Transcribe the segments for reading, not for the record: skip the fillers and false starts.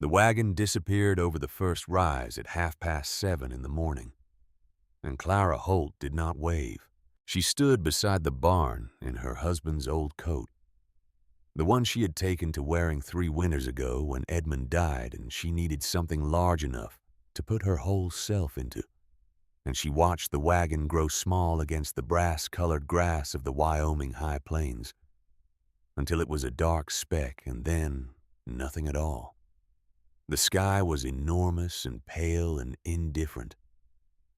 The wagon disappeared over the first rise at 7:30 in the morning, and Clara Holt did not wave. She stood beside the barn in her husband's old coat, the one she had taken to wearing 3 winters ago when Edmund died and she needed something large enough to put her whole self into. And she watched the wagon grow small against the brass-colored grass of the Wyoming high plains, until it was a dark speck and then nothing at all. The sky was enormous and pale and indifferent.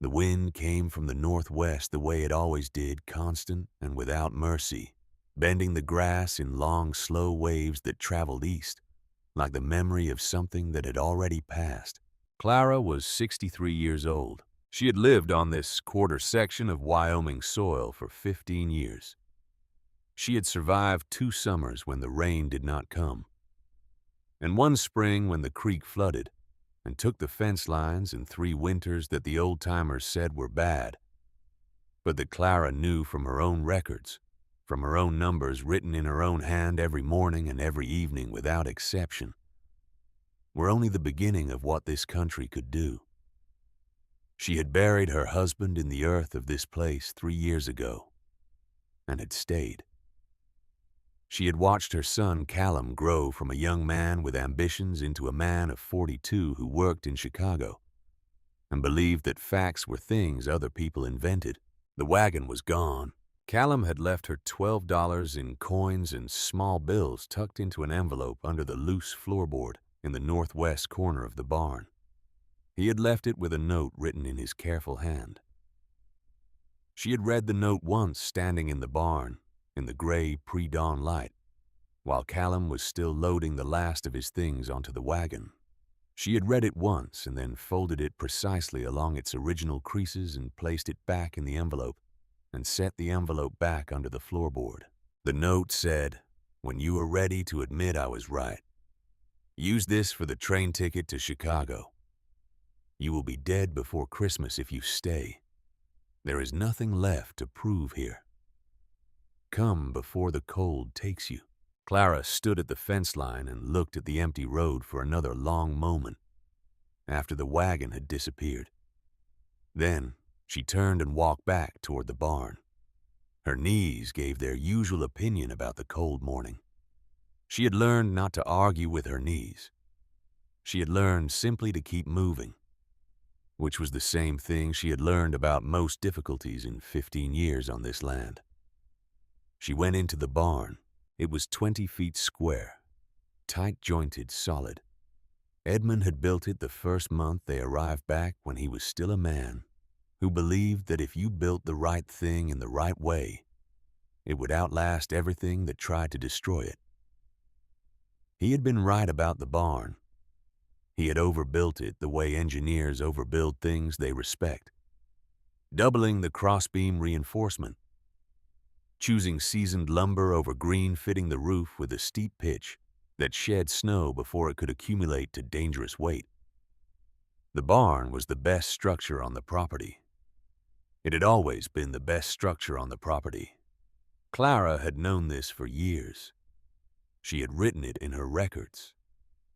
The wind came from the northwest the way it always did, constant and without mercy, bending the grass in long, slow waves that traveled east, like the memory of something that had already passed. Clara was 63 years old. She had lived on this quarter section of Wyoming soil for 15 years. She had survived 2 summers when the rain did not come, and 1 spring when the creek flooded, and took the fence lines, and 3 winters that the old-timers said were bad, but that Clara knew from her own records, from her own numbers written in her own hand every morning and every evening without exception, were only the beginning of what this country could do. She had buried her husband in the earth of this place 3 years ago, and had stayed. She had watched her son Callum grow from a young man with ambitions into a man of 42 who worked in Chicago and believed that facts were things other people invented. The wagon was gone. Callum had left her $12 in coins and small bills tucked into an envelope under the loose floorboard in the northwest corner of the barn. He had left it with a note written in his careful hand. She had read the note once standing in the barn in the gray pre-dawn light, while Callum was still loading the last of his things onto the wagon. She had read it once and then folded it precisely along its original creases and placed it back in the envelope and set the envelope back under the floorboard. The note said, "When you are ready to admit I was right, use this for the train ticket to Chicago. You will be dead before Christmas if you stay. There is nothing left to prove here. Come before the cold takes you." Clara stood at the fence line and looked at the empty road for another long moment after the wagon had disappeared. Then she turned and walked back toward the barn. Her knees gave their usual opinion about the cold morning. She had learned not to argue with her knees. She had learned simply to keep moving, which was the same thing she had learned about most difficulties in 15 years on this land. She went into the barn. It was 20 feet square, tight-jointed, solid. Edmund had built it the first month they arrived back when he was still a man who believed that if you built the right thing in the right way, it would outlast everything that tried to destroy it. He had been right about the barn. He had overbuilt it the way engineers overbuild things they respect, doubling the crossbeam reinforcement, choosing seasoned lumber over green, fitting the roof with a steep pitch that shed snow before it could accumulate to dangerous weight. The barn was the best structure on the property. It had always been the best structure on the property. Clara had known this for years. She had written it in her records.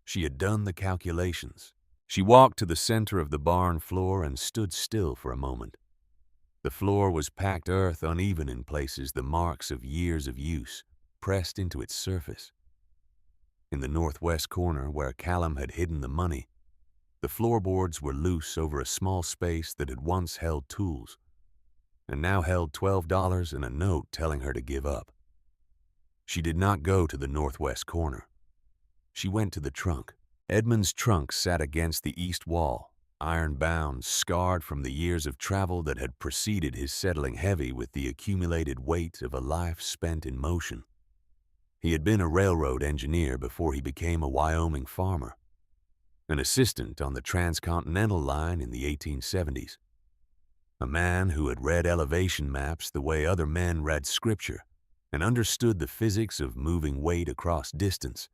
She had done the calculations. She walked to the center of the barn floor and stood still for a moment. The floor was packed earth, uneven in places, the marks of years of use pressed into its surface. In the northwest corner where Callum had hidden the money, the floorboards were loose over a small space that had once held tools and now held $12 and a note telling her to give up. She did not go to the northwest corner. She went to the trunk. Edmund's trunk sat against the east wall, iron-bound, scarred from the years of travel that had preceded his settling heavy with the accumulated weight of a life spent in motion. He had been a railroad engineer before he became a Wyoming farmer, an assistant on the transcontinental line in the 1870s, a man who had read elevation maps the way other men read scripture and understood the physics of moving weight across distance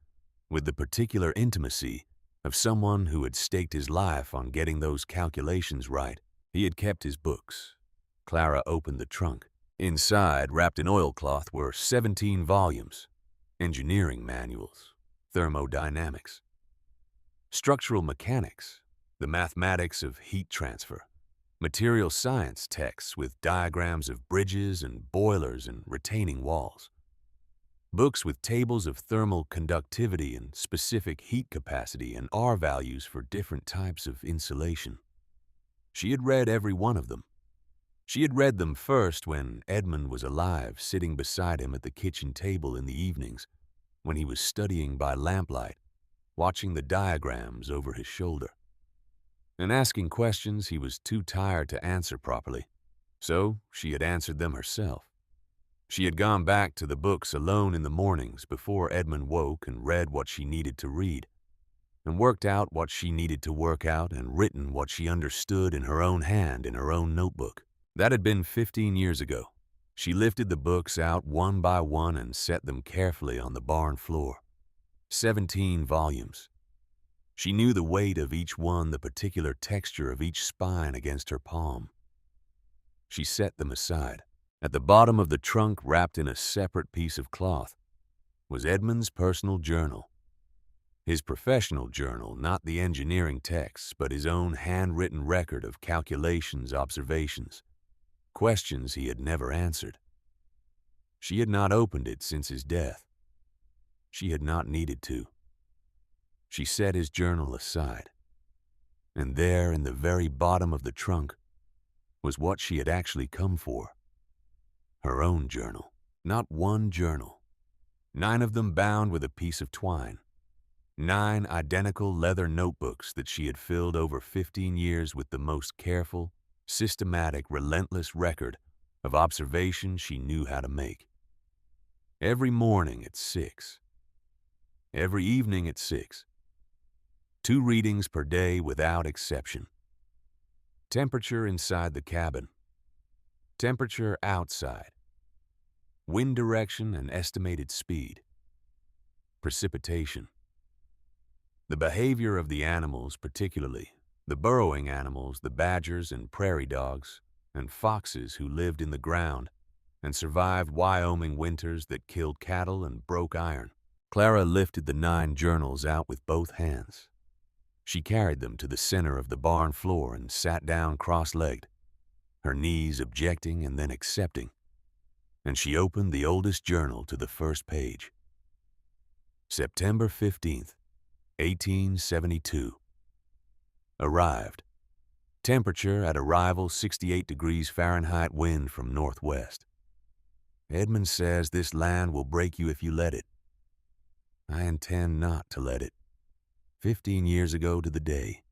with the particular intimacy of someone who had staked his life on getting those calculations right. He had kept his books. Clara opened the trunk. Inside, wrapped in oilcloth, were 17 volumes, engineering manuals, thermodynamics, structural mechanics, the mathematics of heat transfer, material science texts with diagrams of bridges and boilers and retaining walls, books with tables of thermal conductivity and specific heat capacity and R values for different types of insulation. She had read every one of them. She had read them first when Edmund was alive, sitting beside him at the kitchen table in the evenings, when he was studying by lamplight, watching the diagrams over his shoulder. And asking questions he was too tired to answer properly, so she had answered them herself. She had gone back to the books alone in the mornings before Edmund woke and read what she needed to read, and worked out what she needed to work out and written what she understood in her own hand in her own notebook. That had been 15 years ago. She lifted the books out one by one and set them carefully on the barn floor. 17 volumes. She knew the weight of each one, the particular texture of each spine against her palm. She set them aside. At the bottom of the trunk, wrapped in a separate piece of cloth, was Edmund's personal journal. His professional journal, not the engineering texts, but his own handwritten record of calculations, observations, questions he had never answered. She had not opened it since his death. She had not needed to. She set his journal aside, and there in the very bottom of the trunk was what she had actually come for. Her own journal. Not one journal. 9 of them bound with a piece of twine. 9 identical leather notebooks that she had filled over 15 years with the most careful, systematic, relentless record of observation she knew how to make. Every morning at 6. Every evening at 6. 2 readings per day without exception. Temperature inside the cabin. Temperature outside. Wind direction and estimated speed. Precipitation. The behavior of the animals, particularly the burrowing animals, the badgers and prairie dogs, and foxes who lived in the ground and survived Wyoming winters that killed cattle and broke iron. Clara lifted the 9 journals out with both hands. She carried them to the center of the barn floor and sat down cross-legged, her knees objecting and then accepting, and she opened the oldest journal to the first page. September 15th, 1872. Arrived. Temperature at arrival 68 degrees Fahrenheit, wind from northwest. Edmund says this land will break you if you let it. I intend not to let it. 15 years ago to the day.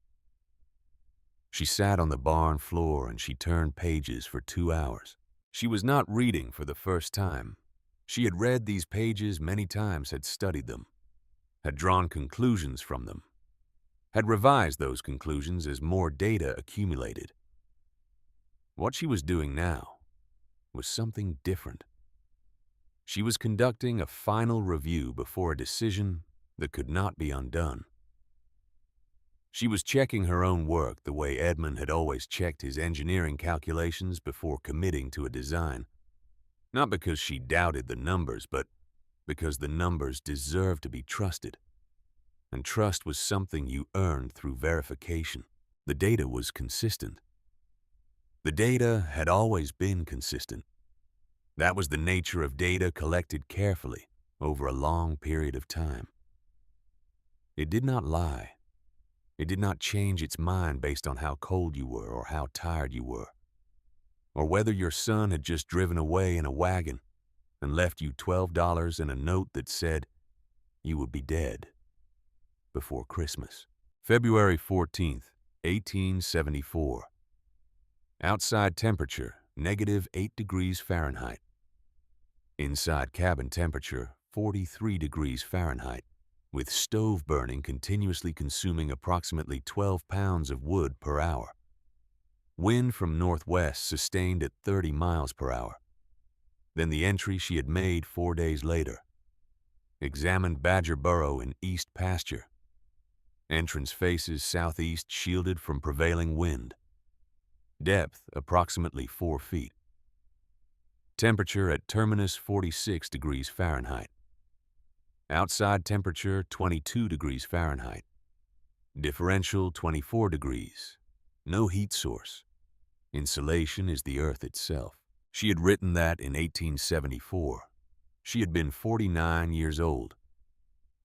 She sat on the barn floor and she turned pages for 2 hours. She was not reading for the first time. She had read these pages many times, had studied them, had drawn conclusions from them, had revised those conclusions as more data accumulated. What she was doing now was something different. She was conducting a final review before a decision that could not be undone. She was checking her own work the way Edmund had always checked his engineering calculations before committing to a design. Not because she doubted the numbers, but because the numbers deserved to be trusted. And trust was something you earned through verification. The data was consistent. The data had always been consistent. That was the nature of data collected carefully over a long period of time. It did not lie. It did not change its mind based on how cold you were or how tired you were, or whether your son had just driven away in a wagon and left you $12 and a note that said you would be dead before Christmas. February 14th, 1874. Outside temperature, -8 degrees Fahrenheit. Inside cabin temperature, 43 degrees Fahrenheit, with stove burning continuously consuming approximately 12 pounds of wood per hour. Wind from northwest sustained at 30 miles per hour. Then the entry she had made 4 days later. Examined badger burrow in east pasture. Entrance faces southeast, shielded from prevailing wind. Depth approximately 4 feet. Temperature at terminus 46 degrees Fahrenheit. Outside temperature 22 degrees Fahrenheit. Differential 24 degrees. No heat source. Insulation is the earth itself. She had written that in 1874. She had been 49 years old,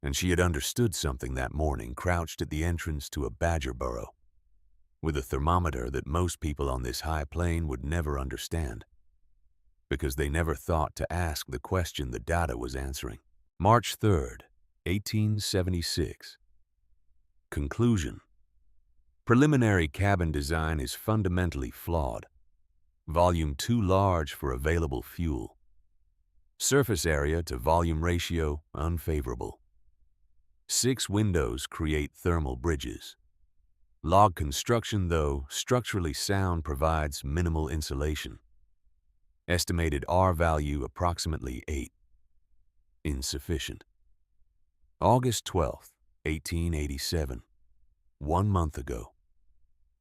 and she had understood something that morning crouched at the entrance to a badger burrow, with a thermometer that most people on this high plain would never understand, because they never thought to ask the question the data was answering. March 3rd, 1876. Conclusion. Preliminary cabin design is fundamentally flawed. Volume too large for available fuel. Surface area to volume ratio unfavorable. 6 windows create thermal bridges. Log construction, though structurally sound, provides minimal insulation. Estimated R value approximately 8. Insufficient. August 12th, 1887. 1 month ago.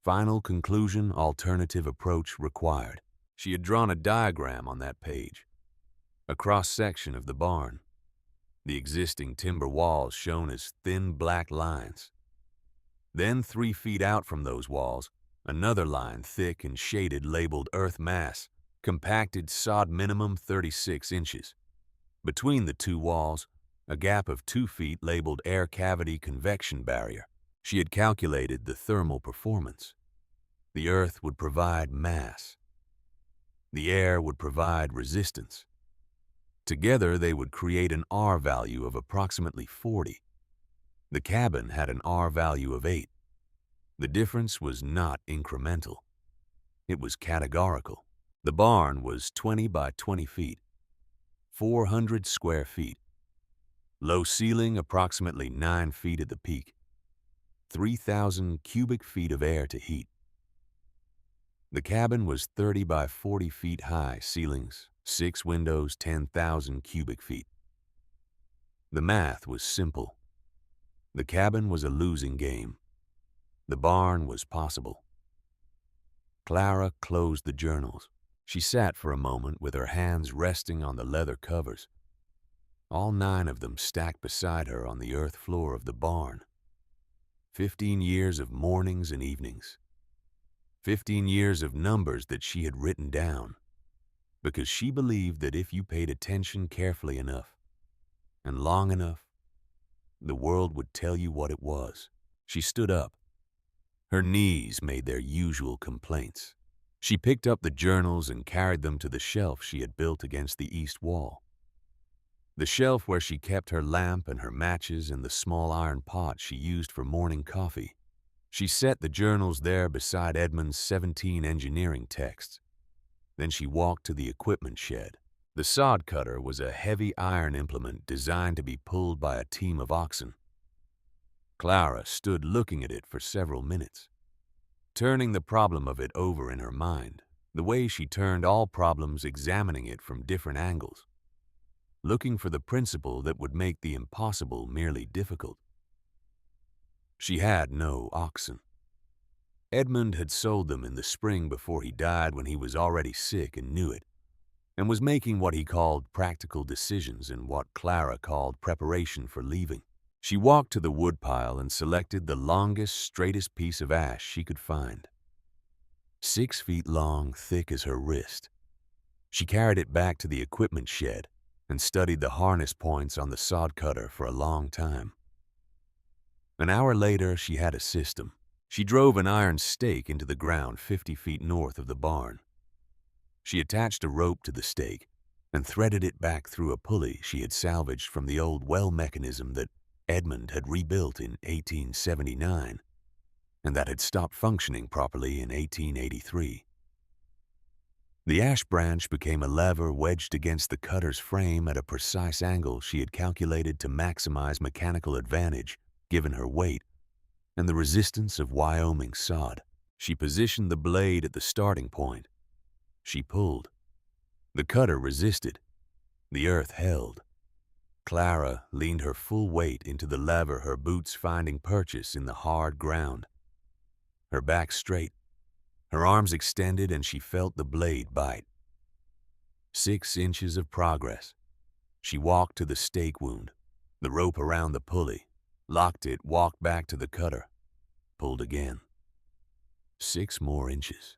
Final conclusion, alternative approach required. She had drawn a diagram on that page. A cross-section of the barn. The existing timber walls shown as thin black lines. Then 3 feet out from those walls, another line thick and shaded labeled earth mass, compacted sod minimum 36 inches. Between the 2 walls, a gap of 2 feet labeled air cavity convection barrier. She had calculated the thermal performance. The earth would provide mass. The air would provide resistance. Together, they would create an R value of approximately 40. The cabin had an R value of 8. The difference was not incremental. It was categorical. The barn was 20 by 20 feet, 400 square feet. Low ceiling approximately 9 feet at the peak. 3,000 cubic feet of air to heat. The cabin was 30 by 40 feet high ceilings, 6 windows, 10,000 cubic feet. The math was simple. The cabin was a losing game. The barn was possible. Clara closed the journals. She sat for a moment with her hands resting on the leather covers, all 9 of them stacked beside her on the earth floor of the barn. 15 years of mornings and evenings. 15 years of numbers that she had written down, because she believed that if you paid attention carefully enough and long enough, the world would tell you what it was. She stood up. Her knees made their usual complaints. She picked up the journals and carried them to the shelf she had built against the east wall. The shelf where she kept her lamp and her matches and the small iron pot she used for morning coffee. She set the journals there beside Edmund's 17 engineering texts. Then she walked to the equipment shed. The sod cutter was a heavy iron implement designed to be pulled by a team of oxen. Clara stood looking at it for several minutes, turning the problem of it over in her mind, the way she turned all problems, examining it from different angles, looking for the principle that would make the impossible merely difficult. She had no oxen. Edmund had sold them in the spring before he died, when he was already sick and knew it, and was making what he called practical decisions and what Clara called preparation for leaving. She walked to the woodpile and selected the longest, straightest piece of ash she could find. 6 feet long, thick as her wrist. She carried it back to the equipment shed and studied the harness points on the sod cutter for a long time. An hour later, she had a system. She drove an iron stake into the ground 50 feet north of the barn. She attached a rope to the stake and threaded it back through a pulley she had salvaged from the old well mechanism that Edmund had rebuilt in 1879 and that had stopped functioning properly in 1883. The ash branch became a lever wedged against the cutter's frame at a precise angle she had calculated to maximize mechanical advantage given her weight and the resistance of Wyoming sod. She positioned the blade at the starting point. She pulled. The cutter resisted. The earth held. Clara leaned her full weight into the lever, her boots finding purchase in the hard ground. Her back straight, her arms extended, and she felt the blade bite. 6 inches of progress. She walked to the stake wound, the rope around the pulley, locked it, walked back to the cutter. pulled again. 6 more inches.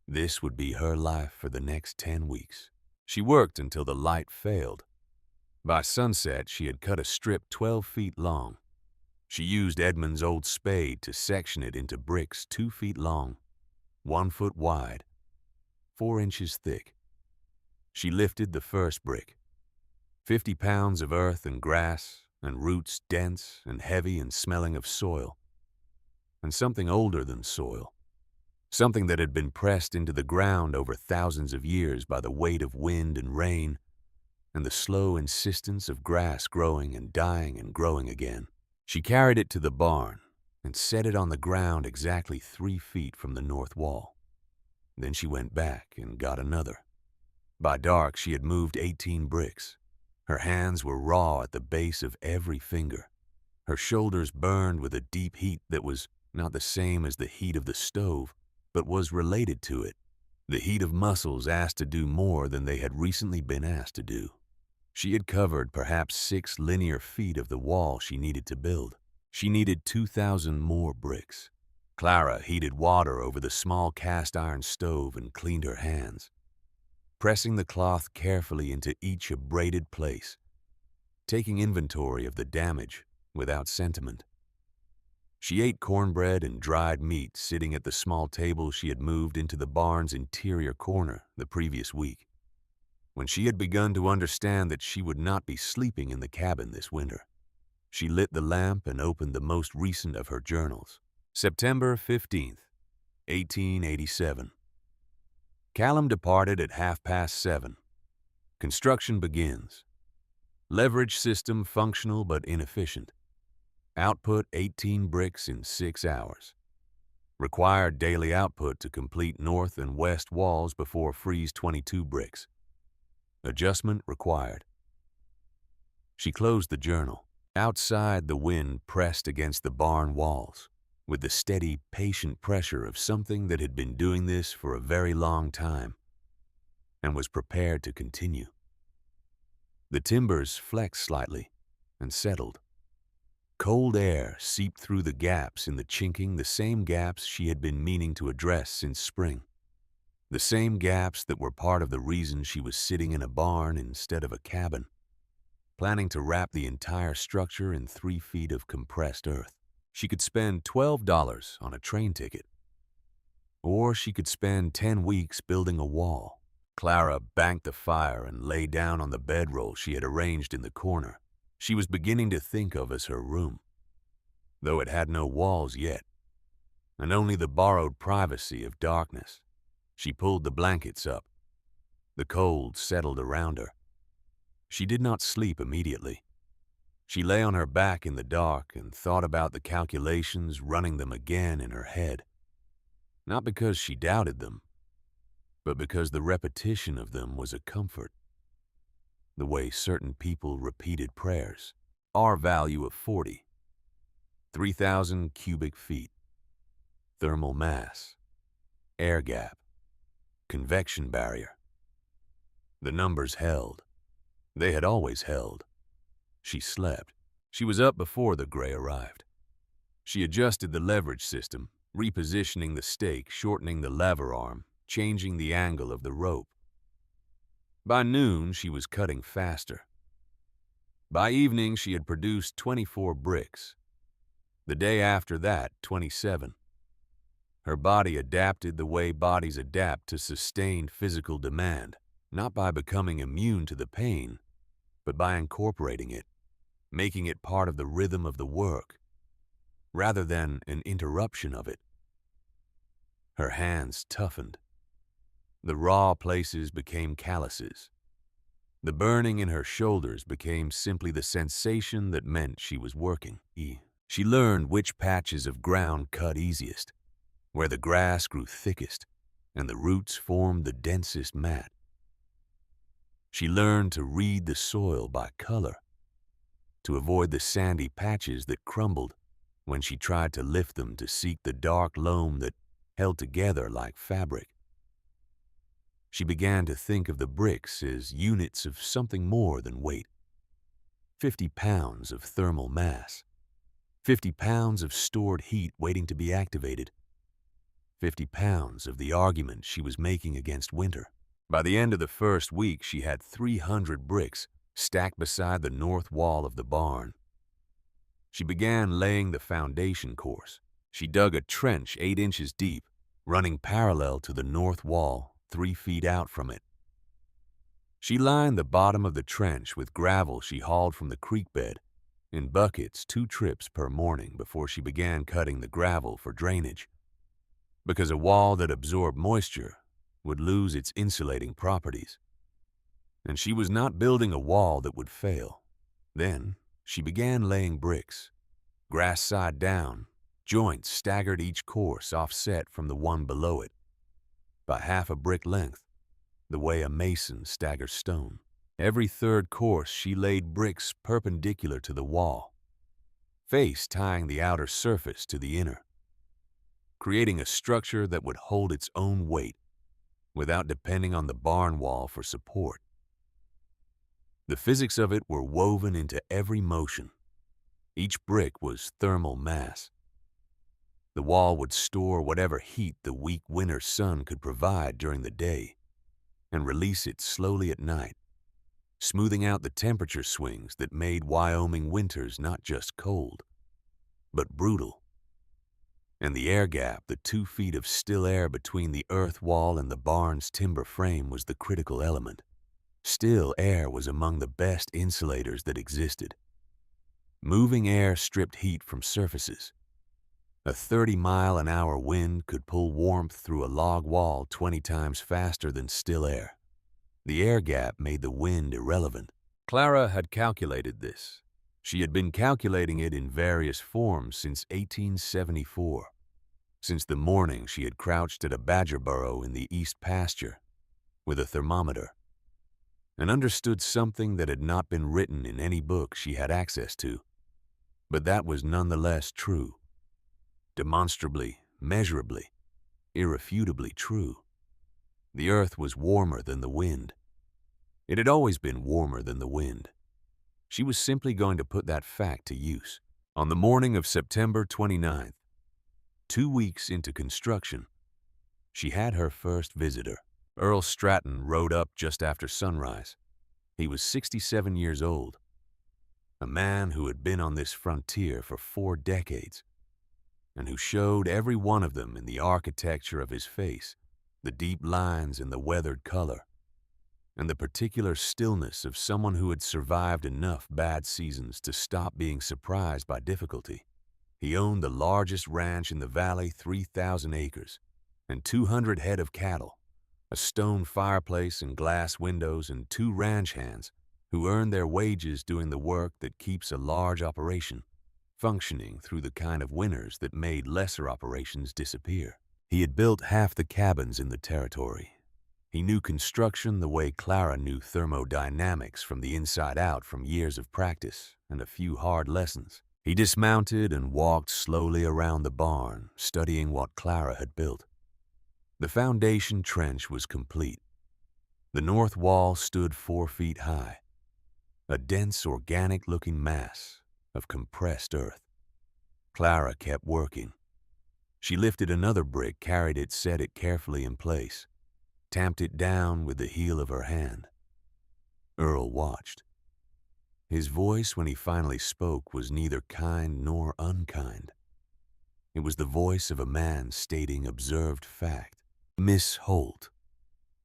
This would be her life for the next 10 weeks. She worked until the light failed. By sunset, she had cut a strip 12 feet long. She used Edmund's old spade to section it into bricks 2 feet long, 1 foot wide, 4 inches thick. She lifted the first brick. 50 pounds of earth and grass, and roots dense and heavy and smelling of soil. And something older than soil. Something that had been pressed into the ground over thousands of years by the weight of wind and rain, and the slow insistence of grass growing and dying and growing again. She carried it to the barn and set it on the ground exactly 3 feet from the north wall. Then she went back and got another. By dark, she had moved 18 bricks. Her hands were raw at the base of every finger. Her shoulders burned with a deep heat that was not the same as the heat of the stove, but was related to it, the heat of muscles asked to do more than they had recently been asked to do. She had covered perhaps 6 linear feet of the wall she needed to build. She needed 2,000 more bricks. Clara heated water over the small cast-iron stove and cleaned her hands, pressing the cloth carefully into each abraded place, taking inventory of the damage without sentiment. She ate cornbread and dried meat sitting at the small table she had moved into the barn's interior corner the previous week. When she had begun to understand that she would not be sleeping in the cabin this winter, she lit the lamp and opened the most recent of her journals. September 15th, 1887. Callum departed at 7:30. Construction begins. Leverage system functional but inefficient. Output 18 bricks in 6 hours. Required daily output to complete north and west walls before freeze 22 bricks. Adjustment required. She closed the journal. Outside, the wind pressed against the barn walls with the steady, patient pressure of something that had been doing this for a very long time and was prepared to continue. The timbers flexed slightly and settled. Cold air seeped through the gaps in the chinking, the same gaps she had been meaning to address since spring. The same gaps that were part of the reason she was sitting in a barn instead of a cabin, planning to wrap the entire structure in 3 feet of compressed earth. She could spend $12 on a train ticket, or she could spend 10 weeks building a wall. Clara banked the fire and lay down on the bedroll she had arranged in the corner. She was beginning to think of as her room, though it had no walls yet, and only the borrowed privacy of darkness. She pulled the blankets up. The cold settled around her. She did not sleep immediately. She lay on her back in the dark and thought about the calculations, running them again in her head. Not because she doubted them, but because the repetition of them was a comfort. The way certain people repeated prayers. R value of 40. 3,000 cubic feet. Thermal mass. Air gap. Convection barrier. The numbers held. They had always held. She slept. She was up before the gray arrived. She adjusted the leverage system, repositioning the stake, shortening the lever arm, changing the angle of the rope. By noon, she was cutting faster. By evening, she had produced 24 bricks. The day after that, 27. Her body adapted the way bodies adapt to sustained physical demand, not by becoming immune to the pain, but by incorporating it, making it part of the rhythm of the work, rather than an interruption of it. Her hands toughened. The raw places became calluses. The burning in her shoulders became simply the sensation that meant she was working. She learned which patches of ground cut easiest, where the grass grew thickest and the roots formed the densest mat. She learned to read the soil by color, to avoid the sandy patches that crumbled when she tried to lift them to seek the dark loam that held together like fabric. She began to think of the bricks as units of something more than weight. 50 pounds of thermal mass, 50 pounds of stored heat waiting to be activated. 50 pounds of the argument she was making against winter. By the end of the first week, she had 300 bricks stacked beside the north wall of the barn. She began laying the foundation course. She dug a trench 8 inches deep, running parallel to the north wall 3 feet out from it. She lined the bottom of the trench with gravel she hauled from the creek bed in buckets 2 trips per morning before she began cutting the gravel for drainage, because a wall that absorbed moisture would lose its insulating properties. And she was not building a wall that would fail. Then she began laying bricks, grass side down, joints staggered each course offset from the one below it, by half a brick length, the way a mason staggers stone. Every third course she laid bricks perpendicular to the wall, face tying the outer surface to the inner, creating a structure that would hold its own weight without depending on the barn wall for support. The physics of it were woven into every motion. Each brick was thermal mass. The wall would store whatever heat the weak winter sun could provide during the day and release it slowly at night, smoothing out the temperature swings that made Wyoming winters not just cold, but brutal. And the air gap, the 2 feet of still air between the earth wall and the barn's timber frame, was the critical element. Still air was among the best insulators that existed. Moving air stripped heat from surfaces. A 30-mile-an-hour wind could pull warmth through a log wall 20 times faster than still air. The air gap made the wind irrelevant. Clara had calculated this. She had been calculating it in various forms since 1874, since the morning she had crouched at a badger burrow in the east pasture with a thermometer, and understood something that had not been written in any book she had access to, but that was nonetheless true. Demonstrably, measurably, irrefutably true. The earth was warmer than the wind. It had always been warmer than the wind. She was simply going to put that fact to use. On the morning of September 29th, 2 weeks into construction, she had her first visitor. Earl Stratton rode up just after sunrise. He was 67 years old, a man who had been on this frontier for 4 decades, and who showed every one of them in the architecture of his face, the deep lines in the weathered color, and the particular stillness of someone who had survived enough bad seasons to stop being surprised by difficulty. He owned the largest ranch in the valley, 3,000 acres, and 200 head of cattle, a stone fireplace and glass windows, and 2 ranch hands who earned their wages doing the work that keeps a large operation functioning through the kind of winters that made lesser operations disappear. He had built half the cabins in the territory. He knew construction the way Clara knew thermodynamics from the inside out from years of practice and a few hard lessons. He dismounted and walked slowly around the barn, studying what Clara had built. The foundation trench was complete. The north wall stood 4 feet high, a dense, organic-looking mass of compressed earth. Clara kept working. She lifted another brick, carried it, set it carefully in place, tamped it down with the heel of her hand. Earl watched. His voice, when he finally spoke, was neither kind nor unkind. It was the voice of a man stating observed fact. "Miss Holt,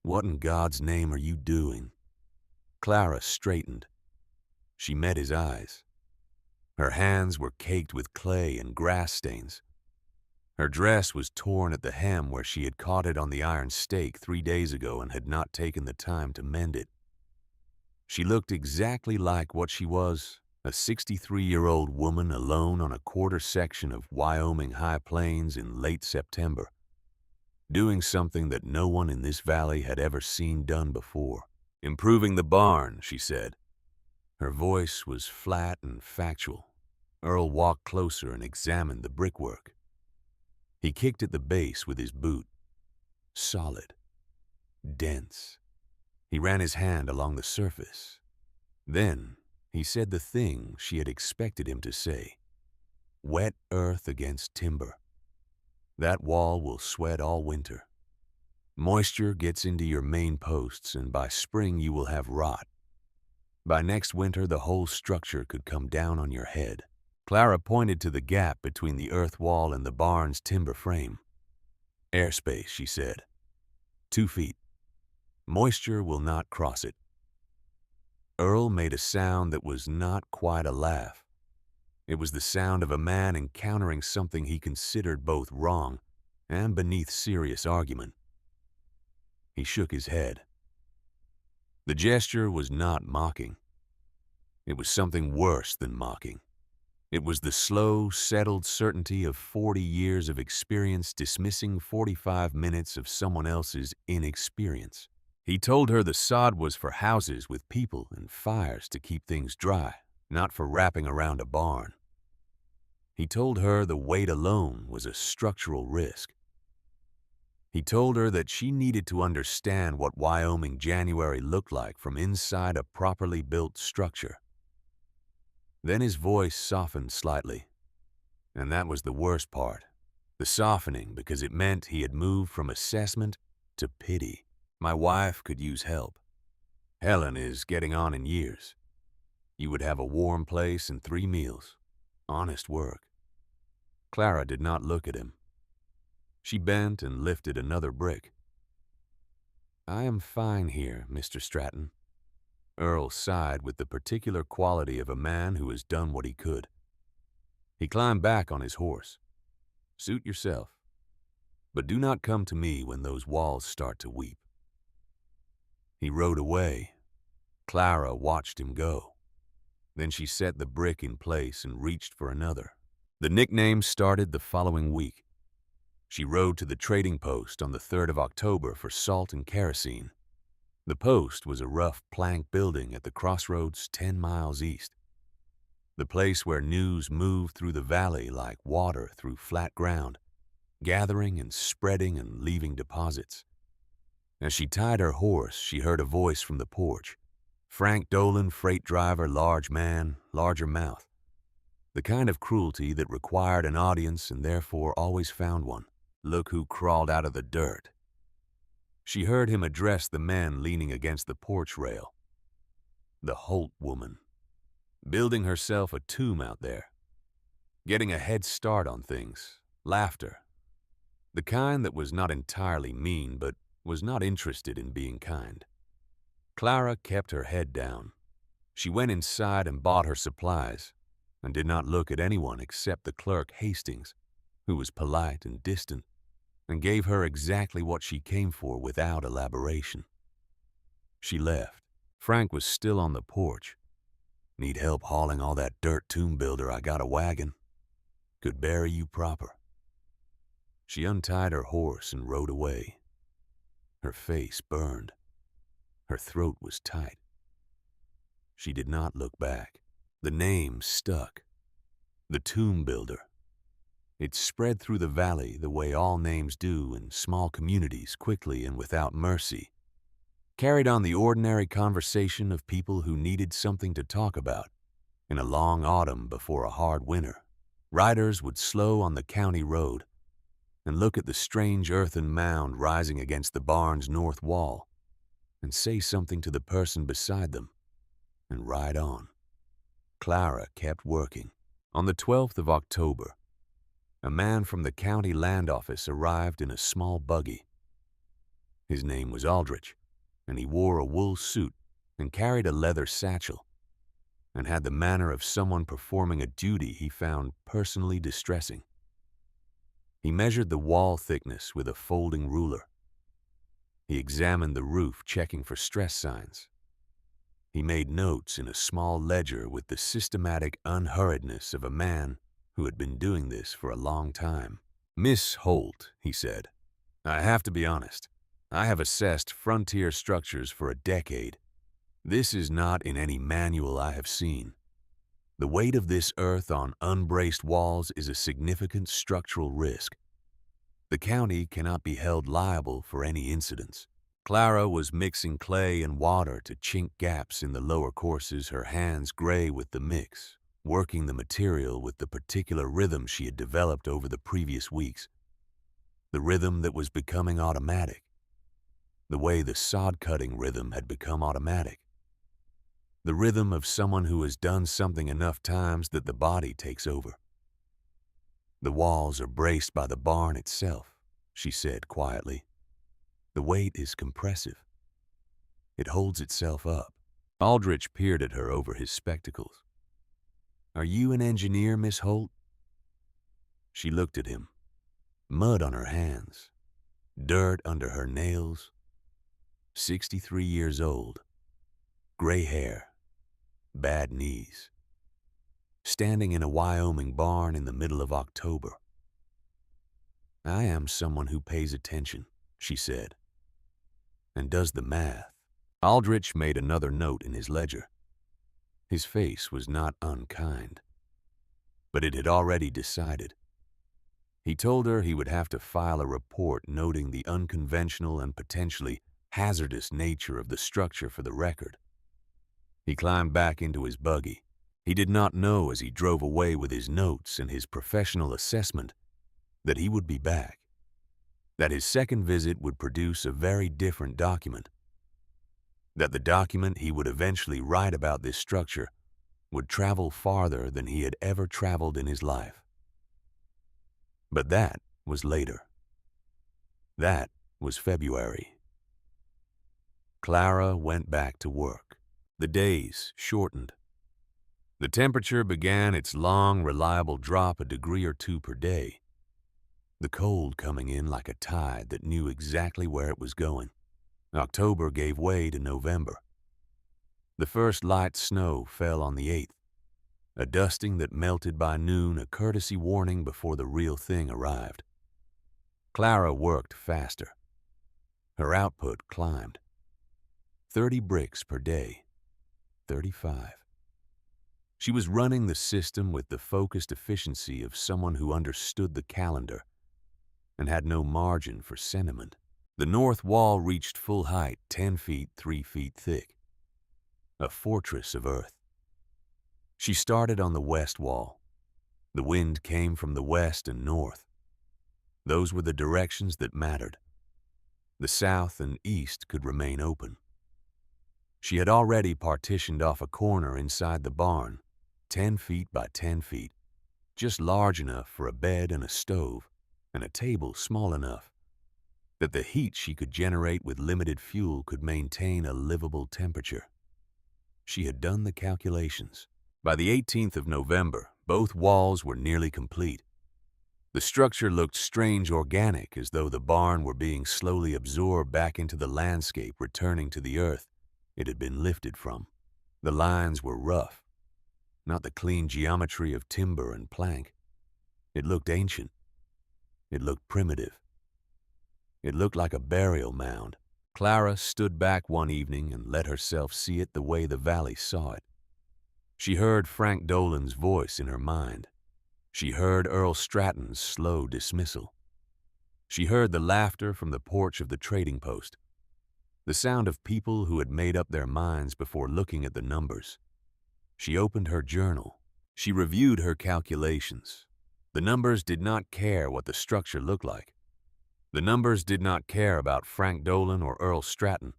what in God's name are you doing?" Clara straightened. She met his eyes. Her hands were caked with clay and grass stains. Her dress was torn at the hem where she had caught it on the iron stake 3 days ago and had not taken the time to mend it. She looked exactly like what she was, a 63-year-old woman alone on a quarter section of Wyoming high plains in late September, doing something that no one in this valley had ever seen done before. "Improving the barn," she said. Her voice was flat and factual. Earl walked closer and examined the brickwork. He kicked at the base with his boot. Solid. Dense. He ran his hand along the surface. Then he said the thing she had expected him to say. Wet earth against timber. That wall will sweat all winter. Moisture gets into your main posts, and by spring you will have rot. By next winter, the whole structure could come down on your head. Clara pointed to the gap between the earth wall and the barn's timber frame. Airspace, she said. 2 feet. Moisture will not cross it. Earl made a sound that was not quite a laugh. It was the sound of a man encountering something he considered both wrong and beneath serious argument. He shook his head. The gesture was not mocking. It was something worse than mocking. It was the slow, settled certainty of 40 years of experience dismissing 45 minutes of someone else's inexperience. He told her the sod was for houses with people and fires to keep things dry, not for wrapping around a barn. He told her the weight alone was a structural risk. He told her that she needed to understand what Wyoming January looked like from inside a properly built structure. Then his voice softened slightly, and that was the worst part. The softening, because it meant he had moved from assessment to pity. My wife could use help. Helen is getting on in years. You would have a warm place and 3 meals. Honest work. Clara did not look at him. She bent and lifted another brick. I am fine here, Mr. Stratton. Earl sighed with the particular quality of a man who has done what he could. He climbed back on his horse. Suit yourself. But do not come to me when those walls start to weep. He rode away. Clara watched him go. Then she set the brick in place and reached for another. The nickname started the following week. She rode to the trading post on the 3rd of October for salt and kerosene. The post was a rough plank building at the crossroads 10 miles east. The place where news moved through the valley like water through flat ground, gathering and spreading and leaving deposits. As she tied her horse, she heard a voice from the porch. Frank Dolan, freight driver, large man, larger mouth. The kind of cruelty that required an audience and therefore always found one. Look who crawled out of the dirt. She heard him address the men leaning against the porch rail. The Holt woman. Building herself a tomb out there. Getting a head start on things. Laughter. The kind that was not entirely mean, but was not interested in being kind. Clara kept her head down. She went inside and bought her supplies, and did not look at anyone except the clerk Hastings, who was polite and distant, and gave her exactly what she came for without elaboration. She left. Frank was still on the porch. Need help hauling all that dirt, tomb builder? I got a wagon. Could bury you proper. She untied her horse and rode away. Her face burned. Her throat was tight. She did not look back. The name stuck. The tomb builder. It spread through the valley the way all names do in small communities, quickly and without mercy. Carried on the ordinary conversation of people who needed something to talk about in a long autumn before a hard winter. Riders would slow on the county road and look at the strange earthen mound rising against the barn's north wall and say something to the person beside them and ride on. Clara kept working. On the 12th of October, a man from the county land office arrived in a small buggy. His name was Aldrich, and he wore a wool suit and carried a leather satchel, and had the manner of someone performing a duty he found personally distressing. He measured the wall thickness with a folding ruler. He examined the roof, checking for stress signs. He made notes in a small ledger with the systematic unhurriedness of a man who had been doing this for a long time. Miss Holt, he said, I have to be honest. I have assessed frontier structures for a decade. This is not in any manual I have seen. The weight of this earth on unbraced walls is a significant structural risk. The county cannot be held liable for any incidents. Clara was mixing clay and water to chink gaps in the lower courses, her hands gray with the mix, working the material with the particular rhythm she had developed over the previous weeks, the rhythm that was becoming automatic, the way the sod-cutting rhythm had become automatic, the rhythm of someone who has done something enough times that the body takes over. The walls are braced by the barn itself, she said quietly. The weight is compressive. It holds itself up. Aldrich peered at her over his spectacles. Are you an engineer, Miss Holt? She looked at him. Mud on her hands, dirt under her nails. 63 years old, gray hair, bad knees. Standing in a Wyoming barn in the middle of October. I am someone who pays attention, she said, and does the math. Aldrich made another note in his ledger. His face was not unkind, but it had already decided. He told her he would have to file a report noting the unconventional and potentially hazardous nature of the structure for the record. He climbed back into his buggy. He did not know as he drove away with his notes and his professional assessment that he would be back, that his second visit would produce a very different document, that the document he would eventually write about this structure would travel farther than he had ever traveled in his life. But that was later. That was February. Clara went back to work. The days shortened. The temperature began its long, reliable drop a degree or two per day, the cold coming in like a tide that knew exactly where it was going. October gave way to November. The first light snow fell on the 8th, a dusting that melted by noon, a courtesy warning before the real thing arrived. Clara worked faster. Her output climbed. 30 bricks per day, 35. She was running the system with the focused efficiency of someone who understood the calendar and had no margin for sentiment. The north wall reached full height, 10 feet, 3 feet thick, a fortress of earth. She started on the west wall. The wind came from the west and north. Those were the directions that mattered. The south and east could remain open. She had already partitioned off a corner inside the barn, 10 feet by 10 feet, just large enough for a bed and a stove, and a table small enough that the heat she could generate with limited fuel could maintain a livable temperature. She had done the calculations. By the 18th of November, both walls were nearly complete. The structure looked strange organic, as though the barn were being slowly absorbed back into the landscape, returning to the earth it had been lifted from. The lines were rough, not the clean geometry of timber and plank. It looked ancient. It looked primitive. It looked like a burial mound. Clara stood back one evening and let herself see it the way the valley saw it. She heard Frank Dolan's voice in her mind. She heard Earl Stratton's slow dismissal. She heard the laughter from the porch of the trading post, the sound of people who had made up their minds before looking at the numbers. She opened her journal. She reviewed her calculations. The numbers did not care what the structure looked like. The numbers did not care about Frank Dolan or Earl Stratton,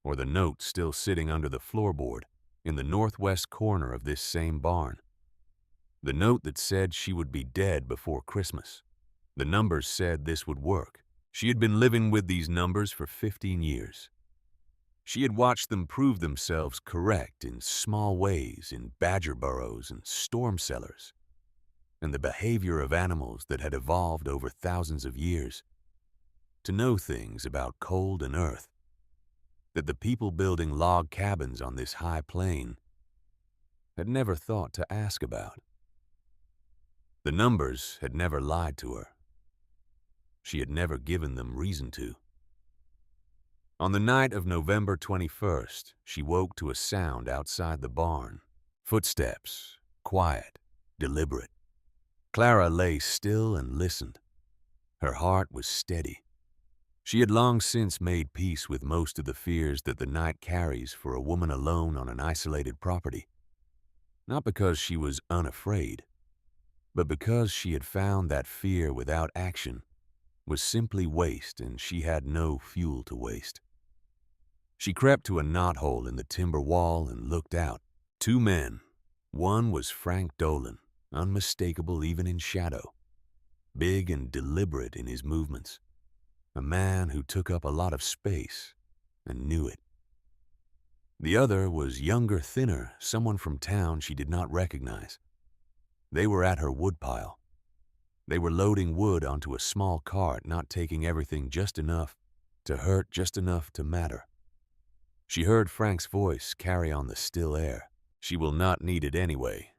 or the note still sitting under the floorboard in the northwest corner of this same barn. The note that said she would be dead before Christmas. The numbers said this would work. She had been living with these numbers for 15 years. She had watched them prove themselves correct in small ways in badger burrows and storm cellars, and the behavior of animals that had evolved over thousands of years, to know things about cold and earth that the people building log cabins on this high plain had never thought to ask about. The numbers had never lied to her. She had never given them reason to. On the night of November 21st, she woke to a sound outside the barn. Footsteps, quiet, deliberate. Clara lay still and listened. Her heart was steady. She had long since made peace with most of the fears that the night carries for a woman alone on an isolated property. Not because she was unafraid, but because she had found that fear without action was simply waste and she had no fuel to waste. She crept to a knothole in the timber wall and looked out. Two men. One was Frank Dolan, unmistakable even in shadow, big and deliberate in his movements, a man who took up a lot of space and knew it. The other was younger, thinner, someone from town she did not recognize. They were at her woodpile. They were loading wood onto a small cart, not taking everything, just enough to hurt, just enough to matter. She heard Frank's voice carry on the still air. She will not need it anyway.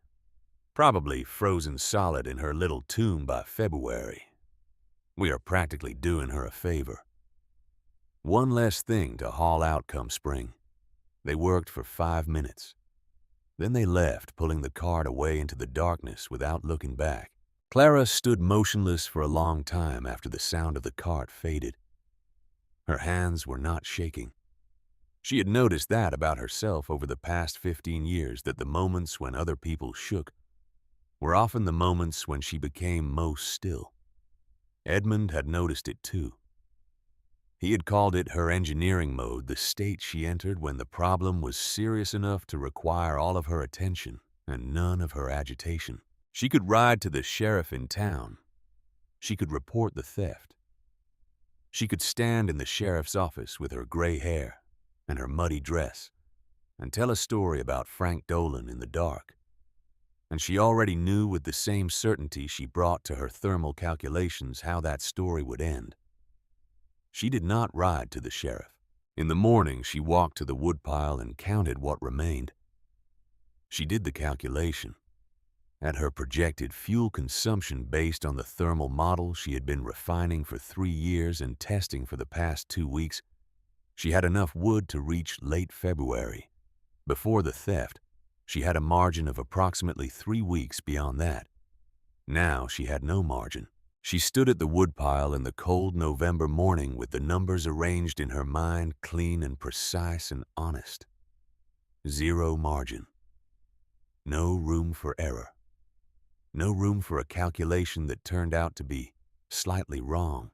Probably frozen solid in her little tomb by February. We are practically doing her a favor. One less thing to haul out come spring. They worked for 5 minutes. Then they left, pulling the cart away into the darkness without looking back. Clara stood motionless for a long time after the sound of the cart faded. Her hands were not shaking. She had noticed that about herself over the past 15 years, that the moments when other people shook were often the moments when she became most still. Edmund had noticed it too. He had called it her engineering mode, the state she entered when the problem was serious enough to require all of her attention and none of her agitation. She could ride to the sheriff in town. She could report the theft. She could stand in the sheriff's office with her gray hair and her muddy dress and tell a story about Frank Dolan in the dark. And she already knew with the same certainty she brought to her thermal calculations how that story would end. She did not ride to the sheriff. In the morning, she walked to the woodpile and counted what remained. She did the calculation. At her projected fuel consumption based on the thermal model she had been refining for 3 years and testing for the past 2 weeks, she had enough wood to reach late February. Before the theft, she had a margin of approximately 3 weeks beyond that. Now she had no margin. She stood at the woodpile in the cold November morning with the numbers arranged in her mind, clean and precise and honest. 0 margin. No room for error. No room for a calculation that turned out to be slightly wrong.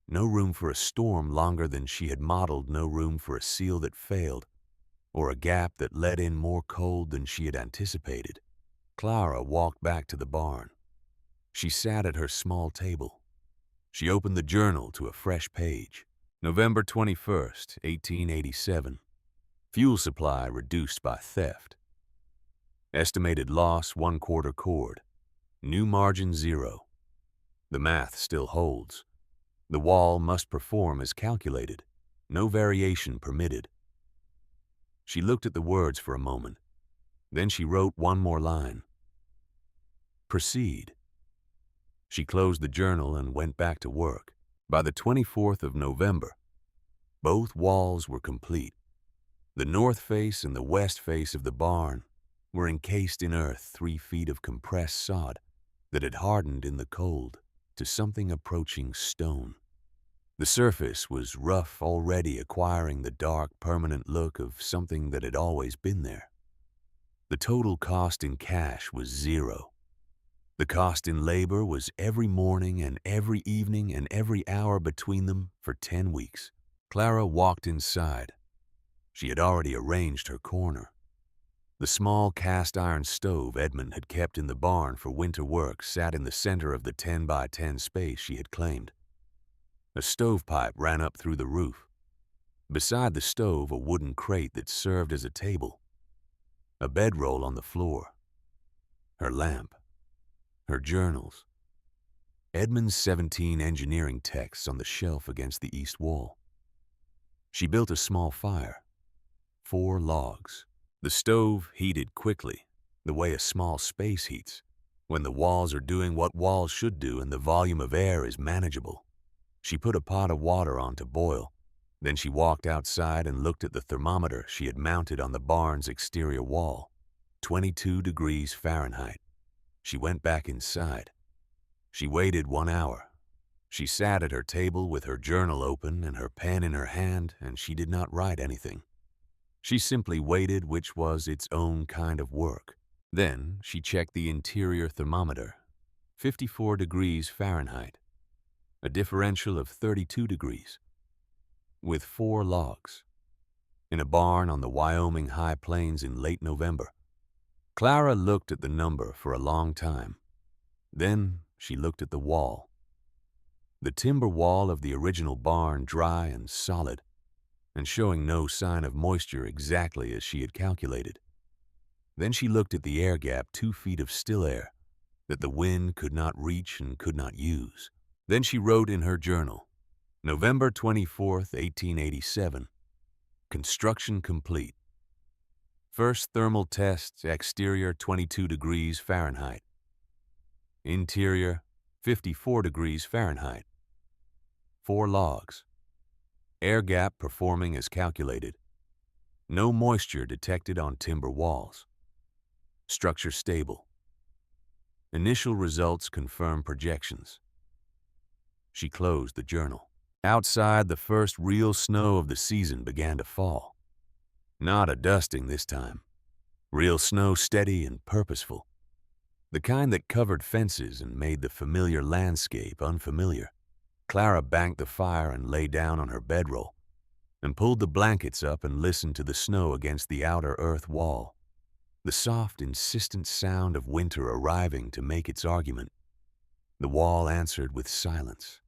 No room for a storm longer than she had modeled. No room for a seal that failed, or a gap that let in more cold than she had anticipated. Clara walked back to the barn. She sat at her small table. She opened the journal to a fresh page. November 21st, 1887. Fuel supply reduced by theft. Estimated loss 1/4 cord. New margin 0. The math still holds. The wall must perform as calculated. No variation permitted. She looked at the words for a moment. Then she wrote one more line. Proceed. She closed the journal and went back to work. By the 24th of November, both walls were complete. The north face and the west face of the barn were encased in earth, 3 feet of compressed sod that had hardened in the cold to something approaching stone. The surface was rough, already acquiring the dark, permanent look of something that had always been there. The total cost in cash was 0. The cost in labor was every morning and every evening and every hour between them for 10 weeks. Clara walked inside. She had already arranged her corner. The small cast-iron stove Edmund had kept in the barn for winter work sat in the center of the 10 by 10 space she had claimed. A stovepipe ran up through the roof. Beside the stove, a wooden crate that served as a table. A bedroll on the floor. Her lamp. Her journals. Edmund's 17 engineering texts on the shelf against the east wall. She built a small fire. 4 logs. The stove heated quickly, the way a small space heats, when the walls are doing what walls should do and the volume of air is manageable. She put a pot of water on to boil. Then she walked outside and looked at the thermometer she had mounted on the barn's exterior wall. 22 degrees Fahrenheit. She went back inside. She waited 1 hour. She sat at her table with her journal open and her pen in her hand, and she did not write anything. She simply waited, which was its own kind of work. Then she checked the interior thermometer, 54 degrees Fahrenheit, a differential of 32 degrees, with 4 logs, in a barn on the Wyoming high plains in late November. Clara looked at the number for a long time. Then she looked at the wall. The timber wall of the original barn, dry and solid, and showing no sign of moisture exactly as she had calculated. Then she looked at the air gap, 2 feet of still air that the wind could not reach and could not use. Then she wrote in her journal, November 24th, 1887, construction complete. First thermal test, exterior 22 degrees Fahrenheit. Interior 54 degrees Fahrenheit. 4 logs. Air gap performing as calculated. No moisture detected on timber walls. Structure stable. Initial results confirm projections. She closed the journal. Outside, the first real snow of the season began to fall. Not a dusting this time. Real snow, steady and purposeful. The kind that covered fences and made the familiar landscape unfamiliar. Clara banked the fire and lay down on her bedroll and pulled the blankets up and listened to the snow against the outer earth wall. The soft, insistent sound of winter arriving to make its argument. The wall answered with silence.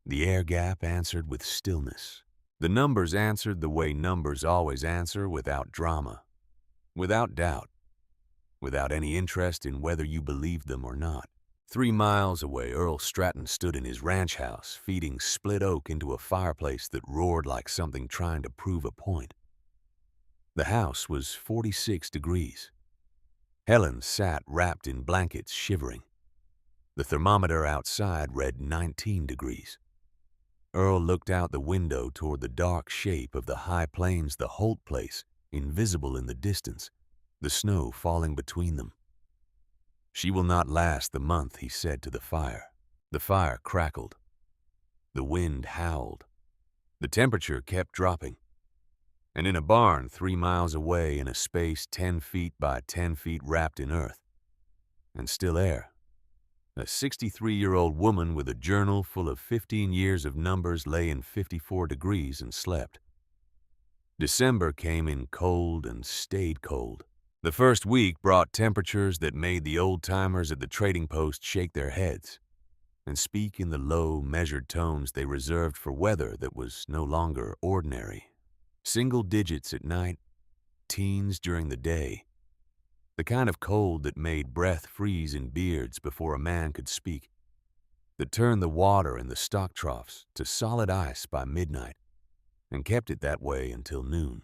The air gap answered with stillness. The numbers answered the way numbers always answer, without drama, without doubt, without any interest in whether you believed them or not. 3 miles away, Earl Stratton stood in his ranch house, feeding split oak into a fireplace that roared like something trying to prove a point. The house was 46 degrees. Helen sat wrapped in blankets, shivering. The thermometer outside read 19 degrees. Earl looked out the window toward the dark shape of the high plains, the Holt place, invisible in the distance, the snow falling between them. She will not last the month, he said to the fire. The fire crackled. The wind howled. The temperature kept dropping. And in a barn 3 miles away, in a space 10 feet by 10 feet wrapped in earth and still air, a 63-year-old woman with a journal full of 15 years of numbers lay in 54 degrees and slept. December came in cold and stayed cold. The first week brought temperatures that made the old-timers at the trading post shake their heads and speak in the low, measured tones they reserved for weather that was no longer ordinary. Single digits at night, teens during the day. The kind of cold that made breath freeze in beards before a man could speak, that turned the water in the stock troughs to solid ice by midnight and kept it that way until noon.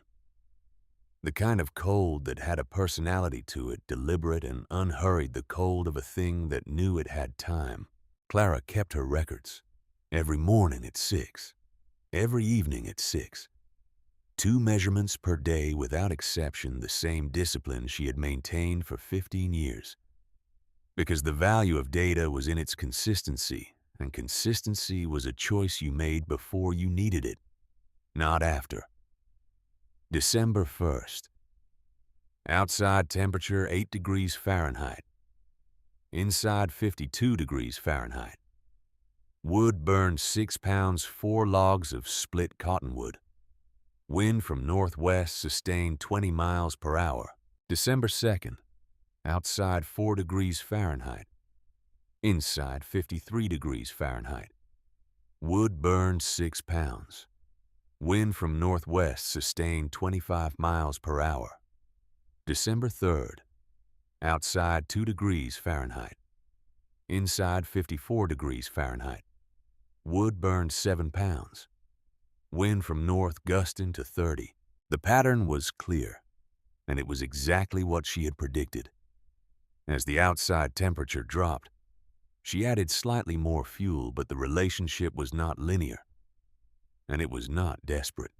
The kind of cold that had a personality to it, deliberate and unhurried, the cold of a thing that knew it had time. Clara kept her records. Every morning at 6. Every evening at 6. 2 measurements per day without exception, the same discipline she had maintained for 15 years. Because the value of data was in its consistency, and consistency was a choice you made before you needed it, not after. December 1st. Outside temperature 8 degrees Fahrenheit. Inside 52 degrees Fahrenheit. Wood burned 6 pounds, 4 logs of split cottonwood. Wind from northwest sustained 20 miles per hour. December 2nd. Outside 4 degrees Fahrenheit. Inside 53 degrees Fahrenheit. Wood burned 6 pounds. Wind from northwest sustained 25 miles per hour. December 3rd. Outside 2 degrees Fahrenheit. Inside 54 degrees Fahrenheit. Wood burned 7 pounds. Wind from north gusting to 30. The pattern was clear, and it was exactly what she had predicted. As the outside temperature dropped, she added slightly more fuel, but the relationship was not linear, and it was not desperate.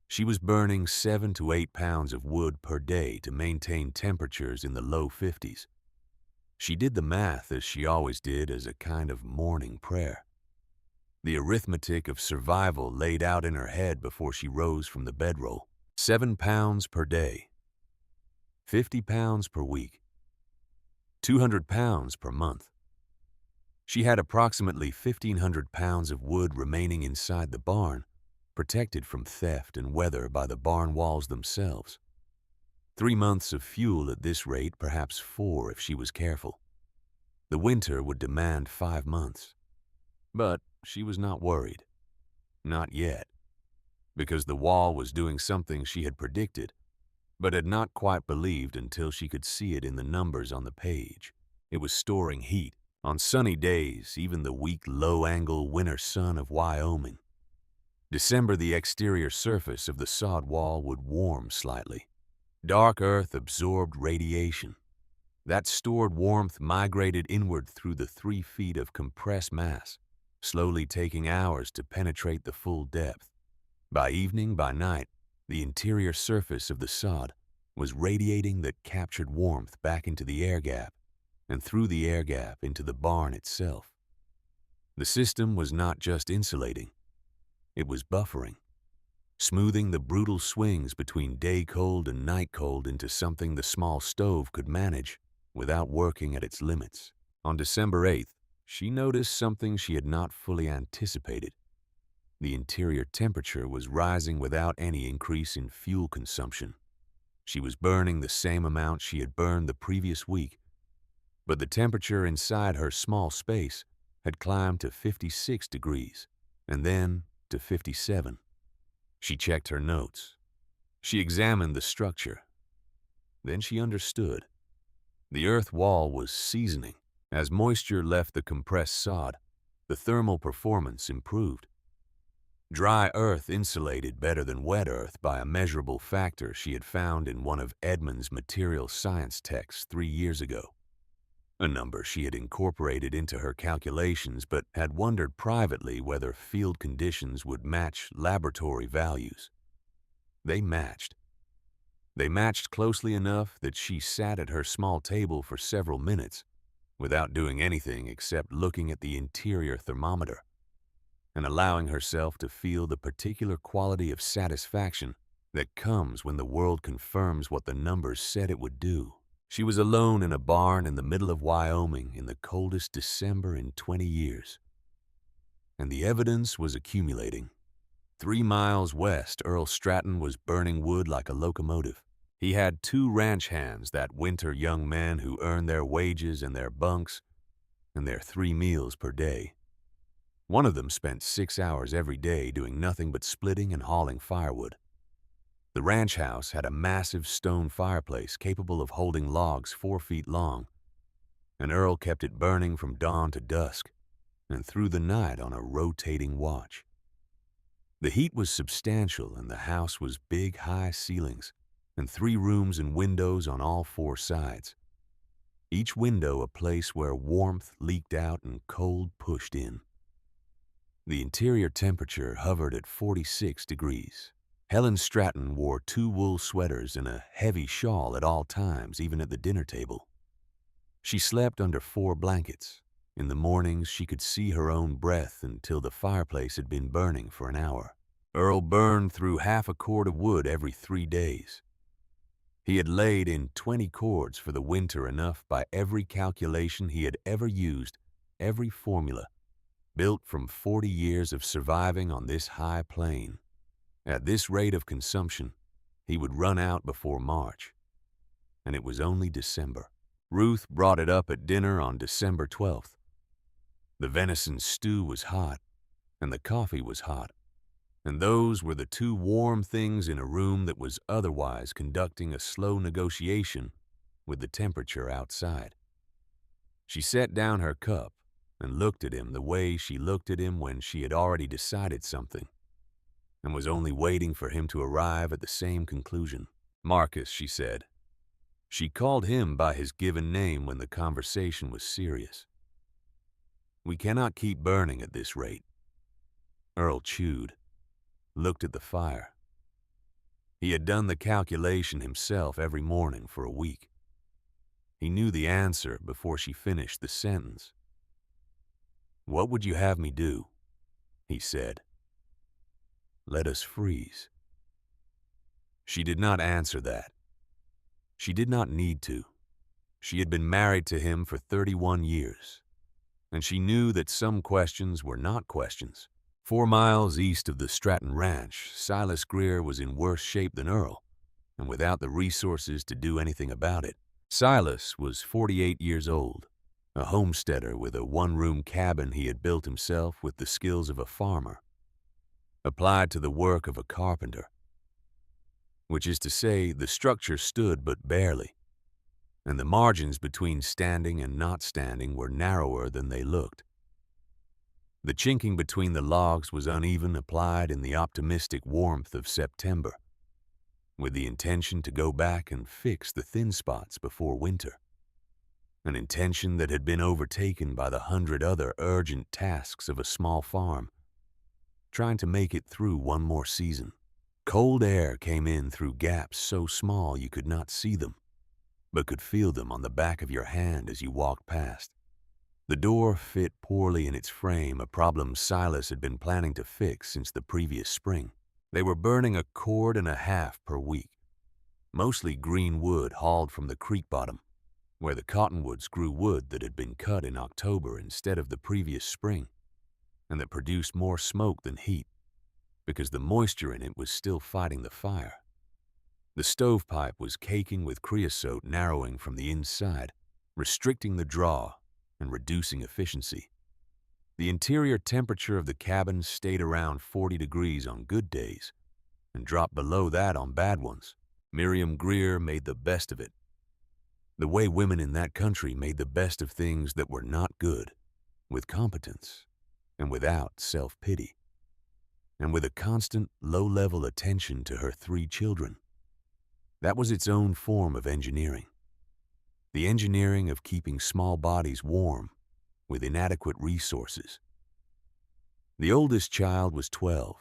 She was burning 7 to 8 pounds of wood per day to maintain temperatures in the low 50s. She did the math as she always did, as a kind of morning prayer. The arithmetic of survival laid out in her head before she rose from the bedroll. 7 pounds per day. 50 pounds per week, 200 pounds per month. She had approximately 1,500 pounds of wood remaining inside the barn, protected from theft and weather by the barn walls themselves. 3 months of fuel at this rate, perhaps 4 if she was careful. The winter would demand 5 months. But she was not worried. Not yet. Because the wall was doing something she had predicted, but had not quite believed until she could see it in the numbers on the page. It was storing heat. On sunny days, even the weak, low-angle winter sun of Wyoming. December, the exterior surface of the sod wall would warm slightly. Dark earth absorbed radiation. That stored warmth migrated inward through the 3 feet of compressed mass, slowly taking hours to penetrate the full depth. By evening, by night, the interior surface of the sod was radiating that captured warmth back into the air gap, and through the air gap into the barn itself. The system was not just insulating, it was buffering, smoothing the brutal swings between day cold and night cold into something the small stove could manage without working at its limits. On December 8th, she noticed something she had not fully anticipated. The interior temperature was rising without any increase in fuel consumption. She was burning the same amount she had burned the previous week, but the temperature inside her small space had climbed to 56 degrees, and then to 57. She checked her notes. She examined the structure. Then she understood. The earth wall was seasoning. As moisture left the compressed sod, the thermal performance improved. Dry earth insulated better than wet earth by a measurable factor she had found in one of Edmund's material science texts 3 years ago. A number she had incorporated into her calculations, but had wondered privately whether field conditions would match laboratory values. They matched. They matched closely enough that she sat at her small table for several minutes without doing anything except looking at the interior thermometer and allowing herself to feel the particular quality of satisfaction that comes when the world confirms what the numbers said it would do. She was alone in a barn in the middle of Wyoming in the coldest December in 20 years. And the evidence was accumulating. 3 miles west, Earl Stratton was burning wood like a locomotive. He had 2 ranch hands that winter, young men who earned their wages and their bunks and their 3 meals per day. One of them spent 6 hours every day doing nothing but splitting and hauling firewood. The ranch house had a massive stone fireplace capable of holding logs 4 feet long, and Earl kept it burning from dawn to dusk and through the night on a rotating watch. The heat was substantial, and the house was big, high ceilings and 3 rooms and windows on all 4 sides. Each window a place where warmth leaked out and cold pushed in. The interior temperature hovered at 46 degrees. Helen Stratton wore 2 wool sweaters and a heavy shawl at all times, even at the dinner table. She slept under 4 blankets. In the mornings, she could see her own breath until the fireplace had been burning for an hour. Earl burned through half a cord of wood every 3 days. He had laid in 20 cords for the winter, enough by every calculation he had ever used, every formula, built from 40 years of surviving on this high plain. At this rate of consumption, he would run out before March. And it was only December. Ruth brought it up at dinner on December 12th. The venison stew was hot, and the coffee was hot, and those were the 2 warm things in a room that was otherwise conducting a slow negotiation with the temperature outside. She set down her cup and looked at him the way she looked at him when she had already decided something and was only waiting for him to arrive at the same conclusion. Marcus, she said. She called him by his given name when the conversation was serious. We cannot keep burning at this rate. Earl chewed, looked at the fire. He had done the calculation himself every morning for a week. He knew the answer before she finished the sentence. What would you have me do? He said. Let us freeze. She did not answer that. She did not need to. She had been married to him for 31 years, and she knew that some questions were not questions. 4 miles east of the Stratton Ranch, Silas Greer was in worse shape than Earl, and without the resources to do anything about it. Silas was 48 years old, a homesteader with a one-room cabin he had built himself with the skills of a farmer, applied to the work of a carpenter, which is to say the structure stood but barely, and the margins between standing and not standing were narrower than they looked. The chinking between the logs was uneven, applied in the optimistic warmth of September, with the intention to go back and fix the thin spots before winter, an intention that had been overtaken by the 100 other urgent tasks of a small farm, trying to make it through one more season. Cold air came in through gaps so small you could not see them, but could feel them on the back of your hand as you walked past. The door fit poorly in its frame, a problem Silas had been planning to fix since the previous spring. They were burning a cord and a half per week, mostly green wood hauled from the creek bottom, where the cottonwoods grew wood that had been cut in October instead of the previous spring, and that produced more smoke than heat, because the moisture in it was still fighting the fire. The stovepipe was caking with creosote, narrowing from the inside, restricting the draw and reducing efficiency. The interior temperature of the cabin stayed around 40 degrees on good days and dropped below that on bad ones. Miriam Greer made the best of it, the way women in that country made the best of things that were not good, with competence and without self-pity, and with a constant, low-level attention to her 3 children. That was its own form of engineering. The engineering of keeping small bodies warm with inadequate resources. The oldest child was 12.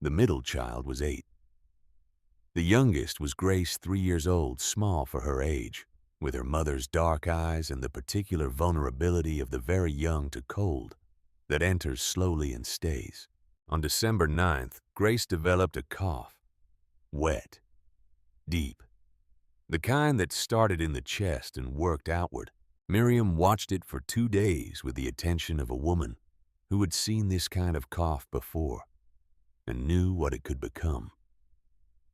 The middle child was 8. The youngest was Grace, 3 years old, small for her age, with her mother's dark eyes and the particular vulnerability of the very young to cold that enters slowly and stays. On December 9th, Grace developed a cough, wet, deep, the kind that started in the chest and worked outward. Miriam watched it for 2 days with the attention of a woman who had seen this kind of cough before and knew what it could become.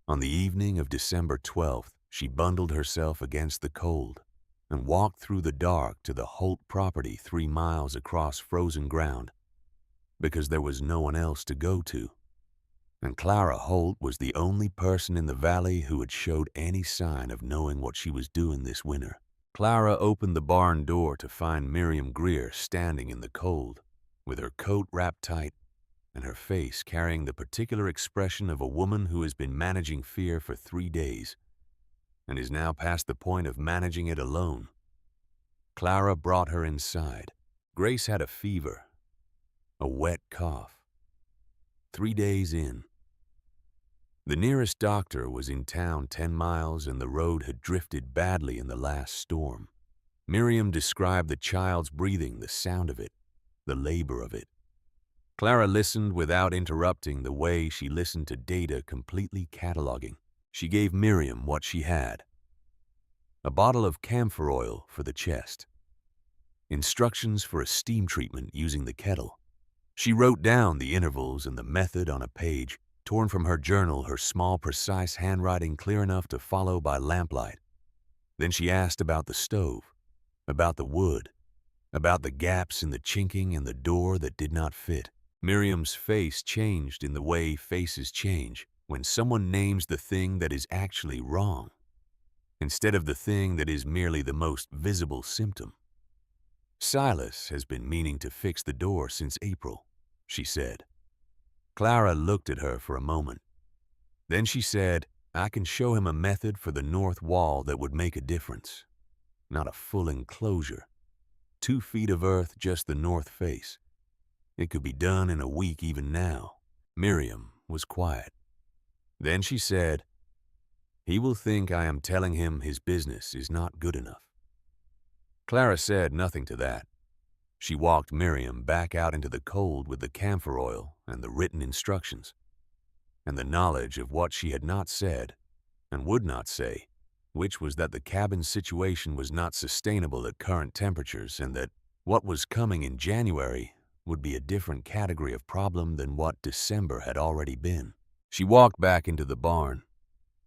On the evening of December 12th, she bundled herself against the cold and walked through the dark to the Holt property 3 miles across frozen ground, because there was no one else to go to. And Clara Holt was the only person in the valley who had showed any sign of knowing what she was doing this winter. Clara opened the barn door to find Miriam Greer standing in the cold, with her coat wrapped tight and her face carrying the particular expression of a woman who has been managing fear for 3 days and is now past the point of managing it alone. Clara brought her inside. Grace had a fever, a wet cough. 3 days in. The nearest doctor was in town 10 miles and the road had drifted badly in the last storm. Miriam described the child's breathing, the sound of it, the labor of it. Clara listened without interrupting, the way she listened to data, completely cataloging. She gave Miriam what she had: a bottle of camphor oil for the chest, instructions for a steam treatment using the kettle. She wrote down the intervals and the method on a page, torn from her journal, her small, precise handwriting clear enough to follow by lamplight. Then she asked about the stove, about the wood, about the gaps in the chinking and the door that did not fit. Miriam's face changed in the way faces change when someone names the thing that is actually wrong, instead of the thing that is merely the most visible symptom. Silas has been meaning to fix the door since April, she said. Clara looked at her for a moment. Then she said, I can show him a method for the north wall that would make a difference. Not a full enclosure. 2 feet of earth, just the north face. It could be done in a week even now. Miriam was quiet. Then she said, he will think I am telling him his business is not good enough. Clara said nothing to that. She walked Miriam back out into the cold with the camphor oil and the written instructions, and the knowledge of what she had not said and would not say which was that the cabin's situation was not sustainable at current temperatures and that what was coming in January would be a different category of problem than what December had already been. She walked back into the barn.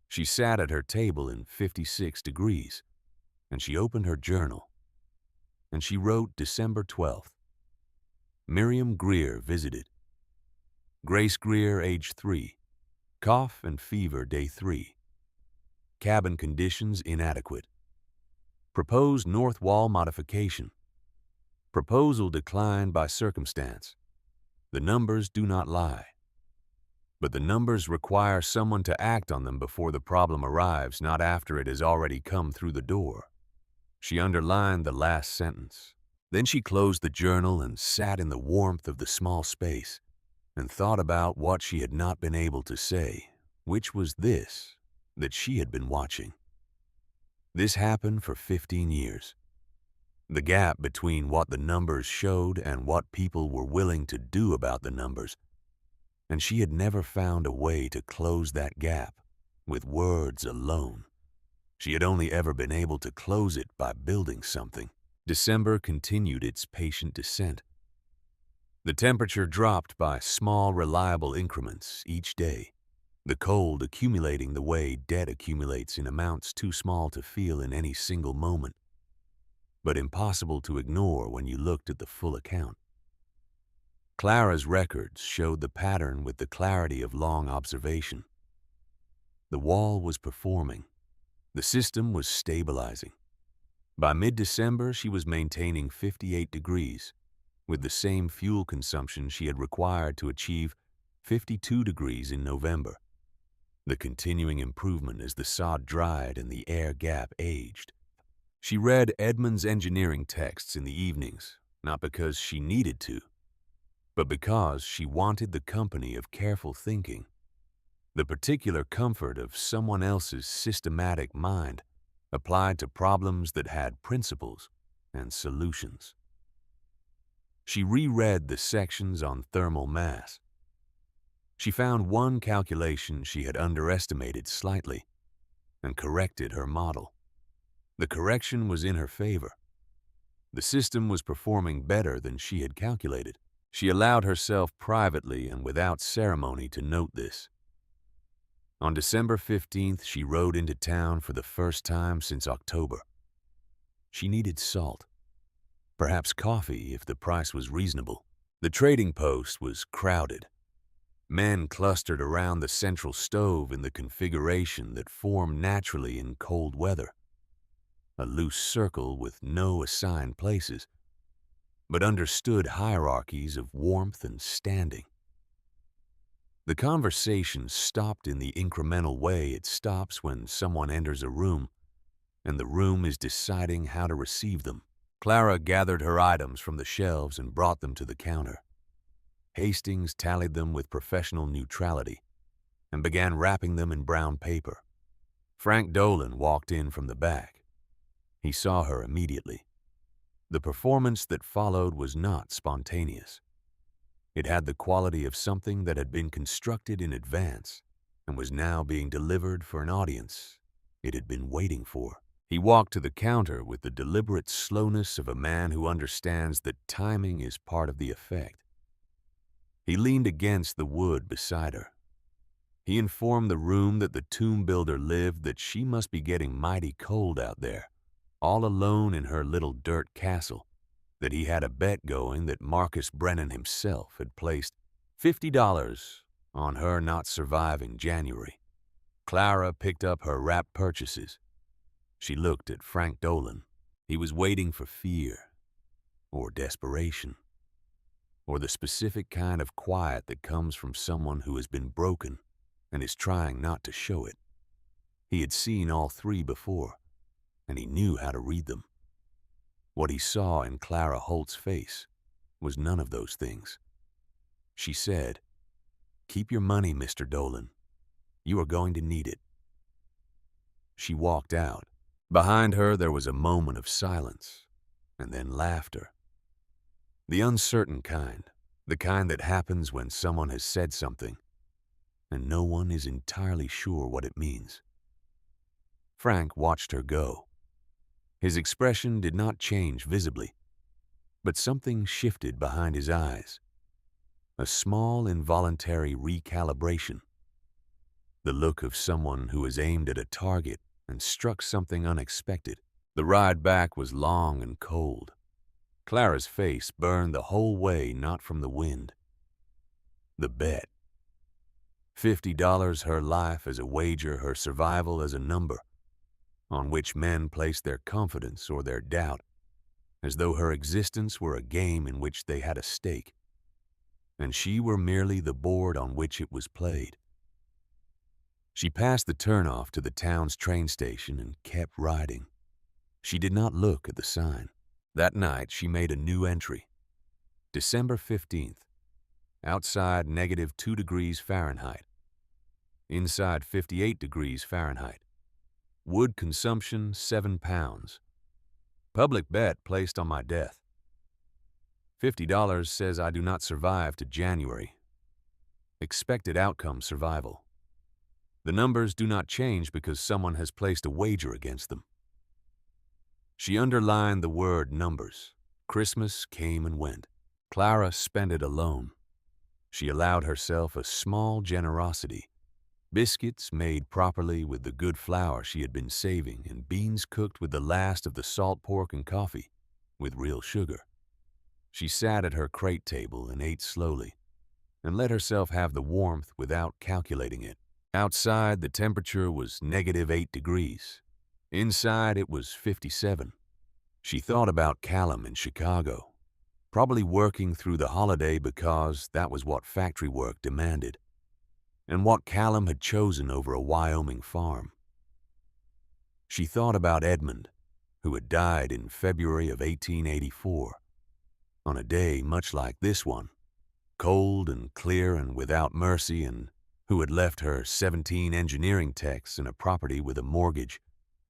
She sat at her table in 56 degrees, and she opened her journal, and she wrote December 12th. Miriam Greer visited. Grace Greer, age 3. Cough and fever, day 3. Cabin conditions inadequate. Proposed north wall modification. Proposal declined by circumstance. The numbers do not lie. But the numbers require someone to act on them before the problem arrives, not after it has already come through the door. She underlined the last sentence. Then she closed the journal and sat in the warmth of the small space and thought about what she had not been able to say, which was this, that she had been watching. This happened for 15 years. The gap between what the numbers showed and what people were willing to do about the numbers, and she had never found a way to close that gap with words alone. She had only ever been able to close it by building something. December continued its patient descent. The temperature dropped by small, reliable increments each day, the cold accumulating the way debt accumulates in amounts too small to feel in any single moment, but impossible to ignore when you looked at the full account. Clara's records showed the pattern with the clarity of long observation. The wall was performing. The system was stabilizing. By mid-December, she was maintaining 58 degrees, with the same fuel consumption she had required to achieve 52 degrees in November. The continuing improvement as the sod dried and the air gap aged. She read Edmund's engineering texts in the evenings, not because she needed to, but because she wanted the company of careful thinking, the particular comfort of someone else's systematic mind applied to problems that had principles and solutions. She reread the sections on thermal mass. She found one calculation she had underestimated slightly and corrected her model. The correction was in her favor. The system was performing better than she had calculated. She allowed herself privately and without ceremony to note this. On December 15th, she rode into town for the first time since October. She needed salt, perhaps coffee if the price was reasonable. The trading post was crowded. Men clustered around the central stove in the configuration that formed naturally in cold weather, a loose circle with no assigned places, but understood hierarchies of warmth and standing. The conversation stopped in the incremental way it stops when someone enters a room and the room is deciding how to receive them. Clara gathered her items from the shelves and brought them to the counter. Hastings tallied them with professional neutrality and began wrapping them in brown paper. Frank Dolan walked in from the back. He saw her immediately. The performance that followed was not spontaneous. It had the quality of something that had been constructed in advance and was now being delivered for an audience it had been waiting for. He walked to the counter with the deliberate slowness of a man who understands that timing is part of the effect. He leaned against the wood beside her. He informed the room that the tomb builder lived that she must be getting mighty cold out there, all alone in her little dirt castle, that he had a bet going that Marcus Brennan himself had placed $50 on her not surviving January. Clara picked up her wrapped purchases. She looked at Frank Dolan. He was waiting for fear, or desperation, or the specific kind of quiet that comes from someone who has been broken and is trying not to show it. He had seen all three before, and he knew how to read them. What he saw in Clara Holt's face was none of those things. She said, "Keep your money, Mr. Dolan. You are going to need it." She walked out. Behind her there was a moment of silence, and then laughter. The uncertain kind, the kind that happens when someone has said something, and no one is entirely sure what it means. Frank watched her go. His expression did not change visibly, but something shifted behind his eyes. A small, involuntary recalibration. The look of someone who has aimed at a target and struck something unexpected. The ride back was long and cold. Clara's face burned the whole way, not from the wind. The bet. $50 her life as a wager, her survival as a number, on which men placed their confidence or their doubt, as though her existence were a game in which they had a stake, and she were merely the board on which it was played. She passed the turnoff to the town's train station and kept riding. She did not look at the sign. That night she made a new entry. December 15th. Outside -2 degrees Fahrenheit. Inside 58 degrees Fahrenheit. Wood consumption 7 pounds. Public bet placed on my death. $50 says I do not survive to January. Expected outcome survival. The numbers do not change because someone has placed a wager against them. She underlined the word numbers. Christmas came and went. Clara spent it alone. She allowed herself a small generosity. Biscuits made properly with the good flour she had been saving, and beans cooked with the last of the salt pork and coffee, with real sugar. She sat at her crate table and ate slowly, and let herself have the warmth without calculating it. Outside, the temperature was -8 degrees. Inside, it was 57. She thought about Callum in Chicago, probably working through the holiday because that was what factory work demanded, and what Callum had chosen over a Wyoming farm. She thought about Edmund, who had died in February of 1884, on a day much like this one, cold and clear and without mercy, and who had left her 17 engineering techs and a property with a mortgage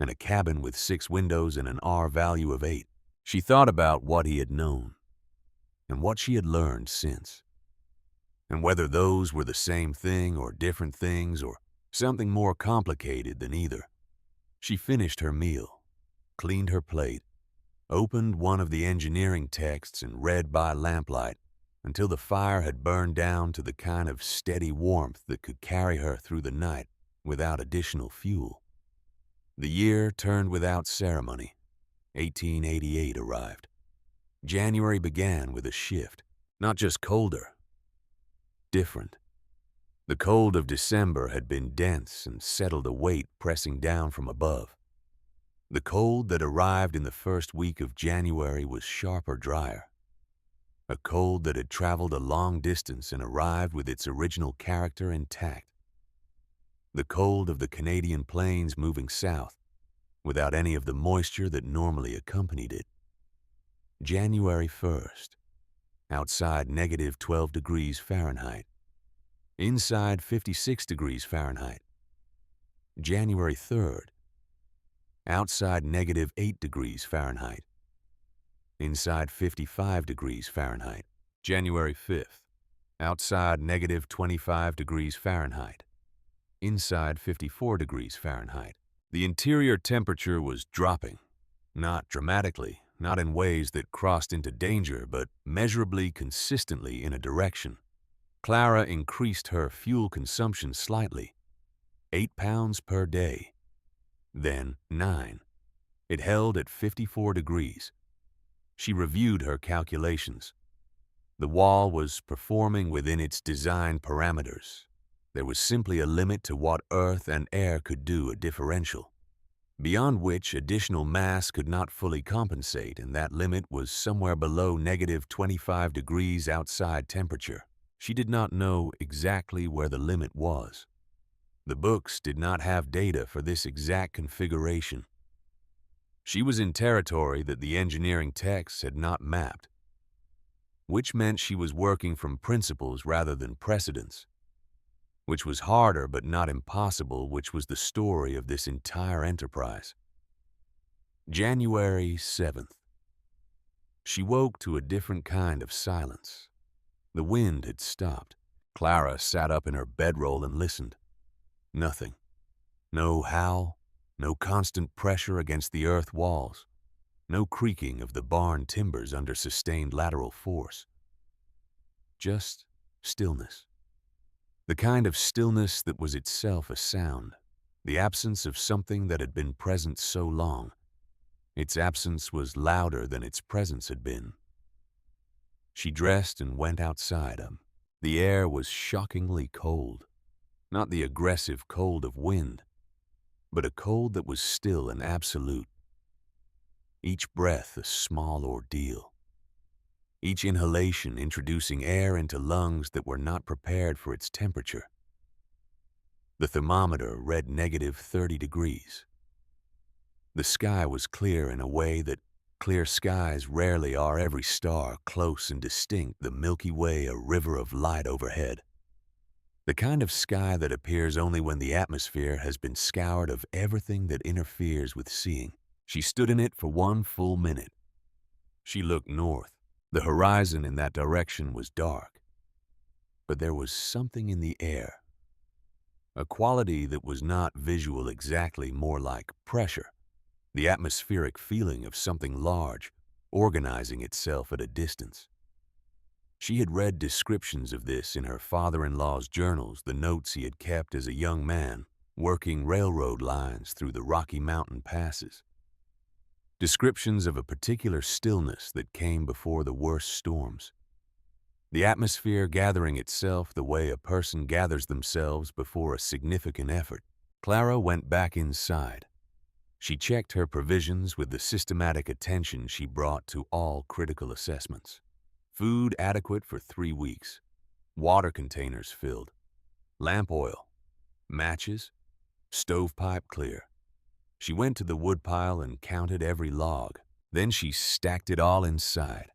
and a cabin with 6 windows and an R value of 8. She thought about what he had known and what she had learned since, and whether those were the same thing or different things or something more complicated than either. She finished her meal, cleaned her plate, opened one of the engineering texts and read by lamplight until the fire had burned down to the kind of steady warmth that could carry her through the night without additional fuel. The year turned without ceremony. 1888 arrived. January began with a shift, not just colder, different. The cold of December had been dense and settled a weight pressing down from above. The cold that arrived in the first week of January was sharper, drier. A cold that had traveled a long distance and arrived with its original character intact. The cold of the Canadian plains moving south, without any of the moisture that normally accompanied it. January 1st. Outside -12 degrees Fahrenheit. Inside 56 degrees Fahrenheit. January 3rd. Outside -8 degrees Fahrenheit. Inside 55 degrees Fahrenheit. January 5th. Outside -25 degrees Fahrenheit. Inside 54 degrees Fahrenheit. The interior temperature was dropping, not dramatically, not in ways that crossed into danger, but measurably consistently in a direction. Clara increased her fuel consumption slightly, 8 pounds per day. Then 9. It held at 54 degrees. She reviewed her calculations. The wall was performing within its design parameters. There was simply a limit to what earth and air could do, a differential, beyond which additional mass could not fully compensate, and that limit was somewhere below -25 degrees outside temperature. She did not know exactly where the limit was. The books did not have data for this exact configuration. She was in territory that the engineering texts had not mapped, which meant she was working from principles rather than precedents, which was harder but not impossible, which was the story of this entire enterprise. January 7th. She woke to a different kind of silence. The wind had stopped. Clara sat up in her bedroll and listened. Nothing. No howl, no constant pressure against the earth walls, no creaking of the barn timbers under sustained lateral force. Just stillness. The kind of stillness that was itself a sound, the absence of something that had been present so long. Its absence was louder than its presence had been. She dressed and went outside. The air was shockingly cold, not the aggressive cold of wind, but a cold that was still and absolute. Each breath a small ordeal. Each inhalation introducing air into lungs that were not prepared for its temperature. The thermometer read -30 degrees. The sky was clear in a way that clear skies rarely are, every star close and distinct, the Milky Way a river of light overhead. The kind of sky that appears only when the atmosphere has been scoured of everything that interferes with seeing. She stood in it for 1 full minute. She looked north. The horizon in that direction was dark. But there was something in the air. A quality that was not visual exactly, more like pressure. The atmospheric feeling of something large, organizing itself at a distance. She had read descriptions of this in her father-in-law's journals, the notes he had kept as a young man, working railroad lines through the Rocky Mountain passes. Descriptions of a particular stillness that came before the worst storms. The atmosphere gathering itself the way a person gathers themselves before a significant effort. Clara went back inside. She checked her provisions with the systematic attention she brought to all critical assessments. Food adequate for 3 weeks. Water containers filled. Lamp oil. Matches. Stovepipe clear. She went to the woodpile and counted every log. Then she stacked it all inside.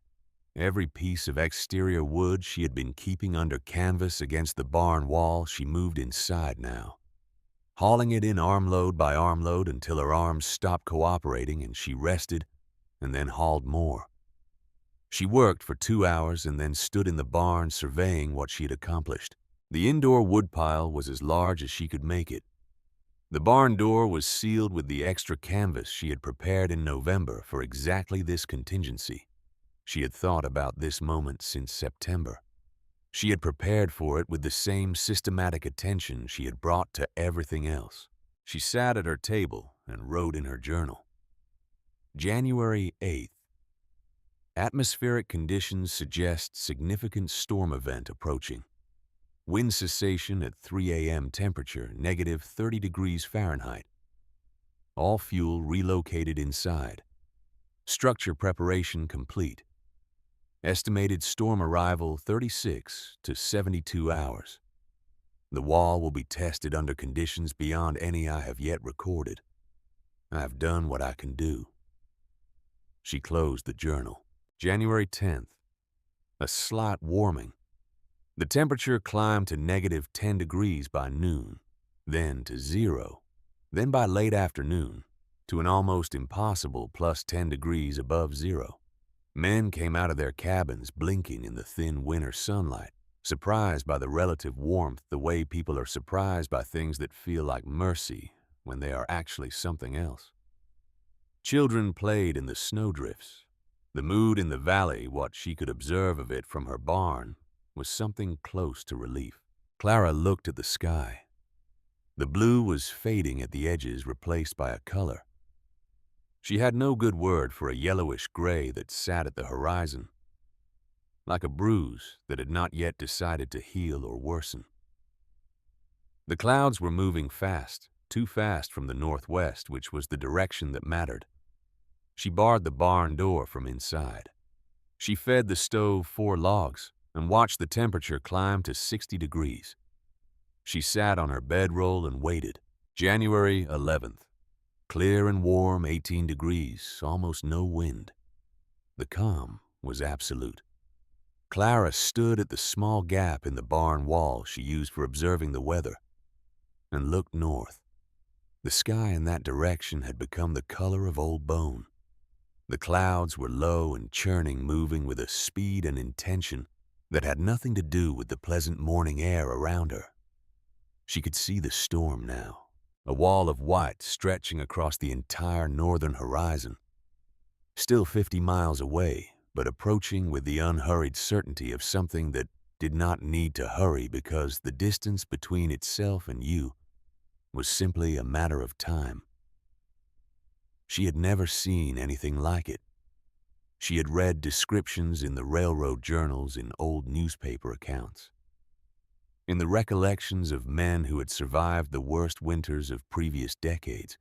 Every piece of exterior wood she had been keeping under canvas against the barn wall she moved inside now, hauling it in armload by armload until her arms stopped cooperating and she rested and then hauled more. She worked for 2 hours and then stood in the barn surveying what she had accomplished. The indoor woodpile was as large as she could make it. The barn door was sealed with the extra canvas she had prepared in November for exactly this contingency. She had thought about this moment since September. She had prepared for it with the same systematic attention she had brought to everything else. She sat at her table and wrote in her journal. January 8th. Atmospheric conditions suggest significant storm event approaching. Wind cessation at 3 a.m. temperature, -30 degrees Fahrenheit. All fuel relocated inside. Structure preparation complete. Estimated storm arrival 36 to 72 hours. The wall will be tested under conditions beyond any I have yet recorded. I have done what I can do. She closed the journal. January 10th. A slight warming. The temperature climbed to -10 degrees by noon, then to 0, then by late afternoon to an almost impossible +10 degrees above 0. Men came out of their cabins blinking in the thin winter sunlight, surprised by the relative warmth the way people are surprised by things that feel like mercy when they are actually something else. Children played in the snowdrifts. The mood in the valley, what she could observe of it from her barn, was something close to relief. Clara looked at the sky. The blue was fading at the edges, replaced by a color. She had no good word for a yellowish gray that sat at the horizon, like a bruise that had not yet decided to heal or worsen. The clouds were moving fast, too fast from the northwest, which was the direction that mattered. She barred the barn door from inside. She fed the stove 4 logs and watched the temperature climb to 60 degrees. She sat on her bedroll and waited. January 11th. Clear and warm, 18 degrees, almost no wind. The calm was absolute. Clara stood at the small gap in the barn wall she used for observing the weather and looked north. The sky in that direction had become the color of old bone. The clouds were low and churning, moving with a speed and intention that had nothing to do with the pleasant morning air around her. She could see the storm now, a wall of white stretching across the entire northern horizon. Still 50 miles away, but approaching with the unhurried certainty of something that did not need to hurry because the distance between itself and you was simply a matter of time. She had never seen anything like it. She had read descriptions in the railroad journals, in old newspaper accounts, in the recollections of men who had survived the worst winters of previous decades,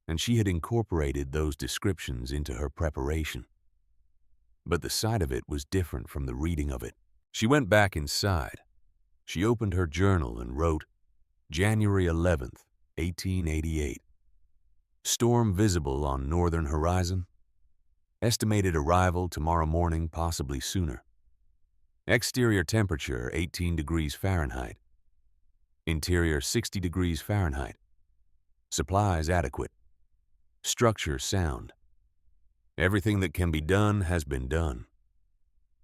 and she had incorporated those descriptions into her preparation. But the sight of it was different from the reading of it. She went back inside. She opened her journal and wrote, January 11th, 1888. Storm visible on northern horizon. Estimated arrival tomorrow morning, possibly sooner. Exterior temperature 18 degrees Fahrenheit. Interior 60 degrees Fahrenheit. Supplies adequate. Structure sound. Everything that can be done has been done.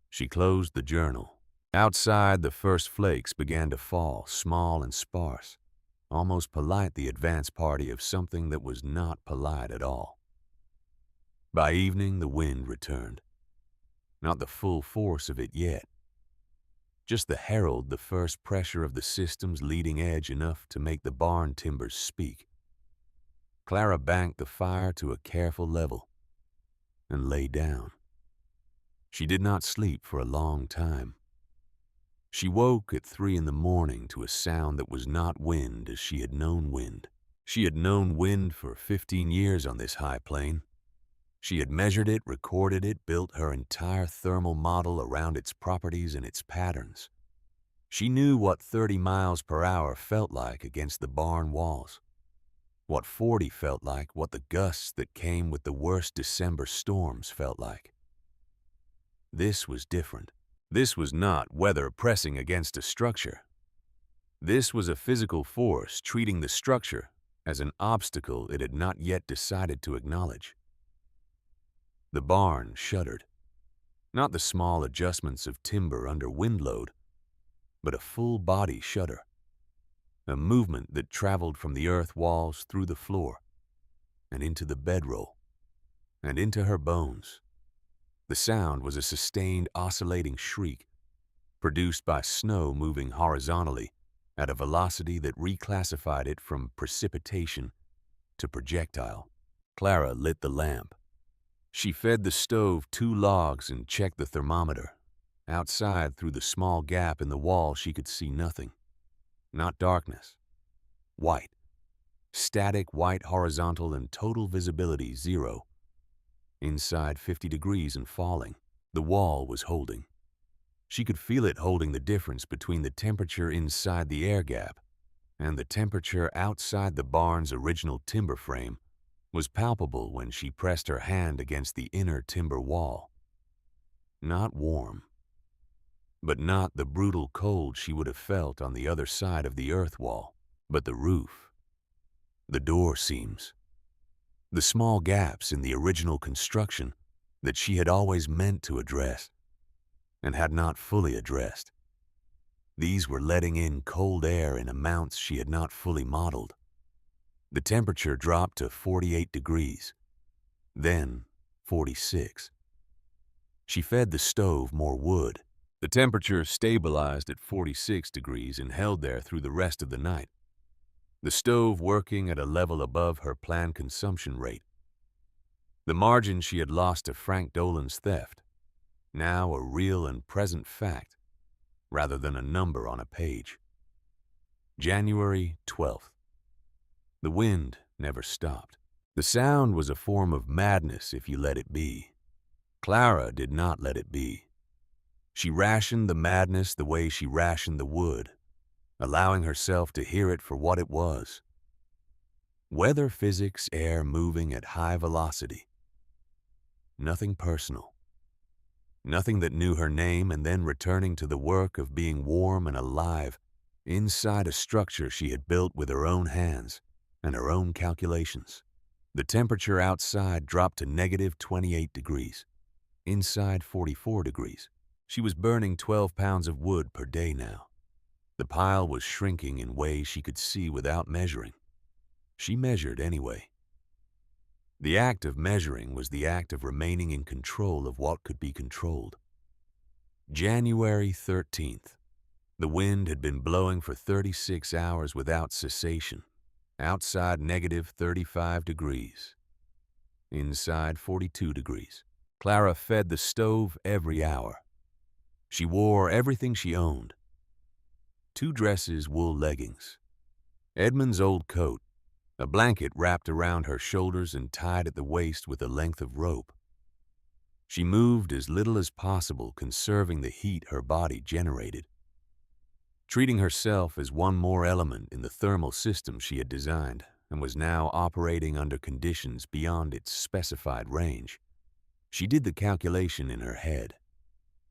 She closed the journal. Outside, the first flakes began to fall, small and sparse, almost polite, the advance party of something that was not polite at all. By evening, the wind returned. Not the full force of it yet. Just the herald, the first pressure of the system's leading edge enough to make the barn timbers speak. Clara banked the fire to a careful level and lay down. She did not sleep for a long time. She woke at 3 in the morning to a sound that was not wind as she had known wind. She had known wind for 15 years on this high plain. She had measured it, recorded it, built her entire thermal model around its properties and its patterns. She knew what 30 miles per hour felt like against the barn walls, what 40 felt like, what the gusts that came with the worst December storms felt like. This was different. This was not weather pressing against a structure. This was a physical force treating the structure as an obstacle it had not yet decided to acknowledge. The barn shuddered. Not the small adjustments of timber under wind load, but a full body shudder. A movement that traveled from the earth walls through the floor and into the bedroll and into her bones. The sound was a sustained oscillating shriek produced by snow moving horizontally at a velocity that reclassified it from precipitation to projectile. Clara lit the lamp. She fed the stove 2 logs and checked the thermometer. Outside, through the small gap in the wall, she could see nothing. Not darkness. White. Static white horizontal and total visibility 0. Inside 50 degrees and falling. The wall was holding. She could feel it holding the difference between the temperature inside the air gap and the temperature outside the barn's original timber frame was palpable when she pressed her hand against the inner timber wall. Not warm, but not the brutal cold she would have felt on the other side of the earth wall, but the roof, the door seams, the small gaps in the original construction that she had always meant to address and had not fully addressed. These were letting in cold air in amounts she had not fully modeled. The temperature dropped to 48 degrees, then 46. She fed the stove more wood. The temperature stabilized at 46 degrees and held there through the rest of the night. The stove working at a level above her planned consumption rate. The margin she had lost to Frank Dolan's theft, now a real and present fact, rather than a number on a page. January 12th. The wind never stopped. The sound was a form of madness if you let it be. Clara did not let it be. She rationed the madness the way she rationed the wood, allowing herself to hear it for what it was. Weather physics, air moving at high velocity. Nothing personal. Nothing that knew her name and then returning to the work of being warm and alive inside a structure she had built with her own hands and her own calculations. The temperature outside dropped to negative 28 degrees, inside 44 degrees. She was burning 12 pounds of wood per day now. The pile was shrinking in ways she could see without measuring. She measured anyway. The act of measuring was the act of remaining in control of what could be controlled. January 13th. The wind had been blowing for 36 hours without cessation. Outside -35 degrees. Inside 42 degrees. Clara fed the stove every hour. She wore everything she owned. 2 dresses, wool leggings. Edmund's old coat, a blanket wrapped around her shoulders and tied at the waist with a length of rope. She moved as little as possible, conserving the heat her body generated. Treating herself as one more element in the thermal system she had designed and was now operating under conditions beyond its specified range. She did the calculation in her head.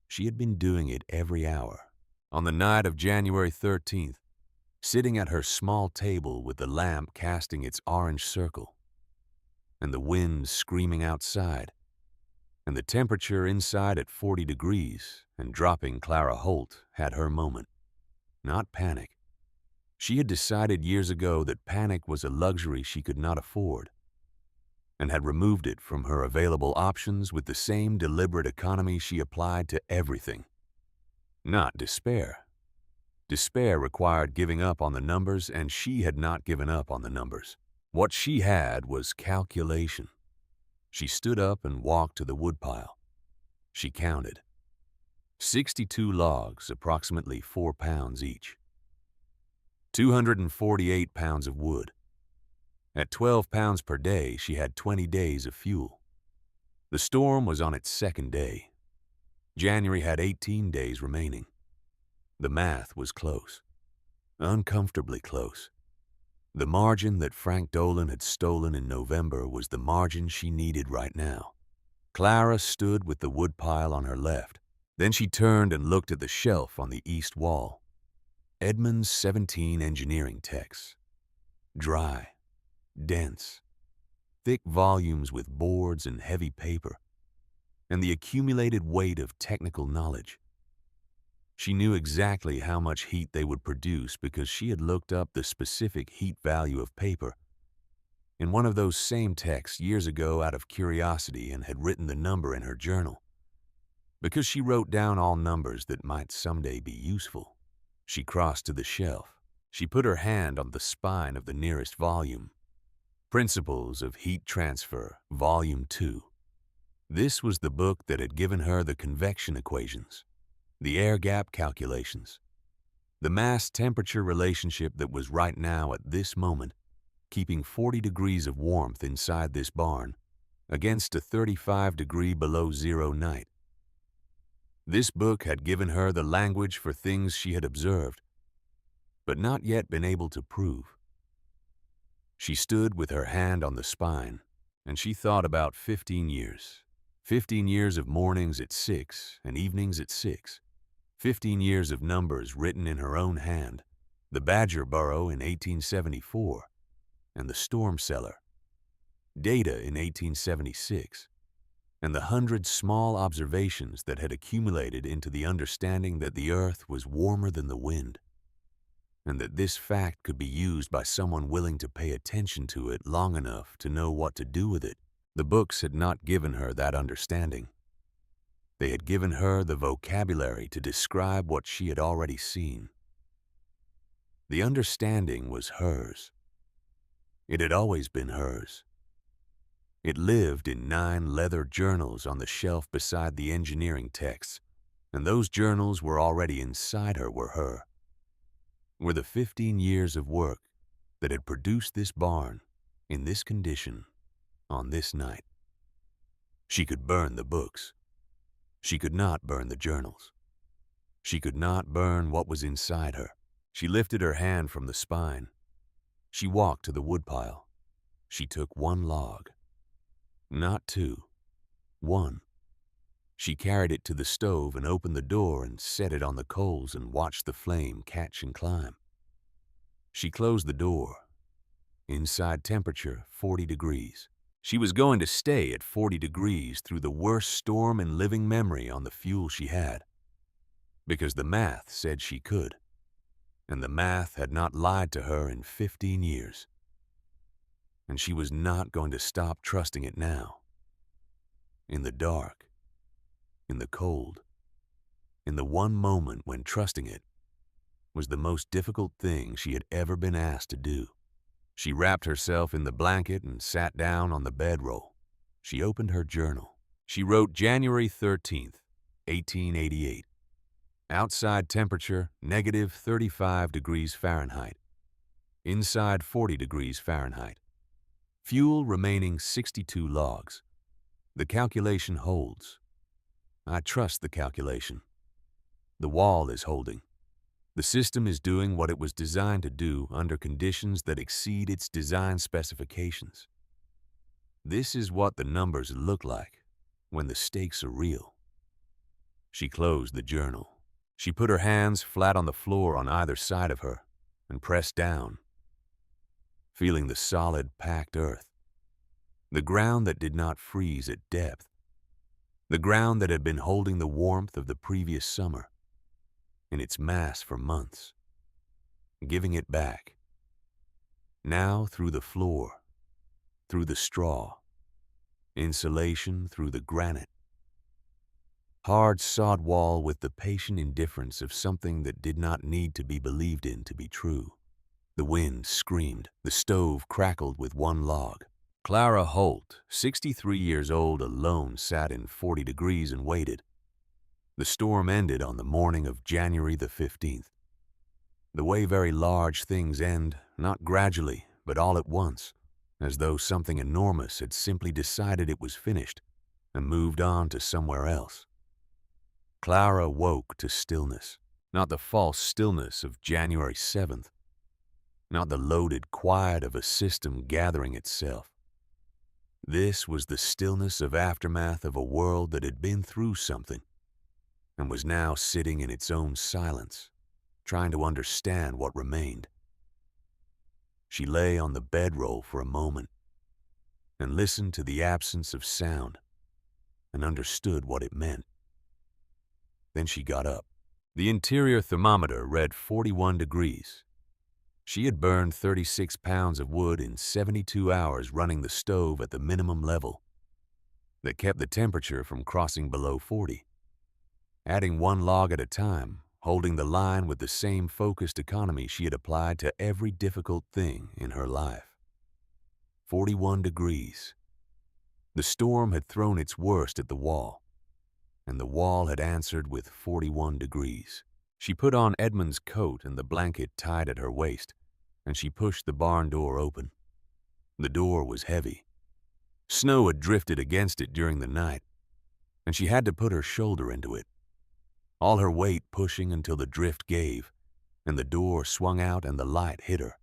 She had been doing it every hour. On the night of January 13th, sitting at her small table with the lamp casting its orange circle, and the wind screaming outside, and the temperature inside at 40 degrees, and dropping, Clara Holt had her moment. Not panic. She had decided years ago that panic was a luxury she could not afford, and had removed it from her available options with the same deliberate economy she applied to everything. Not despair. Despair required giving up on the numbers, and she had not given up on the numbers. What she had was calculation. She stood up and walked to the woodpile. She counted. 62 logs, approximately 4 pounds each. 248 pounds of wood. At 12 pounds per day, she had 20 days of fuel. The storm was on its 2nd day. January had 18 days remaining. The math was close. Uncomfortably close. The margin that Frank Dolan had stolen in November was the margin she needed right now. Clara stood with the woodpile on her left. Then she turned and looked at the shelf on the east wall. Edmund's 17 engineering texts. Dry, dense, thick volumes with boards and heavy paper, and the accumulated weight of technical knowledge. She knew exactly how much heat they would produce because she had looked up the specific heat value of paper in one of those same texts years ago out of curiosity and had written the number in her journal. Because she wrote down all numbers that might someday be useful. She crossed to the shelf. She put her hand on the spine of the nearest volume. Principles of Heat Transfer, Volume 2. This was the book that had given her the convection equations, the air gap calculations, the mass-temperature relationship that was right now at this moment keeping 40 degrees of warmth inside this barn against a 35-degree below zero night. This book had given her the language for things she had observed, but not yet been able to prove. She stood with her hand on the spine, and she thought about 15 years. 15 years of mornings at 6 and evenings at 6. 15 years of numbers written in her own hand. The Badger Burrow in 1874, and the Storm Cellar. Data in 1876. And the 100 small observations that had accumulated into the understanding that the earth was warmer than the wind, and that this fact could be used by someone willing to pay attention to it long enough to know what to do with it. The books had not given her that understanding. They had given her the vocabulary to describe what she had already seen. The understanding was hers. It had always been hers. It lived in 9 leather journals on the shelf beside the engineering texts, and those journals were already inside her, were her. Were the 15 years of work that had produced this barn in this condition on this night. She could burn the books. She could not burn the journals. She could not burn what was inside her. She lifted her hand from the spine. She walked to the woodpile. She took 1 log. Not 2. 1. She carried it to the stove and opened the door and set it on the coals and watched the flame catch and climb. She closed the door. Inside temperature, 40 degrees. She was going to stay at 40 degrees through the worst storm in living memory on the fuel she had. Because the math said she could. And the math had not lied to her in 15 years. and she was not going to stop trusting it now. In the dark, in the cold, in the one moment when trusting it was the most difficult thing she had ever been asked to do. She wrapped herself in the blanket and sat down on the bedroll. She opened her journal. She wrote January 13th, 1888. Outside temperature, negative 35 degrees Fahrenheit. Inside 40 degrees Fahrenheit. Fuel remaining 62 logs. The calculation holds. I trust the calculation. The wall is holding. The system is doing what it was designed to do under conditions that exceed its design specifications. This is what the numbers look like when the stakes are real. She closed the journal. She put her hands flat on the floor on either side of her and pressed down, feeling the solid, packed earth, the ground that did not freeze at depth, the ground that had been holding the warmth of the previous summer in its mass for months, giving it back. Now through the floor, through the straw, insulation through the granite. Hard sod wall with the patient indifference of something that did not need to be believed in to be true. The wind screamed. The stove crackled with one log. Clara Holt, 63 years old, alone sat in 40 degrees and waited. The storm ended on the morning of January the 15th. The way very large things end, not gradually, but all at once, as though something enormous had simply decided it was finished and moved on to somewhere else. Clara woke to stillness, not the false stillness of January 7th, not the loaded quiet of a system gathering itself. This was the stillness of aftermath of a world that had been through something and was now sitting in its own silence, trying to understand what remained. She lay on the bedroll for a moment and listened to the absence of sound and understood what it meant. Then she got up. The interior thermometer read 41 degrees. She had burned 36 pounds of wood in 72 hours running the stove at the minimum level that kept the temperature from crossing below 40. Adding one log at a time, holding the line with the same focused economy she had applied to every difficult thing in her life. 41 degrees. The storm had thrown its worst at the wall, and the wall had answered with 41 degrees. She put on Edmund's coat and the blanket tied at her waist, and she pushed the barn door open. The door was heavy. Snow had drifted against it during the night, and she had to put her shoulder into it, all her weight pushing until the drift gave, and the door swung out and the light hit her.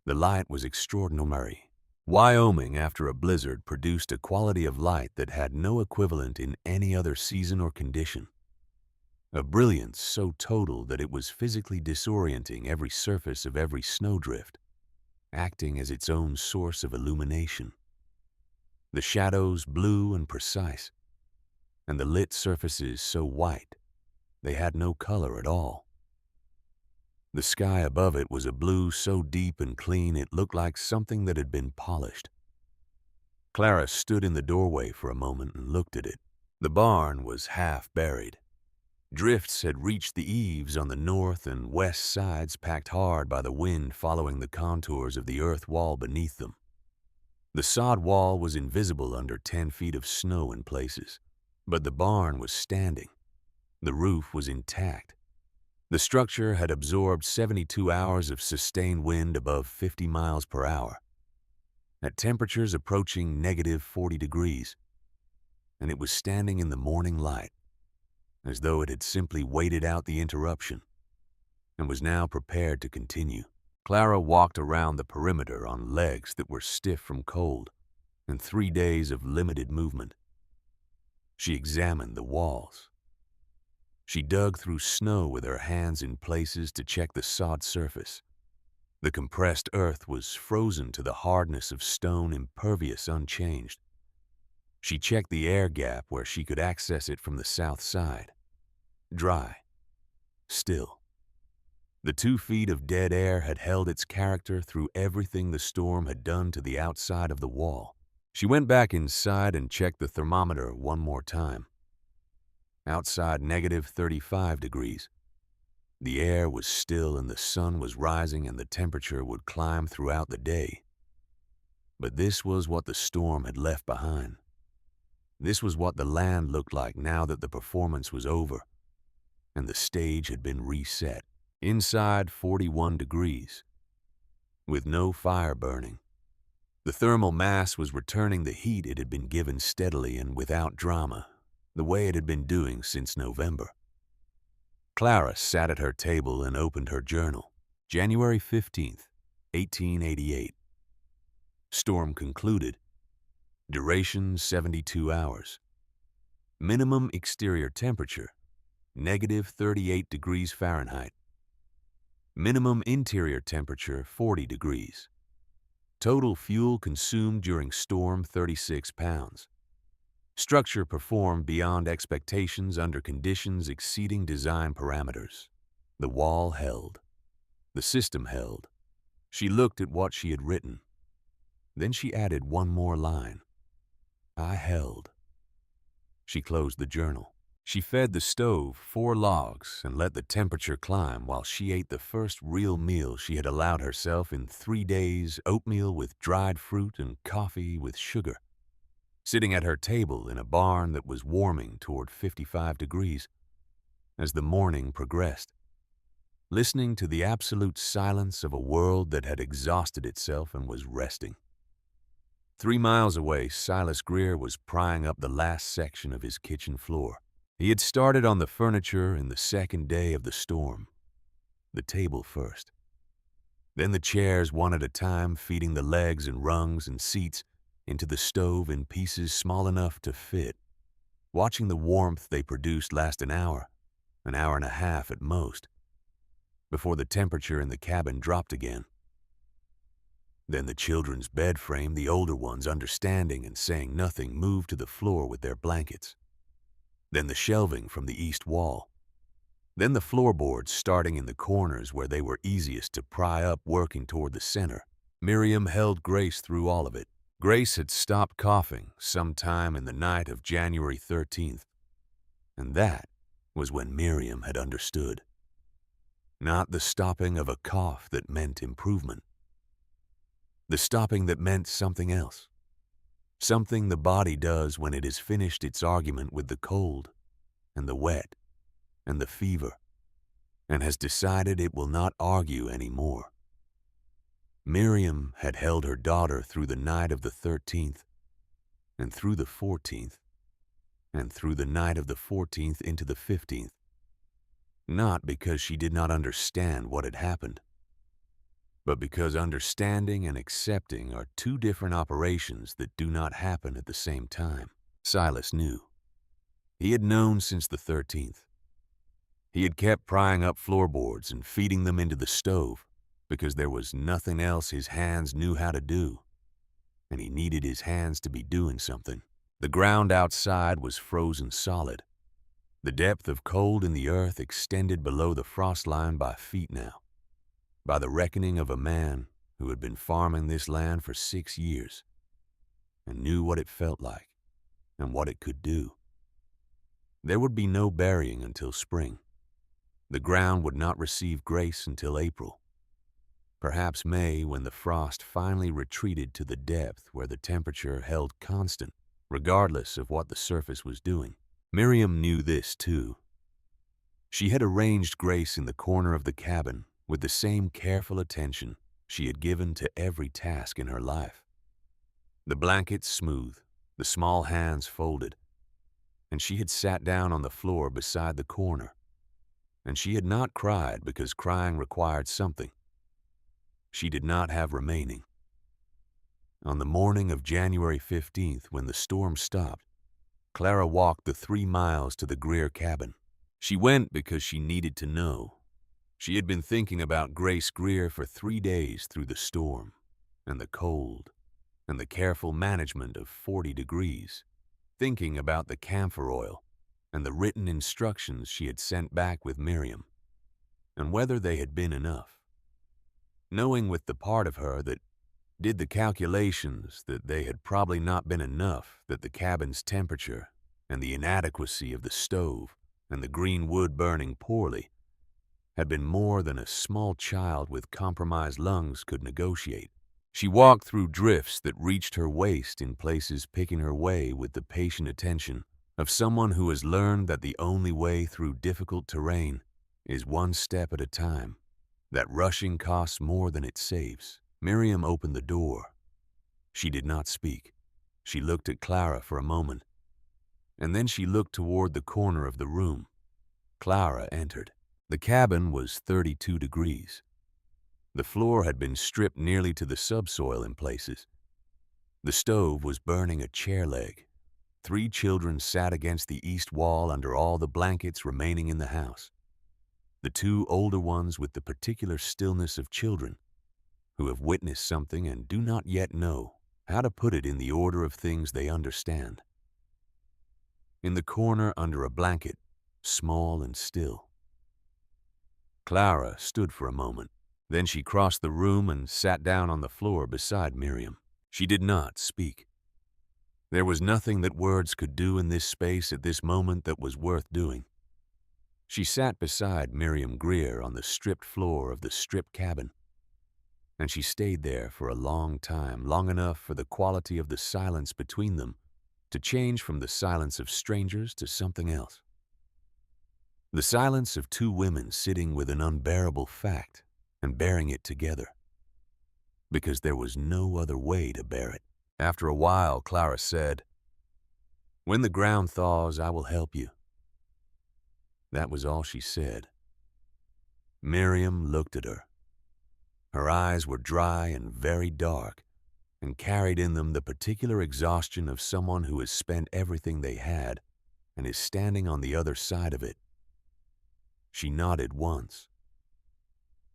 The light was extraordinary. Wyoming, after a blizzard, produced a quality of light that had no equivalent in any other season or condition. A brilliance so total that it was physically disorienting every surface of every snowdrift, acting as its own source of illumination. The shadows blue and precise, and the lit surfaces so white they had no color at all. The sky above it was a blue so deep and clean it looked like something that had been polished. Clara stood in the doorway for a moment and looked at it. The barn was half buried. Drifts had reached the eaves on the north and west sides, packed hard by the wind following the contours of the earth wall beneath them. The sod wall was invisible under 10 feet of snow in places, but the barn was standing. The roof was intact. The structure had absorbed 72 hours of sustained wind above 50 miles per hour, at temperatures approaching negative 40 degrees, and it was standing in the morning light, as though it had simply waited out the interruption and was now prepared to continue. Clara walked around the perimeter on legs that were stiff from cold and 3 days of limited movement. She examined the walls. She dug through snow with her hands in places to check the sod surface. The compressed earth was frozen to the hardness of stone, impervious, unchanged. She checked the air gap where she could access it from the south side. Dry. Still. The 2 feet of dead air had held its character through everything the storm had done to the outside of the wall. She went back inside and checked the thermometer one more time. Outside, -35 degrees. The air was still and the sun was rising and the temperature would climb throughout the day. But this was what the storm had left behind. This was what the land looked like now that the performance was over and the stage had been reset. Inside, 41 degrees, with no fire burning. The thermal mass was returning the heat it had been given steadily and without drama, the way it had been doing since November. Clara sat at her table and opened her journal. January 15th, 1888. Storm concluded. Duration 72 hours. Minimum exterior temperature, -38 degrees Fahrenheit. Minimum interior temperature, 40 degrees. Total fuel consumed during storm, 36 pounds. Structure performed beyond expectations under conditions exceeding design parameters. The wall held. The system held. She looked at what she had written. Then she added one more line. I held. She closed the journal. She fed the stove 4 logs and let the temperature climb while she ate the first real meal she had allowed herself in 3 days, oatmeal with dried fruit and coffee with sugar. Sitting at her table in a barn that was warming toward 55 degrees as the morning progressed, listening to the absolute silence of a world that had exhausted itself and was resting. 3 miles away, Silas Greer was prying up the last section of his kitchen floor. He had started on the furniture in the second day of the storm. The table first. Then the chairs one at a time, feeding the legs and rungs and seats into the stove in pieces small enough to fit. Watching the warmth they produced last an hour and a half at most, before the temperature in the cabin dropped again. Then the children's bed frame, the older ones understanding and saying nothing, moved to the floor with their blankets. Then the shelving from the east wall. Then the floorboards starting in the corners where they were easiest to pry up, working toward the center. Miriam held Grace through all of it. Grace had stopped coughing sometime in the night of January 13th, and that was when Miriam had understood. Not the stopping of a cough that meant improvement. The stopping that meant something else. Something the body does when it has finished its argument with the cold and the wet and the fever and has decided it will not argue anymore. Miriam had held her daughter through the night of the 13th and through the 14th and through the night of the 14th into the 15th, not because she did not understand what had happened, but because understanding and accepting are 2 different operations that do not happen at the same time. Silas knew. He had known since the 13th. He had kept prying up floorboards and feeding them into the stove because there was nothing else his hands knew how to do, and he needed his hands to be doing something. The ground outside was frozen solid. The depth of cold in the earth extended below the frost line by feet now. By the reckoning of a man who had been farming this land for 6 years and knew what it felt like and what it could do. There would be no burying until spring. The ground would not receive Grace until April, perhaps May, when the frost finally retreated to the depth where the temperature held constant, regardless of what the surface was doing. Miriam knew this too. She had arranged Grace in the corner of the cabin with the same careful attention she had given to every task in her life. The blankets smooth, the small hands folded, and she had sat down on the floor beside the corner, and she had not cried because crying required something she did not have remaining. On the morning of January 15th, when the storm stopped, Clara walked the 3 miles to the Greer cabin. She went because she needed to know. She had been thinking about Grace Greer for 3 days through the storm and the cold and the careful management of 40 degrees, thinking about the camphor oil and the written instructions she had sent back with Miriam. and whether they had been enough. Knowing with the part of her that did the calculations that they had probably not been enough, that the cabin's temperature and the inadequacy of the stove and the green wood burning poorly had been more than a small child with compromised lungs could negotiate. She walked through drifts that reached her waist in places, picking her way with the patient attention of someone who has learned that the only way through difficult terrain is one step at a time, that rushing costs more than it saves. Miriam opened the door. She did not speak. She looked at Clara for a moment, and then she looked toward the corner of the room. Clara entered. The cabin was 32 degrees. The floor had been stripped nearly to the subsoil in places. The stove was burning a chair leg. 3 children sat against the east wall under all the blankets remaining in the house. The 2 older ones with the particular stillness of children who have witnessed something and do not yet know how to put it in the order of things they understand. In the corner under a blanket, small and still. Clara stood for a moment. Then she crossed the room and sat down on the floor beside Miriam. She did not speak. There was nothing that words could do in this space at this moment that was worth doing. She sat beside Miriam Greer on the stripped floor of the stripped cabin, and she stayed there for a long time, long enough for the quality of the silence between them to change from the silence of strangers to something else. The silence of 2 women sitting with an unbearable fact and bearing it together, because there was no other way to bear it. After a while, Clara said, "When the ground thaws, I will help you." That was all she said. Miriam looked at her. Her eyes were dry and very dark, and carried in them the particular exhaustion of someone who has spent everything they had and is standing on the other side of it. She nodded once.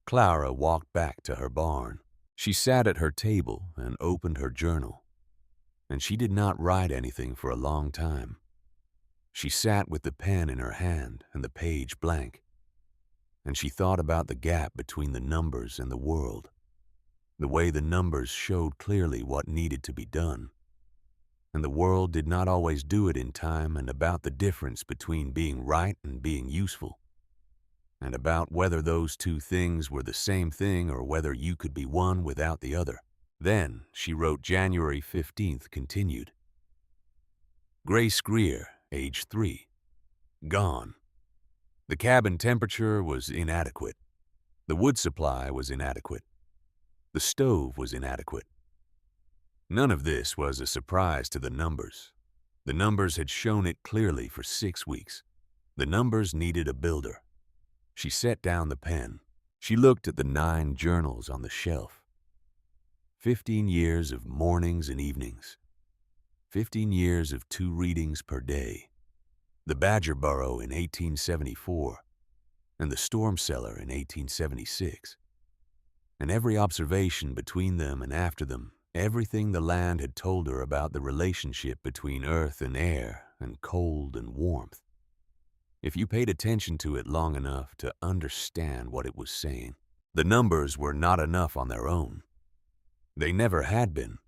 Clara walked back to her barn. She sat at her table and opened her journal, and she did not write anything for a long time. She sat with the pen in her hand and the page blank, and she thought about the gap between the numbers and the world, the way the numbers showed clearly what needed to be done, and the world did not always do it in time, and about the difference between being right and being useful, and about whether those 2 things were the same thing or whether you could be one without the other. Then she wrote January 15th continued. Grace Greer, age 3. Gone. The cabin temperature was inadequate. The wood supply was inadequate. The stove was inadequate. None of this was a surprise to the numbers. The numbers had shown it clearly for 6 weeks. The numbers needed a builder. She set down the pen. She looked at the 9 journals on the shelf. 15 years of mornings and evenings. 15 years of 2 readings per day. The Badger Burrow in 1874, and the Storm Cellar in 1876. And every observation between them and after them, everything the land had told her about the relationship between earth and air and cold and warmth. If you paid attention to it long enough to understand what it was saying. The numbers were not enough on their own. They never had been.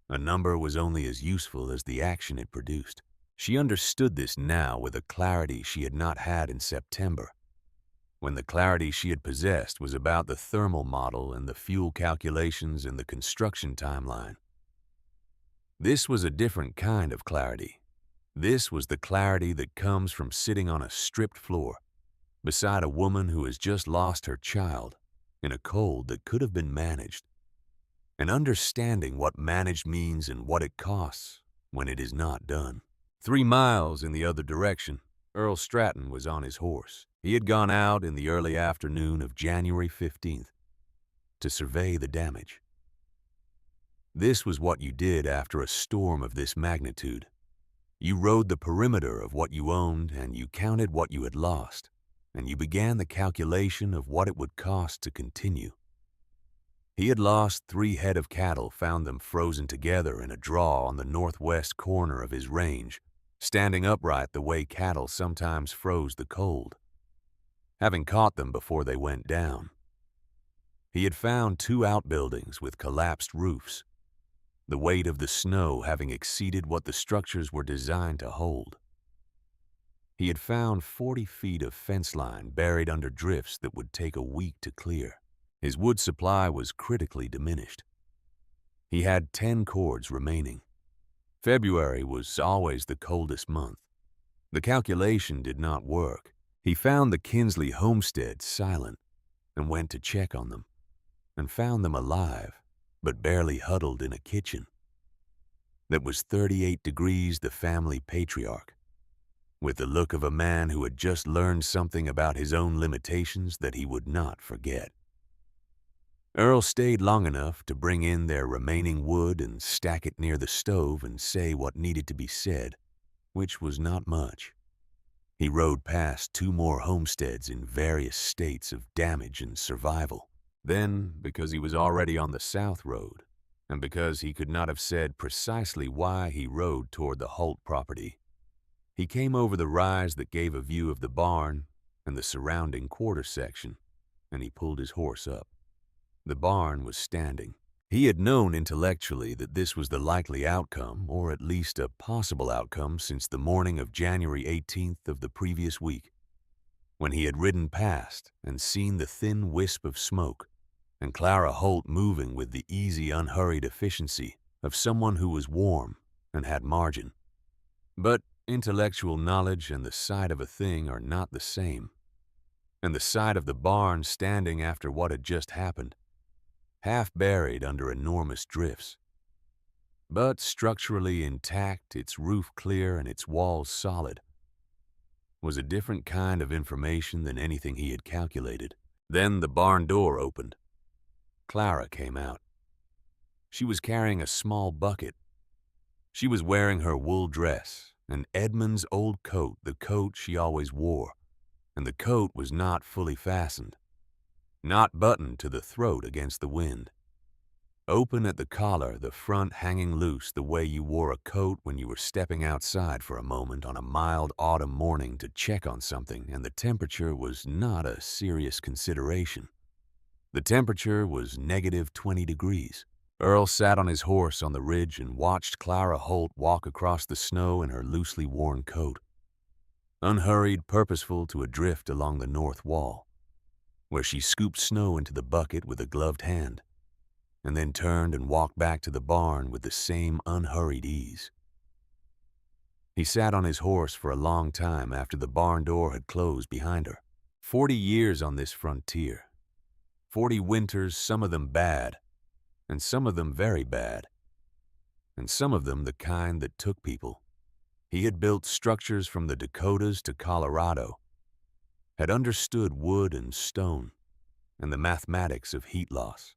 A number was only as useful as the action it produced. She understood this now with a clarity she had not had in September, when the clarity she had possessed was about the thermal model and the fuel calculations and the construction timeline. This was a different kind of clarity. This was the clarity that comes from sitting on a stripped floor beside a woman who has just lost her child in a cold that could have been managed, and understanding what managed means and what it costs when it is not done. 3 miles in the other direction, Earl Stratton was on his horse. He had gone out in the early afternoon of January 15th to survey the damage. This was what you did after a storm of this magnitude. You rode the perimeter of what you owned, and you counted what you had lost, and you began the calculation of what it would cost to continue. He had lost 3 head of cattle, found them frozen together in a draw on the northwest corner of his range, standing upright the way cattle sometimes froze the cold. having caught them before they went down. He had found 2 outbuildings with collapsed roofs, the weight of the snow having exceeded what the structures were designed to hold. He had found 40 feet of fence line buried under drifts that would take a week to clear. His wood supply was critically diminished. He had 10 cords remaining. February was always the coldest month. The calculation did not work. He found the Kinsley homesteads silent and went to check on them, and found them alive, but barely huddled in a kitchen that was 38 degrees the family patriarch, with the look of a man who had just learned something about his own limitations that he would not forget. Earl stayed long enough to bring in their remaining wood and stack it near the stove and say what needed to be said, which was not much. He rode past 2 more homesteads in various states of damage and survival. Then, because he was already on the South Road, and because he could not have said precisely why he rode toward the Holt property, he came over the rise that gave a view of the barn and the surrounding quarter section, and he pulled his horse up. The barn was standing. He had known intellectually that this was the likely outcome, or at least a possible outcome, since the morning of January 18th of the previous week, when he had ridden past and seen the thin wisp of smoke and Clara Holt moving with the easy, unhurried efficiency of someone who was warm and had margin. But intellectual knowledge and the sight of a thing are not the same, and the sight of the barn standing after what had just happened, half buried under enormous drifts, but structurally intact, its roof clear and its walls solid, was a different kind of information than anything he had calculated. Then the barn door opened. Clara came out. She was carrying a small bucket. She was wearing her wool dress and Edmund's old coat, the coat she always wore, and the coat was not fully fastened, not buttoned to the throat against the wind. Open at the collar, the front hanging loose the way you wore a coat when you were stepping outside for a moment on a mild autumn morning to check on something and the temperature was not a serious consideration. The temperature was -20 degrees. Earl sat on his horse on the ridge and watched Clara Holt walk across the snow in her loosely worn coat, unhurried, purposeful to a drift along the north wall, where she scooped snow into the bucket with a gloved hand, and then turned and walked back to the barn with the same unhurried ease. He sat on his horse for a long time after the barn door had closed behind her. 40 years on this frontier. 40 winters, some of them bad, and some of them very bad, and some of them the kind that took people. He had built structures from the Dakotas to Colorado, had understood wood and stone, and the mathematics of heat loss.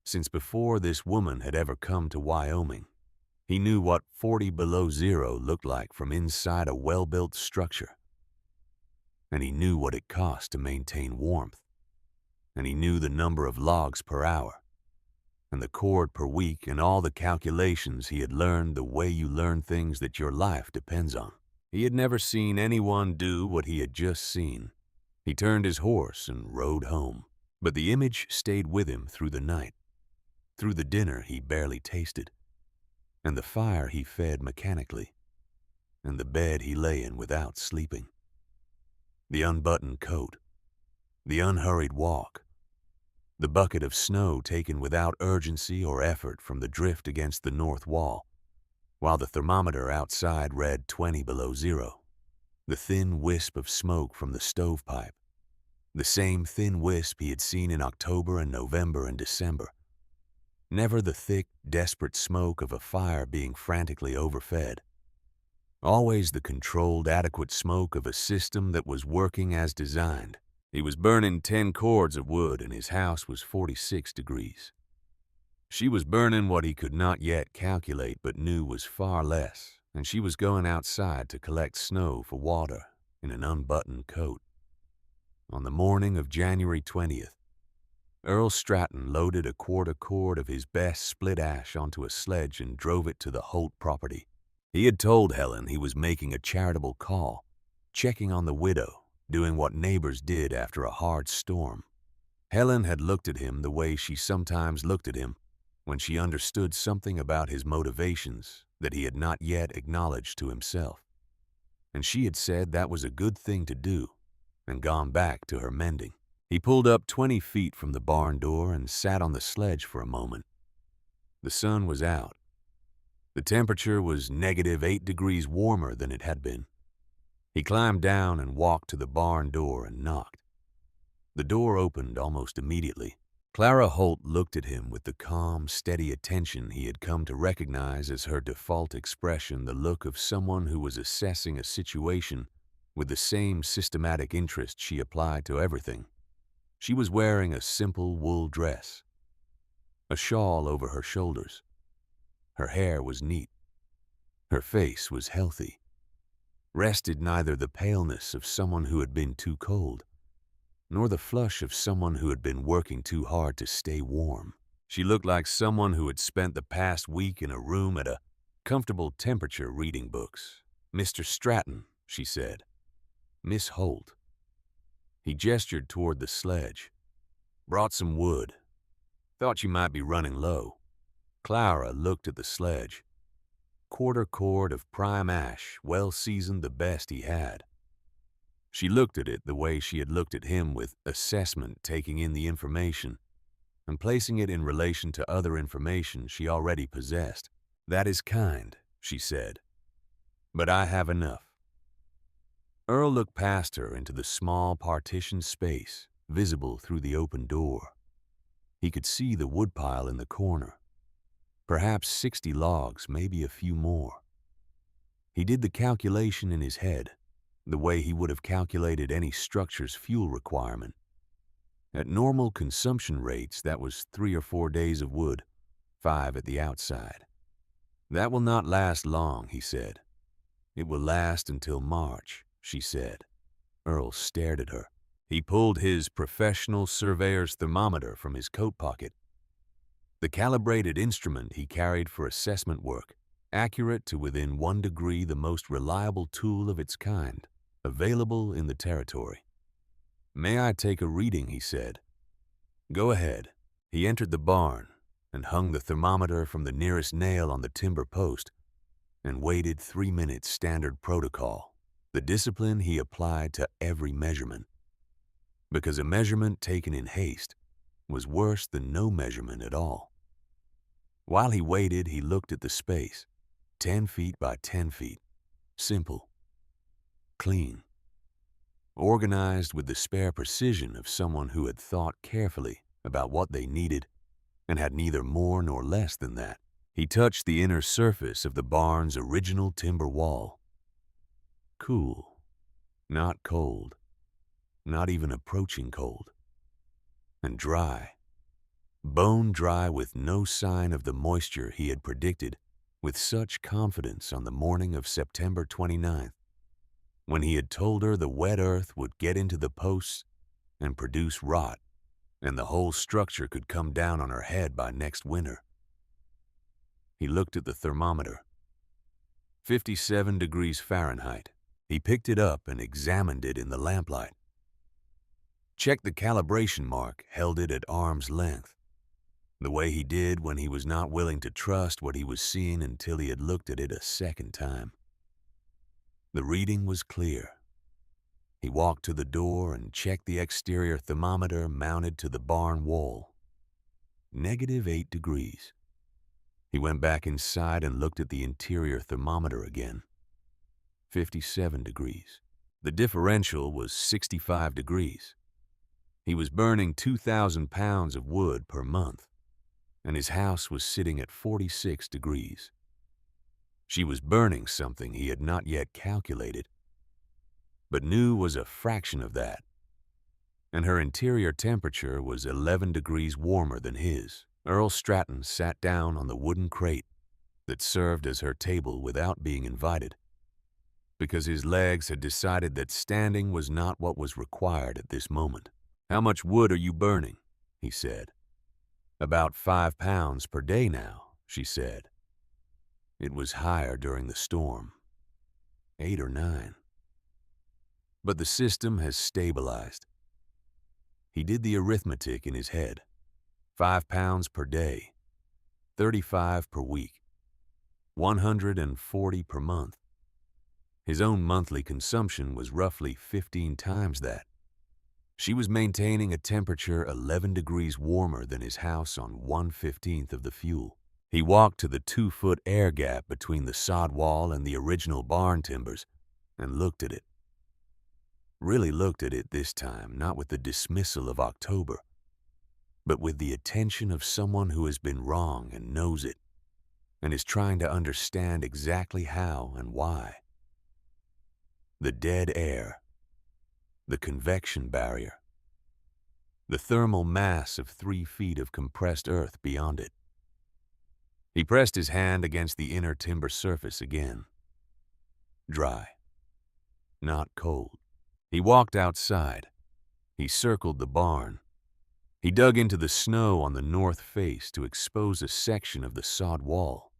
Since before this woman had ever come to Wyoming, he knew what 40 below zero looked like from inside a well-built structure. And he knew what it cost to maintain warmth. And he knew the number of logs per hour, and the cord per week, and all the calculations he had learned the way you learn things that your life depends on. He had never seen anyone do what he had just seen. He turned his horse and rode home, but the image stayed with him through the night, through the dinner he barely tasted, and the fire he fed mechanically, and the bed he lay in without sleeping. The unbuttoned coat, the unhurried walk, the bucket of snow taken without urgency or effort from the drift against the north wall, while the thermometer outside read 20 below zero, the thin wisp of smoke from the stovepipe, the same thin wisp he had seen in October and November and December. Never the thick, desperate smoke of a fire being frantically overfed. Always the controlled, adequate smoke of a system that was working as designed. He was burning 10 cords of wood and his house was 46 degrees. She was burning what he could not yet calculate but knew was far less, and she was going outside to collect snow for water in an unbuttoned coat. On the morning of January 20th, Earl Stratton loaded a quarter cord of his best split ash onto a sledge and drove it to the Holt property. He had told Helen he was making a charitable call, checking on the widow doing what neighbors did after a hard storm. Helen had looked at him the way she sometimes looked at him when she understood something about his motivations that he had not yet acknowledged to himself. And she had said that was a good thing to do and gone back to her mending. He pulled up 20 feet from the barn door and sat on the sledge for a moment. The sun was out. The temperature was -8 degrees warmer than it had been. He climbed down and walked to the barn door and knocked. The door opened almost immediately. Clara Holt looked at him with the calm, steady attention he had come to recognize as her default expression, the look of someone who was assessing a situation with the same systematic interest she applied to everything. She was wearing a simple wool dress, a shawl over her shoulders. Her hair was neat. Her face was healthy. Rested neither the paleness of someone who had been too cold, nor the flush of someone who had been working too hard to stay warm. She looked like someone who had spent the past week in a room at a comfortable temperature reading books. "Mr. Stratton," she said. "Miss Holt." He gestured toward the sledge. "Brought some wood. Thought you might be running low." Clara looked at the sledge. Quarter cord of prime ash, well seasoned the best he had. She looked at it the way she had looked at him, with assessment, taking in the information and placing it in relation to other information she already possessed. "That is kind," she said, "but I have enough." Earl looked past her into the small partitioned space visible through the open door. He could see the woodpile in the corner. Perhaps 60 logs, maybe a few more. He did the calculation in his head, the way he would have calculated any structure's fuel requirement. At normal consumption rates, that was 3 or 4 days of wood, 5 at the outside. "That will not last long," he said. "It will last until March," she said. Earl stared at her. He pulled his professional surveyor's thermometer from his coat pocket. The calibrated instrument he carried for assessment work, accurate to within 1 degree, the most reliable tool of its kind available in the territory. "May I take a reading?" he said. "Go ahead." He entered the barn and hung the thermometer from the nearest nail on the timber post and waited 3 minutes, standard protocol, the discipline he applied to every measurement. Because a measurement taken in haste was worse than no measurement at all. While he waited, he looked at the space, 10 feet by 10 feet, simple, clean, organized with the spare precision of someone who had thought carefully about what they needed and had neither more nor less than that. He touched the inner surface of the barn's original timber wall. Cool, not cold, not even approaching cold, and dry, bone dry, with no sign of the moisture he had predicted with such confidence on the morning of September 29th, when he had told her the wet earth would get into the posts and produce rot, and the whole structure could come down on her head by next winter. He looked at the thermometer. 57 degrees Fahrenheit. He picked it up and examined it in the lamplight. Checked the calibration mark, held it at arm's length, the way he did when he was not willing to trust what he was seeing until he had looked at it a second time. The reading was clear. He walked to the door and checked the exterior thermometer mounted to the barn wall. -8 degrees. He went back inside and looked at the interior thermometer again. 57 degrees. The differential was 65 degrees. He was burning 2,000 pounds of wood per month, and his house was sitting at 46 degrees. She was burning something he had not yet calculated, but knew was a fraction of that, and her interior temperature was 11 degrees warmer than his. Earl Stratton sat down on the wooden crate that served as her table without being invited, because his legs had decided that standing was not what was required at this moment. "How much wood are you burning?" he said. "About 5 pounds per day now," she said. It was higher during the storm. 8 or 9. but the system has stabilized. He did the arithmetic in his head. 5 pounds per day, 35 per week, 140 per month. His own monthly consumption was roughly 15 times that. She was maintaining a temperature 11 degrees warmer than his house on 1/15 of the fuel. He walked to the 2-foot air gap between the sod wall and the original barn timbers and looked at it. Really looked at it this time, not with the dismissal of October, but with the attention of someone who has been wrong and knows it, and is trying to understand exactly how and why. The dead air, the convection barrier, the thermal mass of 3 feet of compressed earth beyond it. He pressed his hand against the inner timber surface again. Dry, not cold. He walked outside. He circled the barn. He dug into the snow on the north face to expose a section of the sod wall.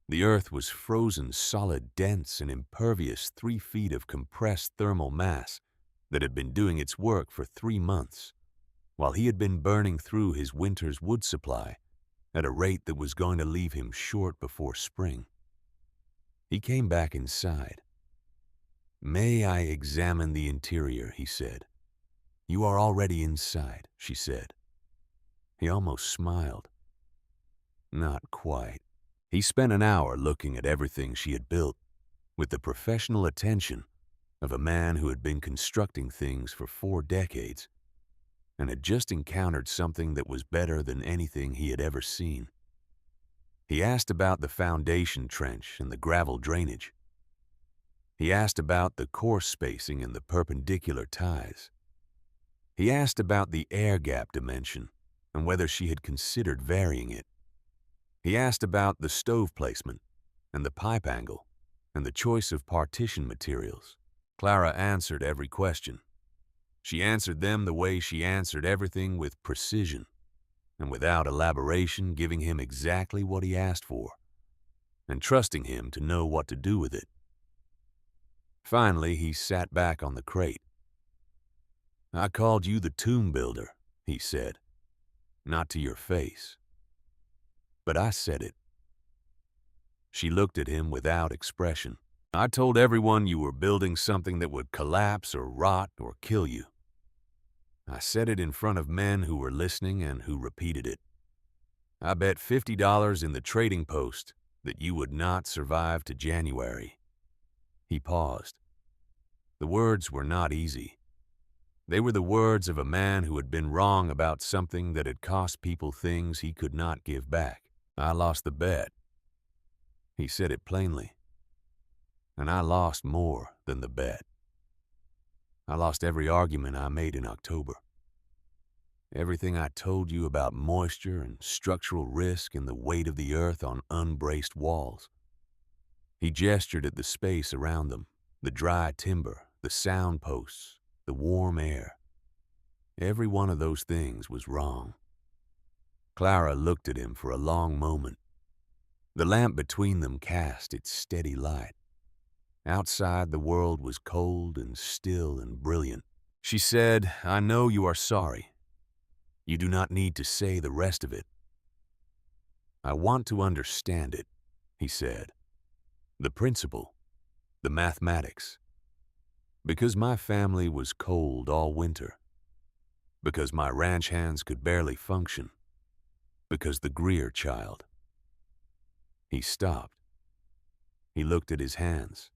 The earth was frozen solid, dense, and impervious 3 feet of compressed thermal mass that had been doing its work for 3 months, while he had been burning through his winter's wood supply at a rate that was going to leave him short before spring. He came back inside. "May I examine the interior?" he said. "You are already inside," she said. He almost smiled. Not quite. He spent an hour looking at everything she had built with the professional attention of a man who had been constructing things for 4 decades and had just encountered something that was better than anything he had ever seen. He asked about the foundation trench and the gravel drainage. He asked about the course spacing and the perpendicular ties. He asked about the air gap dimension and whether she had considered varying it. He asked about the stove placement and the pipe angle and the choice of partition materials. Clara answered every question. She answered them the way she answered everything, with precision and without elaboration, giving him exactly what he asked for and trusting him to know what to do with it. Finally, he sat back on the crate. "I called you the tomb builder," he said, "not to your face. But I said it." She looked at him without expression. "I told everyone you were building something that would collapse or rot or kill you. I said it in front of men who were listening and who repeated it. I bet $50 in the trading post that you would not survive to January." He paused. The words were not easy. They were the words of a man who had been wrong about something that had cost people things he could not give back. "I lost the bet." He said it plainly. "And I lost more than the bet. I lost every argument I made in October. Everything I told you about moisture and structural risk and the weight of the earth on unbraced walls." He gestured at the space around them, the dry timber, the sound posts, the warm air. Every one of those things was wrong. Clara looked at him for a long moment. The lamp between them cast its steady light. Outside, the world was cold and still and brilliant. She said, "I know you are sorry. You do not need to say the rest of it." "I want to understand it," he said. "The principle, the mathematics. Because my family was cold all winter. Because my ranch hands could barely function. Because the Greer child." He stopped. He looked at his hands.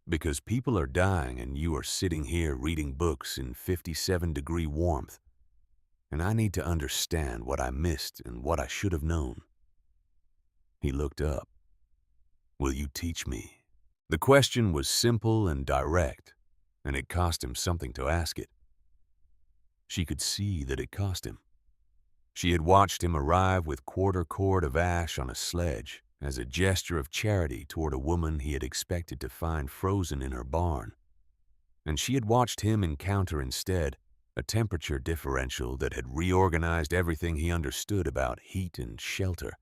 "Because people are dying and you are sitting here reading books in 57-degree warmth, and I need to understand what I missed and what I should have known." He looked up. "Will you teach me?" The question was simple and direct, and it cost him something to ask it. She could see that it cost him. She had watched him arrive with quarter cord of ash on a sledge as a gesture of charity toward a woman he had expected to find frozen in her barn. And she had watched him encounter instead a temperature differential that had reorganized everything he understood about heat and shelter,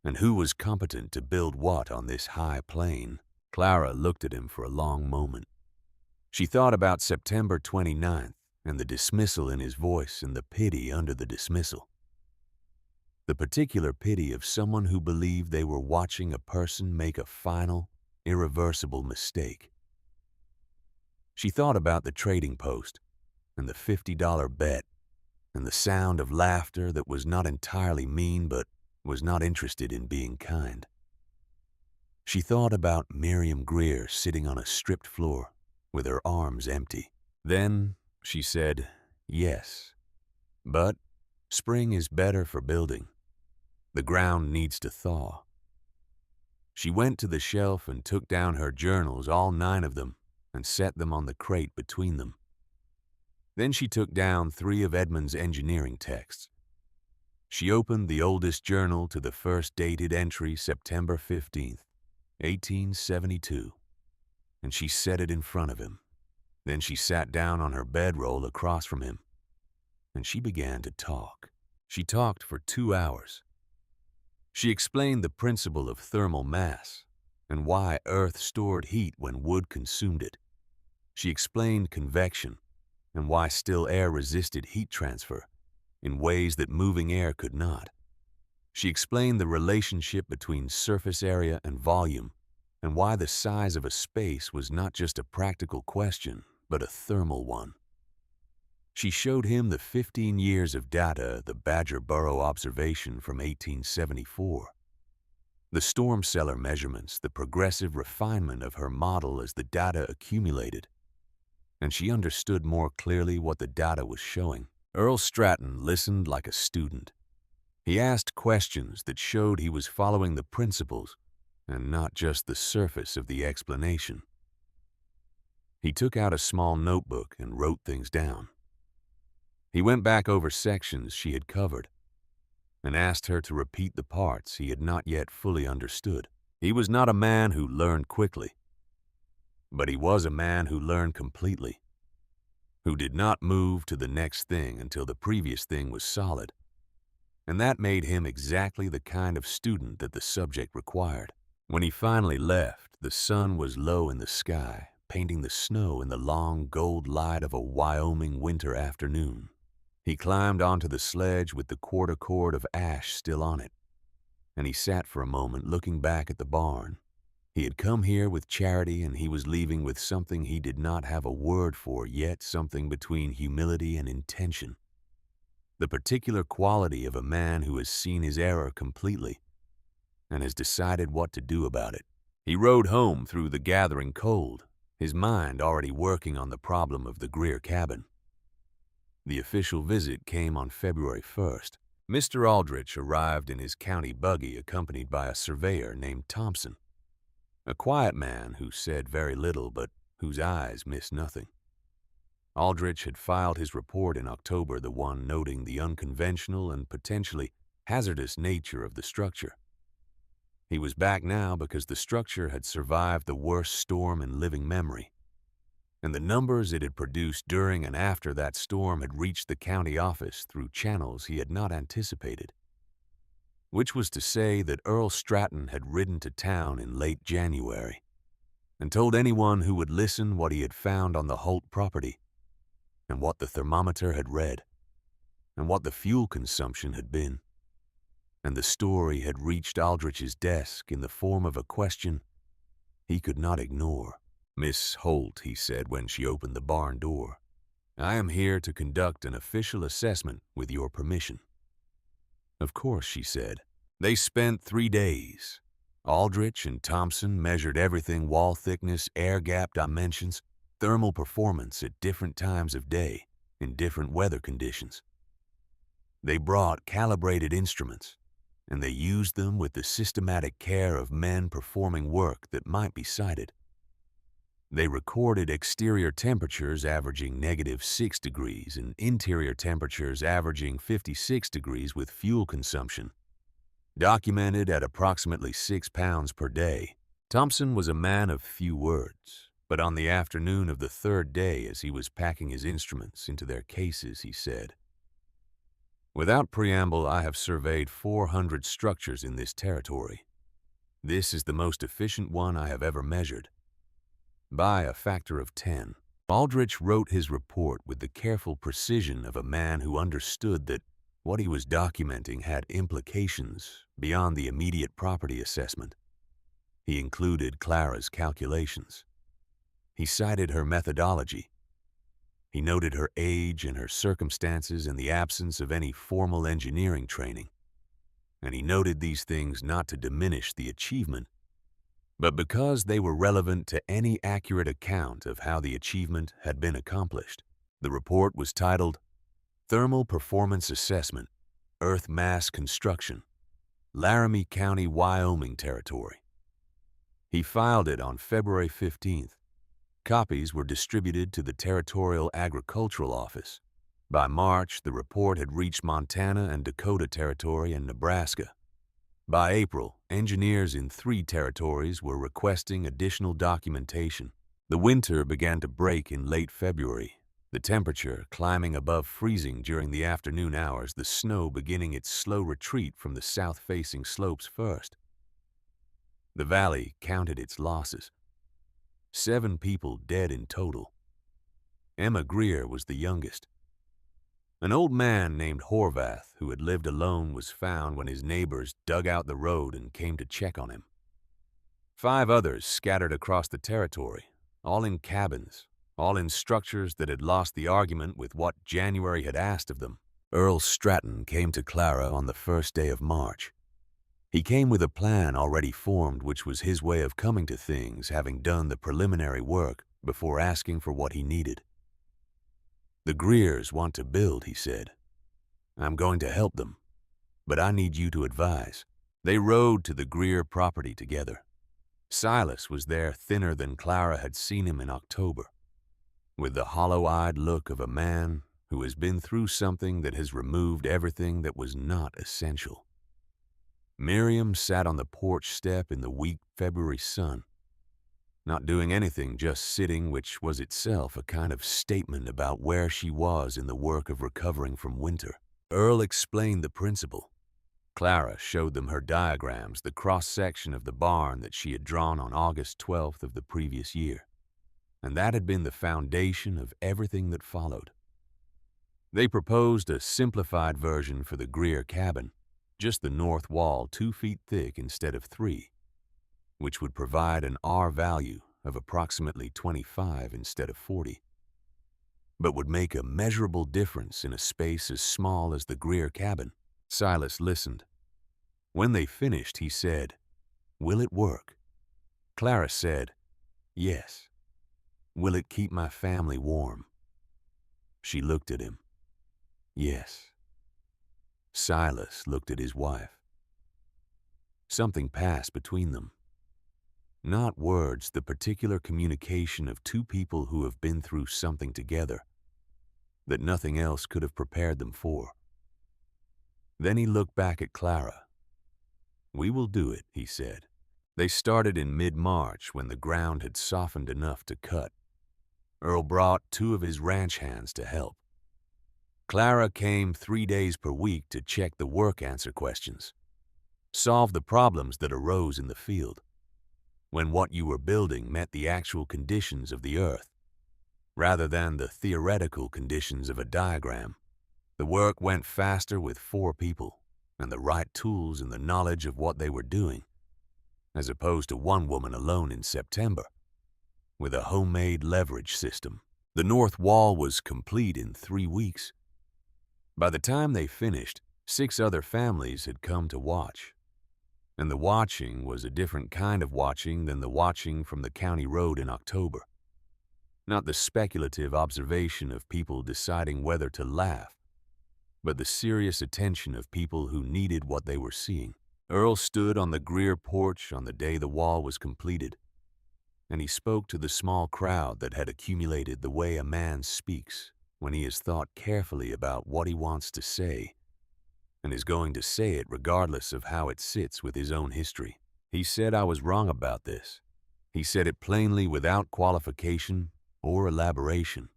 and who was competent to build what on this high plain. Clara looked at him for a long moment. She thought about September 29th and the dismissal in his voice and the pity under the dismissal. The particular pity of someone who believed they were watching a person make a final, irreversible mistake. She thought about the trading post and the $50 bet and the sound of laughter that was not entirely mean but was not interested in being kind. She thought about Miriam Greer sitting on a stripped floor with her arms empty. Then she said, yes, but spring is better for building. The ground needs to thaw. She went to the shelf and took down her journals, all 9 of them, and set them on the crate between them. Then she took down 3 of Edmund's engineering texts. She opened the oldest journal to the first dated entry, September 15th, 1872, and she set it in front of him. Then she sat down on her bedroll across from him, and she began to talk. She talked for 2 hours. She explained the principle of thermal mass and why Earth stored heat when wood consumed it. She explained convection and why still air resisted heat transfer in ways that moving air could not. She explained the relationship between surface area and volume and why the size of a space was not just a practical question, but a thermal one. She showed him the 15 years of data, the Badger Burrow observation from 1874, the storm cellar measurements, the progressive refinement of her model as the data accumulated, and she understood more clearly what the data was showing. Earl Stratton listened like a student. He asked questions that showed he was following the principles and not just the surface of the explanation. He took out a small notebook and wrote things down. He went back over sections she had covered and asked her to repeat the parts he had not yet fully understood. He was not a man who learned quickly, but he was a man who learned completely, who did not move to the next thing until the previous thing was solid, and that made him exactly the kind of student that the subject required. When he finally left, the sun was low in the sky, painting the snow in the long gold light of a Wyoming winter afternoon. He climbed onto the sledge with the quarter cord of ash still on it, and he sat for a moment looking back at the barn. He had come here with charity, and he was leaving with something he did not have a word for yet, something between humility and intention. The particular quality of a man who has seen his error completely and has decided what to do about it. He rode home through the gathering cold, his mind already working on the problem of the Greer cabin. The official visit came on February 1st. Mr. Aldrich arrived in his county buggy accompanied by a surveyor named Thompson, a quiet man who said very little but whose eyes missed nothing. Aldrich had filed his report in October, the one noting the unconventional and potentially hazardous nature of the structure. He was back now because the structure had survived the worst storm in living memory, and the numbers it had produced during and after that storm had reached the county office through channels he had not anticipated, which was to say that Earl Stratton had ridden to town in late January and told anyone who would listen what he had found on the Holt property and what the thermometer had read and what the fuel consumption had been. And the story had reached Aldrich's desk in the form of a question he could not ignore. "Miss Holt," he said when she opened the barn door, "I am here to conduct an official assessment with your permission." "Of course," she said. They spent 3 days. Aldrich and Thompson measured everything: wall thickness, air gap dimensions, thermal performance at different times of day, in different weather conditions. They brought calibrated instruments, and they used them with the systematic care of men performing work that might be cited. They recorded exterior temperatures averaging -6 degrees and interior temperatures averaging 56 degrees with fuel consumption, documented at approximately 6 pounds per day. Thompson was a man of few words, but on the afternoon of the 3rd day, as he was packing his instruments into their cases, he said, "Without preamble, I have surveyed 400 structures in this territory. This is the most efficient one I have ever measured, by a factor of 10. Aldrich wrote his report with the careful precision of a man who understood that what he was documenting had implications beyond the immediate property assessment. He included Clara's calculations. He cited her methodology. He noted her age and her circumstances in the absence of any formal engineering training. And he noted these things not to diminish the achievement, but because they were relevant to any accurate account of how the achievement had been accomplished. The report was titled Thermal Performance Assessment, Earth Mass Construction, Laramie County, Wyoming Territory. He filed it on February 15th. Copies were distributed to the Territorial Agricultural Office. By March, the report had reached Montana and Dakota Territory and Nebraska. By April, engineers in 3 territories were requesting additional documentation. The winter began to break in late February, the temperature climbing above freezing during the afternoon hours, the snow beginning its slow retreat from the south-facing slopes first. The valley counted its losses. 7 people dead in total. Emma Greer was the youngest. An old man named Horvath, who had lived alone, was found when his neighbors dug out the road and came to check on him. 5 others scattered across the territory, all in cabins, all in structures that had lost the argument with what January had asked of them. Earl Stratton came to Clara on the first day of March. He came with a plan already formed, which was his way of coming to things, having done the preliminary work before asking for what he needed. "The Greers want to build," he said. "I'm going to help them, but I need you to advise." They rode to the Greer property together. Silas was there, thinner than Clara had seen him in October, with the hollow-eyed look of a man who has been through something that has removed everything that was not essential. Miriam sat on the porch step in the weak February sun, not doing anything, just sitting, which was itself a kind of statement about where she was in the work of recovering from winter. Earl explained the principle. Clara showed them her diagrams, the cross-section of the barn that she had drawn on August 12th of the previous year, and that had been the foundation of everything that followed. They proposed a simplified version for the Greer cabin, just the north wall 2 feet thick instead of 3, which would provide an R value of approximately 25 instead of 40, but would make a measurable difference in a space as small as the Greer cabin. Silas listened. When they finished, he said, "Will it work?" Clara said, "Yes." "Will it keep my family warm?" She looked at him. "Yes." Silas looked at his wife. Something passed between them. Not words, the particular communication of 2 people who have been through something together that nothing else could have prepared them for. Then he looked back at Clara. "We will do it," he said. They started in mid-March when the ground had softened enough to cut. Earl brought 2 of his ranch hands to help. Clara came 3 days per week to check the work, answer questions, solve the problems that arose in the field, when what you were building met the actual conditions of the earth, rather than the theoretical conditions of a diagram. The work went faster with 4 people, and the right tools and the knowledge of what they were doing, as opposed to 1 woman alone in September, with a homemade leverage system. The north wall was complete in 3 weeks. By the time they finished, 6 other families had come to watch. And the watching was a different kind of watching than the watching from the county road in October. Not the speculative observation of people deciding whether to laugh, but the serious attention of people who needed what they were seeing. Earl stood on the Greer porch on the day the wall was completed, and he spoke to the small crowd that had accumulated the way a man speaks when he has thought carefully about what he wants to say and is going to say it regardless of how it sits with his own history. He said, "I was wrong about this." He said it plainly, without qualification or elaboration,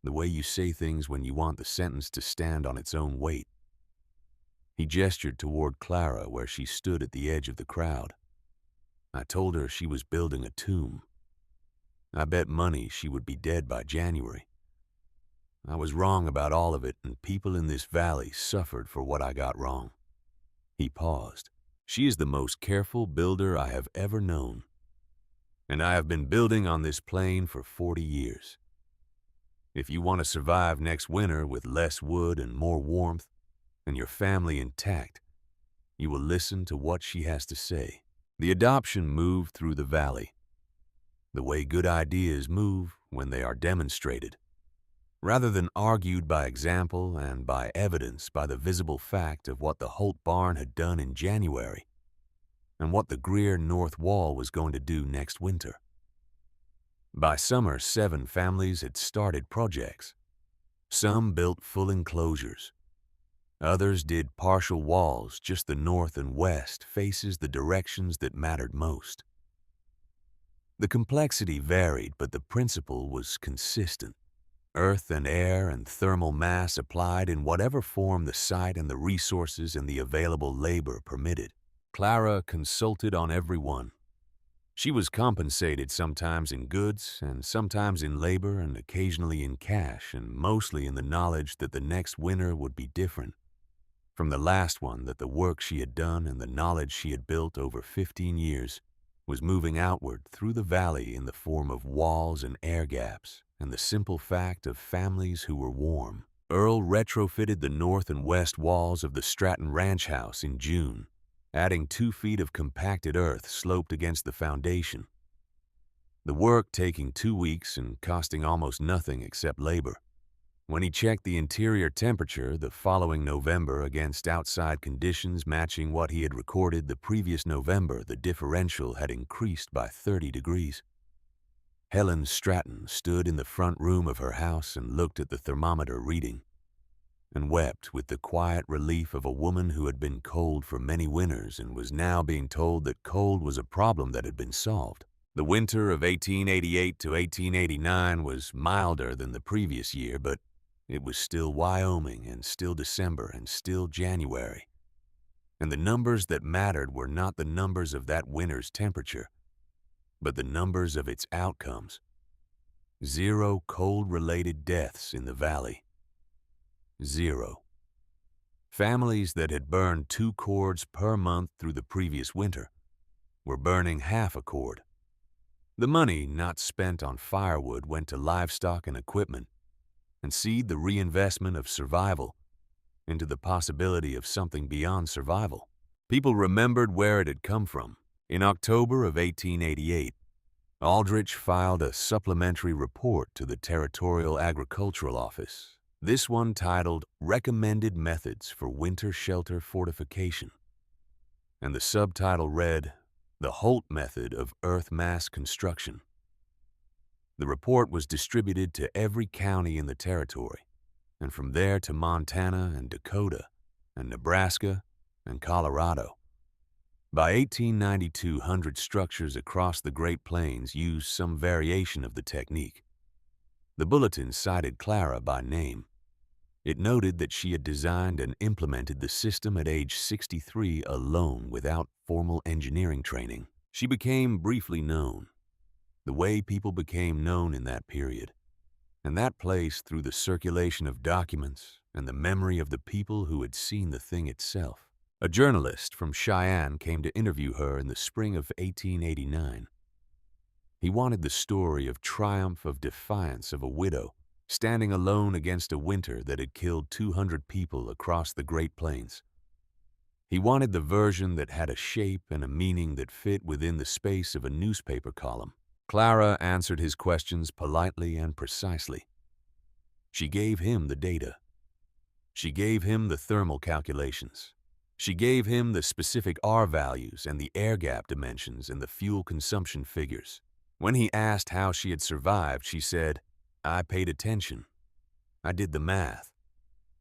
the way you say things when you want the sentence to stand on its own weight. He gestured toward Clara, where she stood at the edge of the crowd. "I told her she was building a tomb." I bet money she would be dead by January. I was wrong about all of it, and people in this valley suffered for what I got wrong." He paused. "She is the most careful builder I have ever known, and I have been building on this plain for 40 years. If you want to survive next winter with less wood and more warmth, and your family intact, you will listen to what she has to say." The adoption moved through the valley, the way good ideas move when they are demonstrated, rather than argued by example and by evidence by the visible fact of what the Holt barn had done in January and what the Greer north wall was going to do next winter. By summer, 7 families had started projects. Some built full enclosures. Others did partial walls, just the north and west faces the directions that mattered most. The complexity varied, but the principle was consistent. Earth and air and thermal mass applied in whatever form the site and the resources and the available labor permitted. Clara consulted on every one. She was compensated sometimes in goods and sometimes in labor and occasionally in cash, and mostly in the knowledge that the next winter would be different from the last one, that the work she had done and the knowledge she had built over 15 years was moving outward through the valley in the form of walls and air gaps and the simple fact of families who were warm. Earl retrofitted the north and west walls of the Stratton Ranch House in June, adding 2 feet of compacted earth sloped against the foundation. The work taking 2 weeks and costing almost nothing except labor. When he checked the interior temperature the following November against outside conditions matching what he had recorded the previous November, the differential had increased by 30 degrees. Helen Stratton stood in the front room of her house and looked at the thermometer reading, and wept with the quiet relief of a woman who had been cold for many winters and was now being told that cold was a problem that had been solved. The winter of 1888 to 1889 was milder than the previous year, but it was still Wyoming and still December and still January. And the numbers that mattered were not the numbers of that winter's temperature, but the numbers of its outcomes. 0 cold-related deaths in the valley. 0. Families that had burned 2 cords per month through the previous winter were burning half a cord. The money not spent on firewood went to livestock and equipment, and seed the reinvestment of survival into the possibility of something beyond survival. People remembered where it had come from. In October of 1888, Aldrich filed a supplementary report to the Territorial Agricultural Office, this one titled Recommended Methods for Winter Shelter Fortification, and the subtitle read, The Holt Method of Earth Mass Construction. The report was distributed to every county in the territory, and from there to Montana and Dakota and Nebraska and Colorado. By 1892, 100 structures across the Great Plains used some variation of the technique. The bulletin cited Clara by name. It noted that she had designed and implemented the system at age 63 alone without formal engineering training. She became briefly known, the way people became known in that period, and that place through the circulation of documents and the memory of the people who had seen the thing itself. A journalist from Cheyenne came to interview her in the spring of 1889. He wanted the story of triumph of defiance of a widow standing alone against a winter that had killed 200 people across the Great Plains. He wanted the version that had a shape and a meaning that fit within the space of a newspaper column. Clara answered his questions politely and precisely. She gave him the data. She gave him the thermal calculations. She gave him the specific R values and the air gap dimensions and the fuel consumption figures. When he asked how she had survived, she said, "I paid attention. I did the math.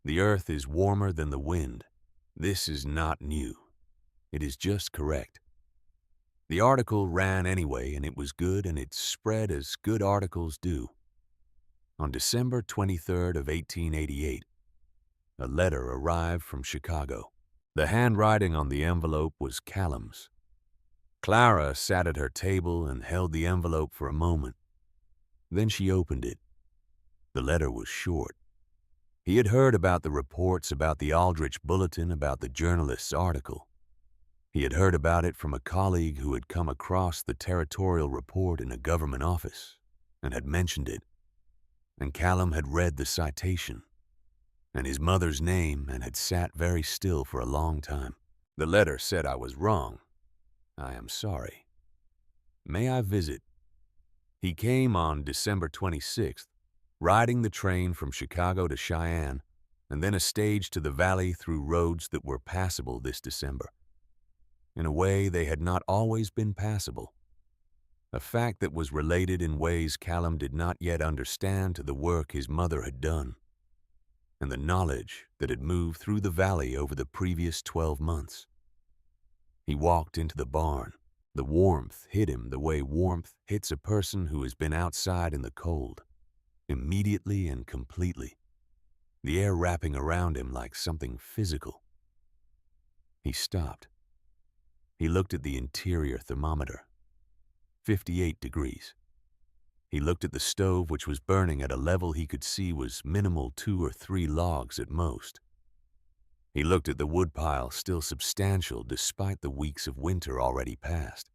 The earth is warmer than the wind. This is not new. It is just correct." The article ran anyway, and it was good, and it spread as good articles do. On December 23rd of 1888, a letter arrived from Chicago. The handwriting on the envelope was Callum's. Clara sat at her table and held the envelope for a moment, Then she opened it. The letter was short. He had heard about the reports about the Aldrich Bulletin, about the journalist's article. He had heard about it from a colleague who had come across the territorial report in a government office and had mentioned it. And Callum had read the citation and his mother's name and had sat very still for a long time. The letter said I was wrong. I am sorry. May I visit? He came on December 26th, riding the train from Chicago to Cheyenne, and then a stage to the valley through roads that were passable this December. In a way, they had not always been passable, a fact that was related in ways Callum did not yet understand to the work his mother had done, and the knowledge that had moved through the valley over the previous 12 months. He walked into the barn. The warmth hit him the way warmth hits a person who has been outside in the cold, immediately and completely, the air wrapping around him like something physical. He stopped. He looked at the interior thermometer, 58 degrees. He looked at the stove, which was burning at a level he could see was minimal 2 or 3 logs at most. He looked at the woodpile, still substantial despite the weeks of winter already past.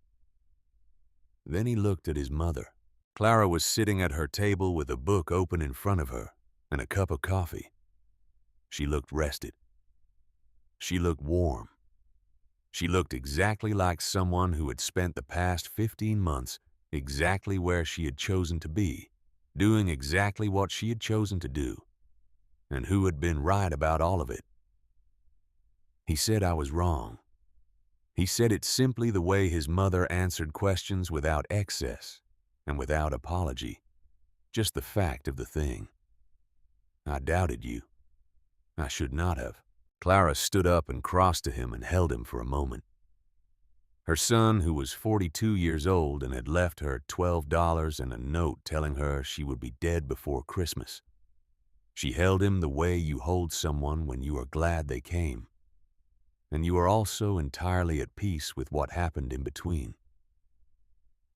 Then he looked at his mother. Clara was sitting at her table with a book open in front of her and a cup of coffee. She looked rested. She looked warm. She looked exactly like someone who had spent the past 15 months exactly where she had chosen to be, doing exactly what she had chosen to do, and who had been right about all of it. He said I was wrong. He said it simply the way his mother answered questions without excess and without apology, just the fact of the thing. I doubted you. I should not have. Clara stood up and crossed to him and held him for a moment. Her son, who was 42 years old and had left her $12 and a note telling her she would be dead before Christmas. She held him the way you hold someone when you are glad they came, and you are also entirely at peace with what happened in between.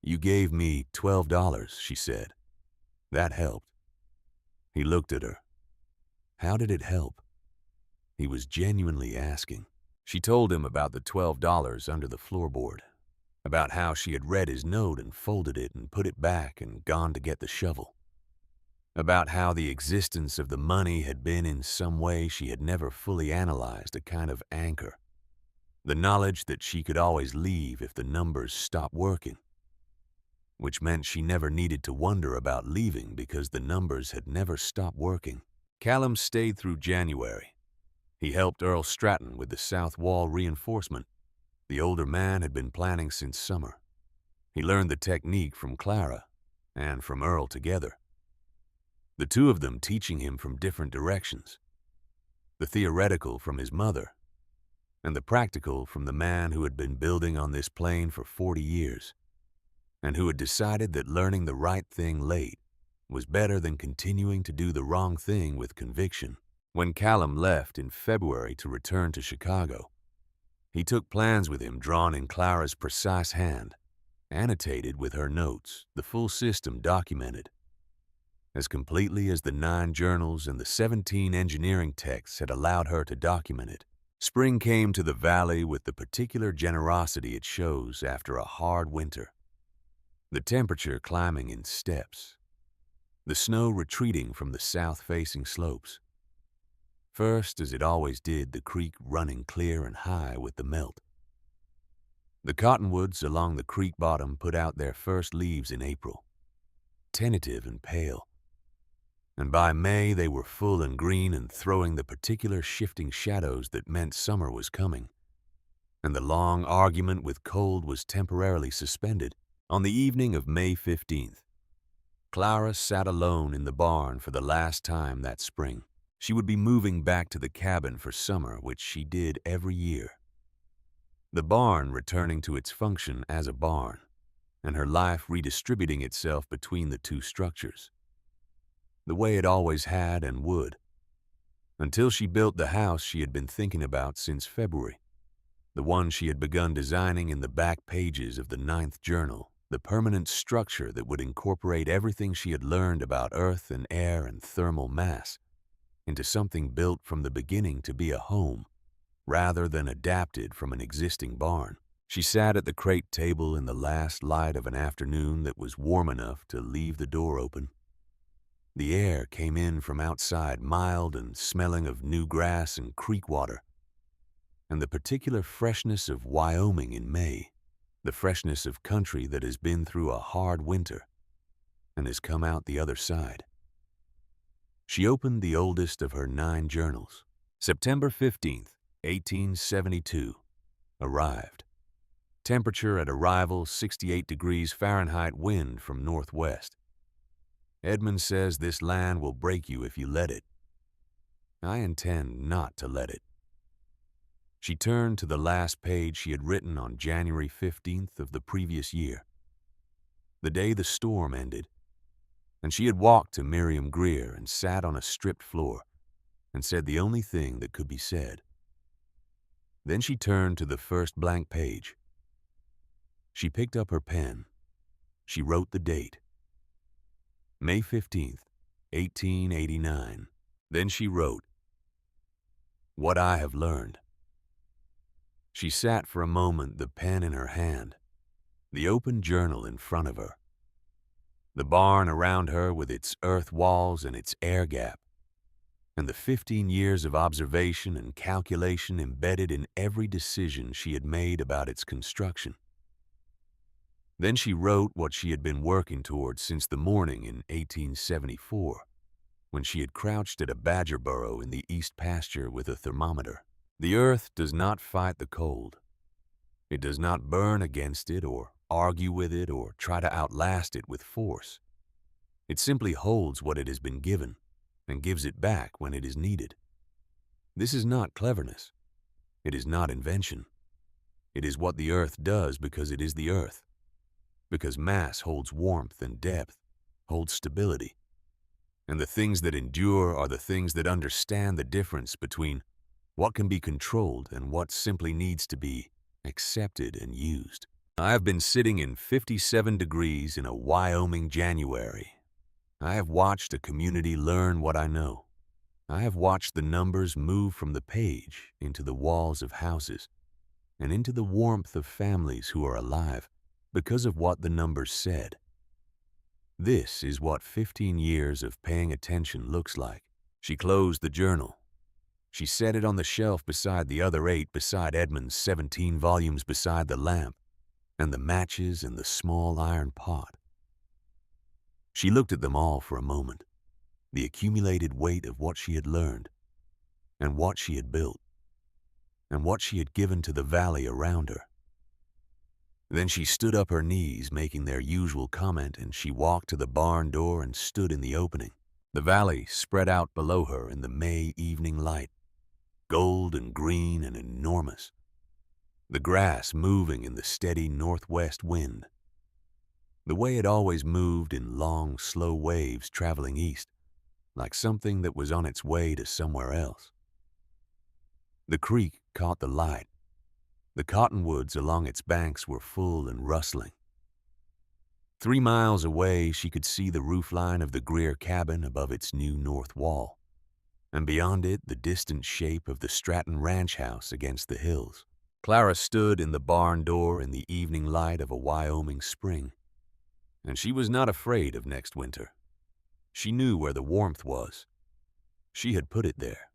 You gave me $12, she said. That helped. He looked at her. How did it help? He was genuinely asking. She told him about the $12 under the floorboard, about how she had read his note and folded it and put it back and gone to get the shovel, about how the existence of the money had been in some way she had never fully analyzed, a kind of anchor, the knowledge that she could always leave if the numbers stopped working, which meant she never needed to wonder about leaving because the numbers had never stopped working. Callum stayed through January. He helped Earl Stratton with the south wall reinforcement. The older man had been planning since summer. He learned the technique from Clara and from Earl together, the two of them teaching him from different directions, the theoretical from his mother and the practical from the man who had been building on this plain for 40 years and who had decided that learning the right thing late was better than continuing to do the wrong thing with conviction. When Callum left in February to return to Chicago, he took plans with him drawn in Clara's precise hand, annotated with her notes, the full system documented, as completely as the 9 journals and the 17 engineering texts had allowed her to document it. Spring came to the valley with the particular generosity it shows after a hard winter, the temperature climbing in steps, the snow retreating from the south-facing slopes. First, as it always did, the creek running clear and high with the melt. The cottonwoods along the creek bottom put out their first leaves in April, tentative and pale, and by May they were full and green and throwing the particular shifting shadows that meant summer was coming, and the long argument with cold was temporarily suspended. On the evening of May 15th, Clara sat alone in the barn for the last time that spring. She would be moving back to the cabin for summer, which she did every year. The barn returning to its function as a barn, and her life redistributing itself between the two structures, the way it always had and would, until she built the house she had been thinking about since February, the one she had begun designing in the back pages of the 9th journal, the permanent structure that would incorporate everything she had learned about earth and air and thermal mass into something built from the beginning to be a home, rather than adapted from an existing barn. She sat at the crate table in the last light of an afternoon that was warm enough to leave the door open. The air came in from outside, mild and smelling of new grass and creek water, and the particular freshness of Wyoming in May, the freshness of country that has been through a hard winter and has come out the other side. She opened the oldest of her 9 journals. September 15th, 1872, arrived. Temperature at arrival 68 degrees Fahrenheit, wind from northwest. Edmund says this land will break you if you let it. I intend not to let it. She turned to the last page she had written on January 15th of the previous year, the day the storm ended, and she had walked to Miriam Greer and sat on a stripped floor and said the only thing that could be said. Then she turned to the first blank page. She picked up her pen. She wrote the date. May 15th, 1889. Then she wrote, "What I have learned." She sat for a moment, the pen in her hand, the open journal in front of her, the barn around her with its earth walls and its air gap, and the 15 years of observation and calculation embedded in every decision she had made about its construction. Then she wrote what she had been working towards since the morning in 1874, when she had crouched at a badger burrow in the east pasture with a thermometer. The earth does not fight the cold. It does not burn against it or argue with it or try to outlast it with force. It simply holds what it has been given and gives it back when it is needed. This is not cleverness. It is not invention. It is what the earth does because it is the earth. Because mass holds warmth and depth, holds stability. And the things that endure are the things that understand the difference between what can be controlled and what simply needs to be accepted and used. I have been sitting in 57 degrees in a Wyoming January. I have watched a community learn what I know. I have watched the numbers move from the page into the walls of houses and into the warmth of families who are alive because of what the numbers said. This is what 15 years of paying attention looks like. She closed the journal. She set it on the shelf beside the other 8, beside Edmund's 17 volumes, beside the lamp and the matches and the small iron pot. She looked at them all for a moment, the accumulated weight of what she had learned and what she had built and what she had given to the valley around her. Then she stood up, her knees making their usual comment, and she walked to the barn door and stood in the opening. The valley spread out below her in the May evening light, gold and green and enormous, the grass moving in the steady northwest wind, the way it always moved in long, slow waves traveling east, like something that was on its way to somewhere else. The creek caught the light. The cottonwoods along its banks were full and rustling. 3 miles away, she could see the roofline of the Greer cabin above its new north wall, and beyond it, the distant shape of the Stratton ranch house against the hills. Clara stood in the barn door in the evening light of a Wyoming spring, and she was not afraid of next winter. She knew where the warmth was. She had put it there.